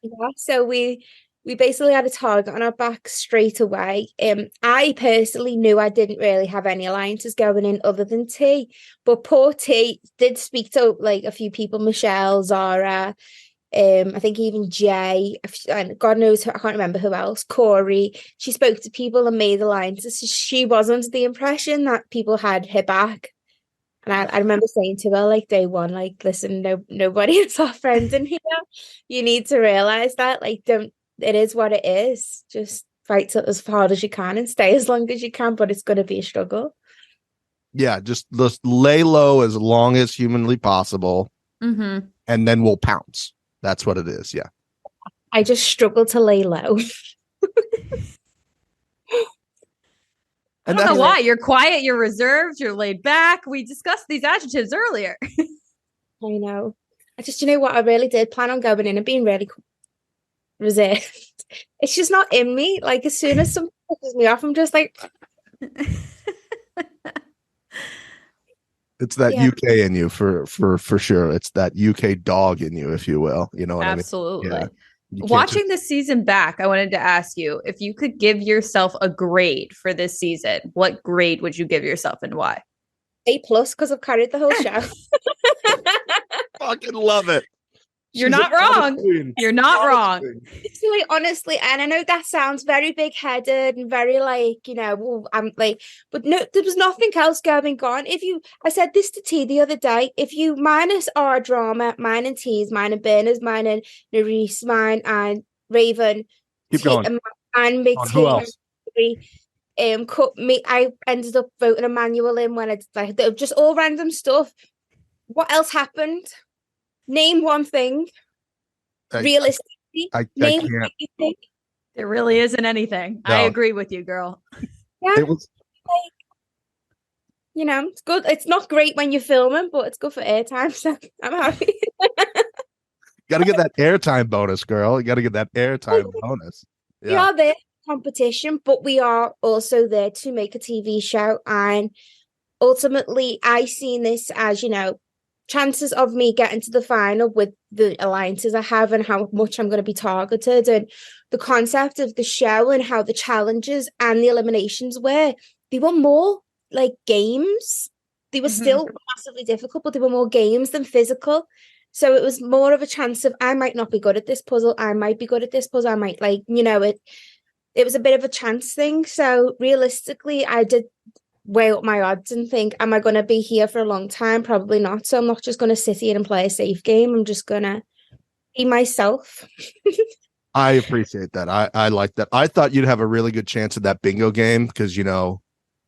Yeah, so we basically had a target on our back straight away. I personally knew I didn't really have any alliances going in other than T, but poor T did speak to a few people, Michelle, Zara, I think even Jay, and God knows, I can't remember who else, Corey. She spoke to people and made alliances. She was under the impression that people had her back. And I remember saying to her, like, day one, like, listen, nobody is our friend in here. You need to realize that, like, it is what it is. Just fight it as hard as you can and stay as long as you can, but it's going to be a struggle. Yeah, just lay low as long as humanly possible, Mm-hmm. and then we'll pounce. That's what it is. Yeah. I just struggle to lay low. I don't know why. You're quiet, you're reserved, you're laid back. We discussed these adjectives earlier. I know. You know what? I really did plan on going in and being really reserved. It's just not in me. Like, as soon as something pisses me off, I'm just like... It's that UK in you for sure. It's that UK dog in you, if you will. You know what Absolutely. I mean? Yeah. Watching this season back, I wanted to ask you, if you could give yourself a grade for this season, what grade would you give yourself and why? A+, because I've carried the whole show. Fucking love it. You're not wrong. You're not wrong. It's really, honestly, and I know that sounds very big-headed and very like, you know, well, I'm like, but no, there was nothing else going on. I said this to T the other day, if you minus our drama, mine and T's, mine and Berners, mine and Nerys, mine and Raven, keep going, and Big T, who else? Cut me. I ended up voting Emmanuel in when it's like just all random stuff. What else happened? Name one thing. Realistically, name one thing. There really isn't anything. No. I agree with you, girl. Yeah, it was like, you know, it's good. It's not great when you're filming, but it's good for airtime. So I'm happy. Got to get that airtime bonus, girl. You got to get that airtime bonus. Yeah. We are there for competition, but we are also there to make a TV show. And ultimately, I seen this as, you know, chances of me getting to the final with the alliances I have and how much I'm going to be targeted, and the concept of the show and how the challenges and the eliminations they were more like games. They were still massively difficult, but they were more games than physical. So it was more of a chance of, I might not be good at this puzzle. I might be good at this puzzle. I might, like, you know, it was a bit of a chance thing. So realistically, I did weigh up my odds and think, am I going to be here for a long time? Probably not. So I'm not just going to sit here and play a safe game. I'm just going to be myself. I appreciate that. I like that. I thought you'd have a really good chance at that bingo game because, you know,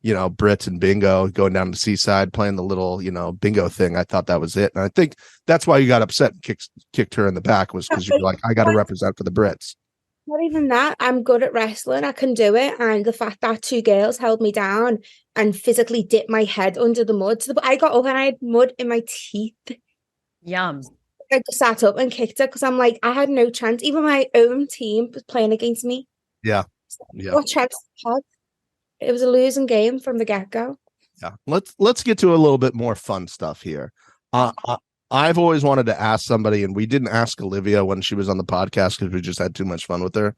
Brits and bingo, going down to Seaside, playing the little, you know, bingo thing. I thought that was it. And I think that's why you got upset and kicked her in the back, was because you're like, I got to represent for the Brits. Not even that. I'm good at wrestling. I can do it. And the fact that two girls held me down and physically dipped my head under the mud. I got up and I had mud in my teeth. Yum. I just sat up and kicked it because I'm like, I had no chance. Even my own team was playing against me. Yeah. What chance I had? It was a losing game from the get-go. Yeah. Let's get to a little bit more fun stuff here. I've always wanted to ask somebody, and we didn't ask Olivia when she was on the podcast because we just had too much fun with her.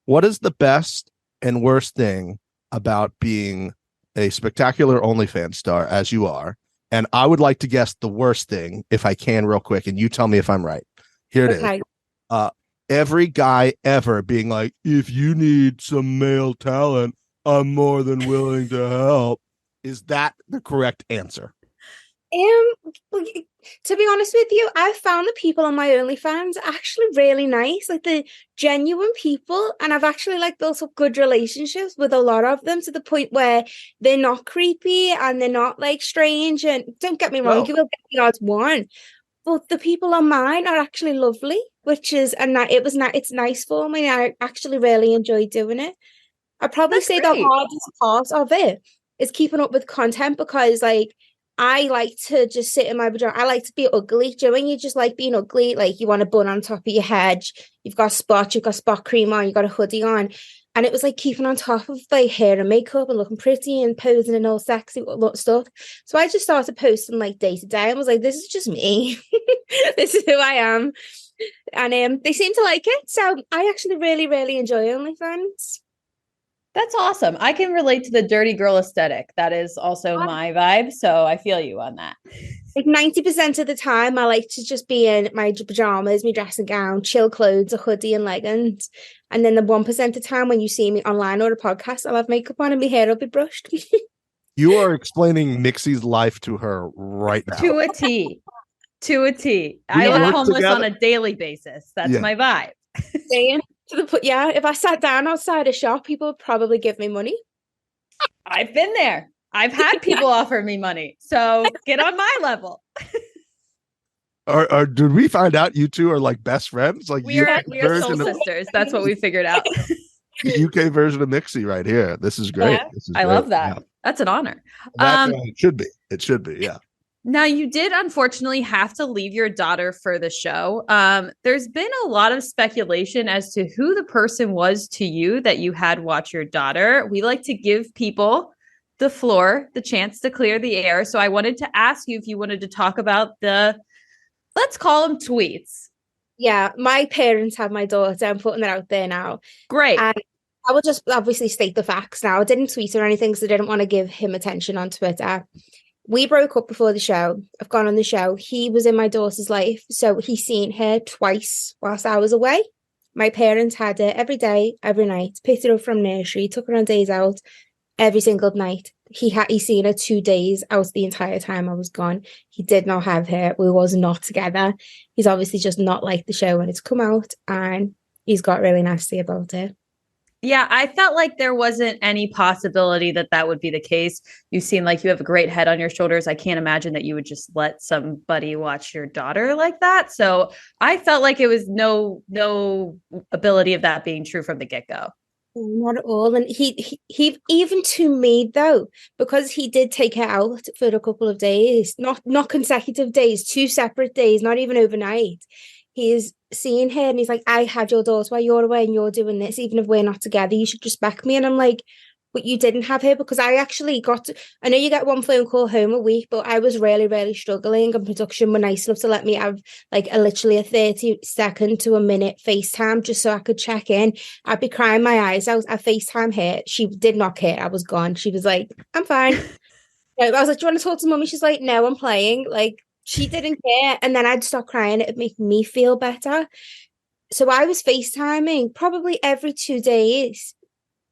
What is the best and worst thing about being a spectacular OnlyFans star, as you are? And I would like to guess the worst thing, if I can, real quick, and you tell me if I'm right. Here it is. Every guy ever being like, if you need some male talent, I'm more than willing to help. Is that the correct answer? To be honest with you, I've found the people on my OnlyFans actually really nice, like the genuine people, and I've actually like built up good relationships with a lot of them to the point where they're not creepy and they're not like strange. And don't get me wrong, you will get the odds one, but the people on mine are actually lovely, which is it's nice for me. I actually really enjoy doing it. I'd probably say the hardest part of it is keeping up with content because, like, I like to just sit in my pajama. I like to be ugly. Do you know when you just like being ugly? Like, you want a bun on top of your head, you've got spot cream on, you've got a hoodie on. And it was like keeping on top of like hair and makeup and looking pretty and posing and all sexy stuff. So I just started posting like day to day. I was like, this is just me. This is who I am. And they seem to like it. So I actually really, really enjoy OnlyFans. That's awesome. I can relate to the dirty girl aesthetic. That is also my vibe. So I feel you on that. Like 90% of the time, I like to just be in my pajamas, my dressing gown, chill clothes, a hoodie and leggings. And then the 1% of the time when you see me online or a podcast, I'll have makeup on and my hair will be brushed. You are explaining Mixie's life to her right now. To a T. To a T. We I live work homeless together. on a daily basis. That's my vibe. Saying to the put, yeah, if I sat down outside a shop, people would probably give me money. I've been there. I've had people offer me money. So get on my level. Or did we find out you two are like best friends? Like We are soul version of sisters. That's what we figured out. UK version of Mixie right here. This is great. Yeah. This is I great. love that. Yeah. That's an honor. It should be. It should be. Yeah. Now, you did unfortunately have to leave your daughter for the show. There's been a lot of speculation as to who the person was to you that you had watch your daughter. We like to give people the floor, the chance to clear the air. So I wanted to ask you if you wanted to talk about let's call them tweets. Yeah, my parents had my daughter. I'm putting it out there now. Great. And I will just obviously state the facts now. I didn't tweet or anything because I didn't want to give him attention on Twitter. We broke up before the show. I've gone on the show. He was in my daughter's life. So he's seen her twice whilst I was away. My parents had her every day, every night, picked her up from nursery, took her on days out every single night. He's seen her 2 days out the entire time I was gone. He did not have her. We was not together. He's obviously just not liked the show when it's come out, and he's got really nasty about it. Yeah, I felt like there wasn't any possibility that would be the case. You seem like you have a great head on your shoulders. I can't imagine that you would just let somebody watch your daughter like that. So I felt like it was no ability of that being true from the get-go. Not at all. And he even to me though, because he did take her out for a couple of days, not consecutive days, 2 separate days, not even overnight. He's seeing her and he's like, I had your daughter while you're away and you're doing this. Even if we're not together, you should respect me. And I'm like, but you didn't have her, because I actually I know you get 1 phone call home a week, but I was really, really struggling, and production were nice enough to let me have like literally a 30-second to a minute FaceTime just so I could check in. I'd be crying my eyes out. I FaceTime her. She did not care. I was gone. She was like, I'm fine. I was like, do you want to talk to mommy? She's like, no, I'm playing. Like, she didn't care. And then I'd stop crying. It'd make me feel better. So I was FaceTiming probably every 2 days.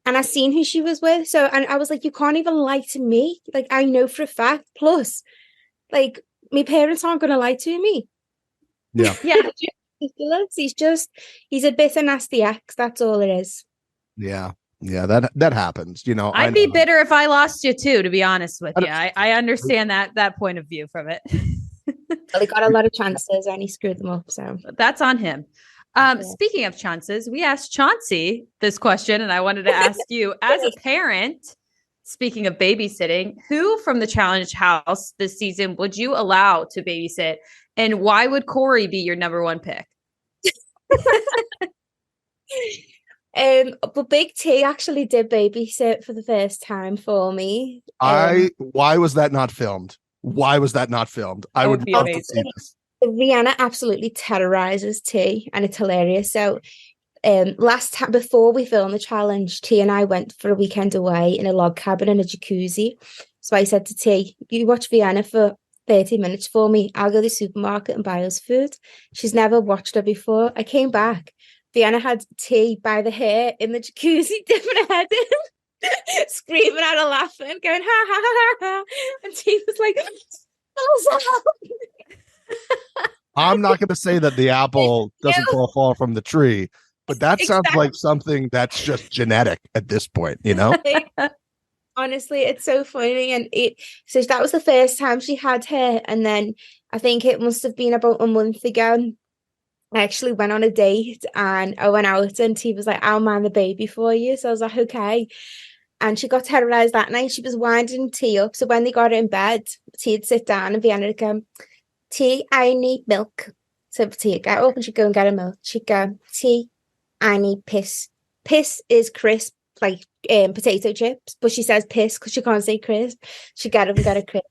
And I seen who she was with. So, and I was like, you can't even lie to me. Like, I know for a fact. Plus, like, my parents aren't going to lie to me. Yeah. Yeah. He's a bit of nasty ex. That's all it is. Yeah. Yeah. That happens. You know, I'd be bitter if I lost you too, to be honest with you. I understand that point of view from it. Well, he got a lot of chances and he screwed them up. So that's on him. Speaking of chances, we asked Chauncey this question, and I wanted to ask you, as a parent, speaking of babysitting, who from the Challenge House this season would you allow to babysit, and why would Corey be your number one pick? But Big T actually did babysit for the first time for me. Why was that not filmed? I would love to see this. Rihanna absolutely terrorizes T, and it's hilarious. So last time before we filmed the challenge, T and I went for a weekend away in a log cabin in a jacuzzi. So I said to T, you watch Rihanna for 30 minutes for me. I'll go to the supermarket and buy us food. She's never watched her before. I came back. Vianna had T by the hair in the jacuzzi, dipping her head in, screaming out and laughing, going, ha, ha, ha, ha. And T was like, I'm not going to say that the apple doesn't fall far from the tree, but that sounds like something that's just genetic at this point, you know? Honestly, it's so funny. And so that was the first time she had her. And then I think it must have been about a month ago. I actually went on a date and I went out and T was like, I'll mind the baby for you. So I was like, okay. And she got terrorized that night. She was winding T up. So when they got her in bed, T'd sit down and Vienna would go, T, I need milk. So T would get up and she'd go and get her milk. She'd go, T, I need piss. Piss is crisp, like potato chips, but she says piss because she can't say crisp. She'd get up and get a crisp.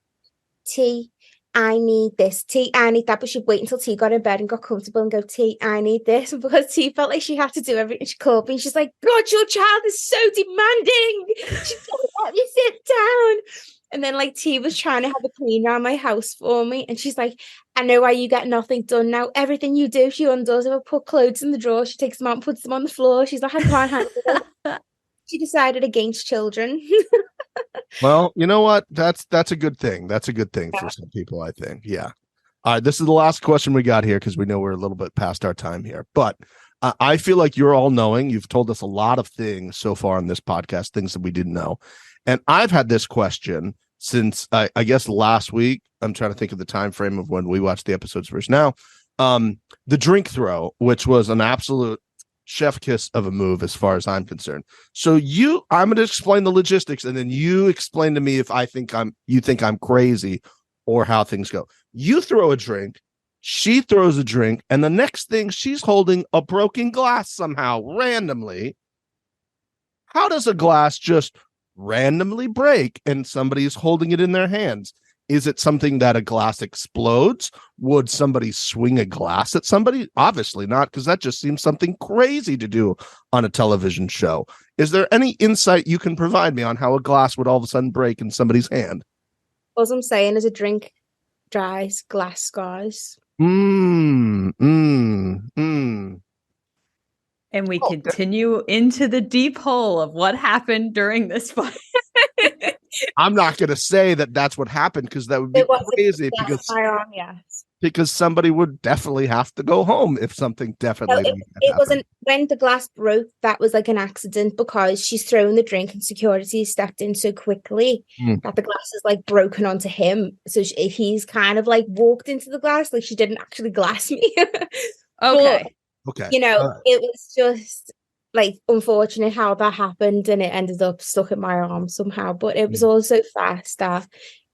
T, I need this. T, I need that. But she'd wait until T got in bed and got comfortable and go, T, I need this. And because T felt like she had to do everything, she called me and she's like, God, your child is so demanding. She doesn't let me sit down. And then like T was trying to have a clean around my house for me. And she's like, I know why you get nothing done now. Everything you do, she undoes. If I put clothes in the drawer, she takes them out and puts them on the floor. She's like, I can't handle it. She decided against children. Well, you know what? That's a good thing. That's a good thing for some people, I think. Yeah. All right. This is the last question we got here because we know we're a little bit past our time here. But I feel like you're all knowing. You've told us a lot of things so far on this podcast, things that we didn't know. And I've had this question since I guess last week. I'm trying to think of the time frame of when we watched the episodes versus now. The drink throw, which was an absolute chef kiss of a move as far as I'm concerned. So I'm going to explain the logistics, and then you explain to me if you think I'm crazy or how things go. You throw a drink, she throws a drink, and the next thing she's holding a broken glass somehow randomly. How does a glass just randomly break and somebody's holding it in their hands? Is it something that a glass explodes? Would somebody swing a glass at somebody? Obviously not, because that just seems something crazy to do on a television show. Is there any insight you can provide me on how a glass would all of a sudden break in somebody's hand? All I'm saying is a drink dries, glass scars. And we continue into the deep hole of what happened during this fight. I'm not going to say that that's what happened because that would be crazy because somebody would definitely have to go home if something definitely it wasn't when the glass broke. That was like an accident because she's thrown the drink and security stepped in so quickly that the glass is like broken onto him. So if he's kind of like walked into the glass, like she didn't actually glass me. Okay. Okay. You know, it was just like unfortunate how that happened and it ended up stuck in my arm somehow. But it was also fast that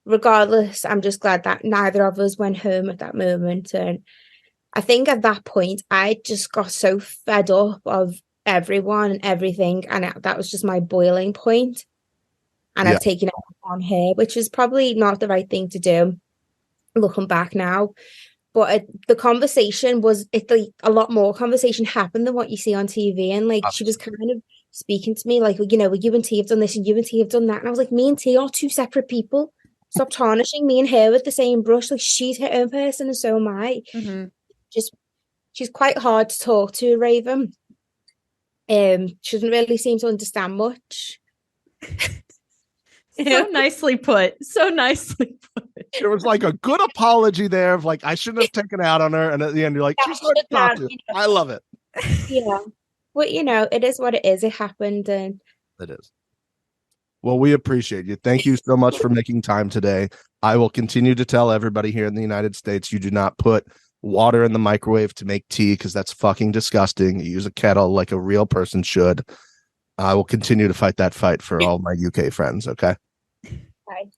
regardless, I'm just glad that neither of us went home at that moment. And I think at that point, I just got so fed up of everyone and everything. And that was just my boiling point. And I've taken it on her, which is probably not the right thing to do looking back now. But the conversation was, a lot more conversation happened than what you see on TV. And like, she was kind of speaking to me like, you know, well, you and T have done this and you and T have done that. And I was like, me and T are two separate people. Stop tarnishing me and her with the same brush. Like, she's her own person and so am I. Mm-hmm. She's quite hard to talk to, Raven. She doesn't really seem to understand much. So nicely put. So nicely put. There was like a good apology there of like, I shouldn't have taken it out on her. And at the end, you're like, she's hard to talk to. I love it. Yeah. But, you know, it is what it is. It happened. And it is. Well, we appreciate you. Thank you so much for making time today. I will continue to tell everybody here in the United States, you do not put water in the microwave to make tea because that's fucking disgusting. You use a kettle like a real person should. I will continue to fight that fight for all my UK friends. Okay. Bye.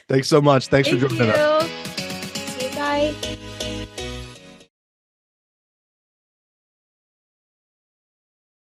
Thanks so much. Thanks for joining us. Bye.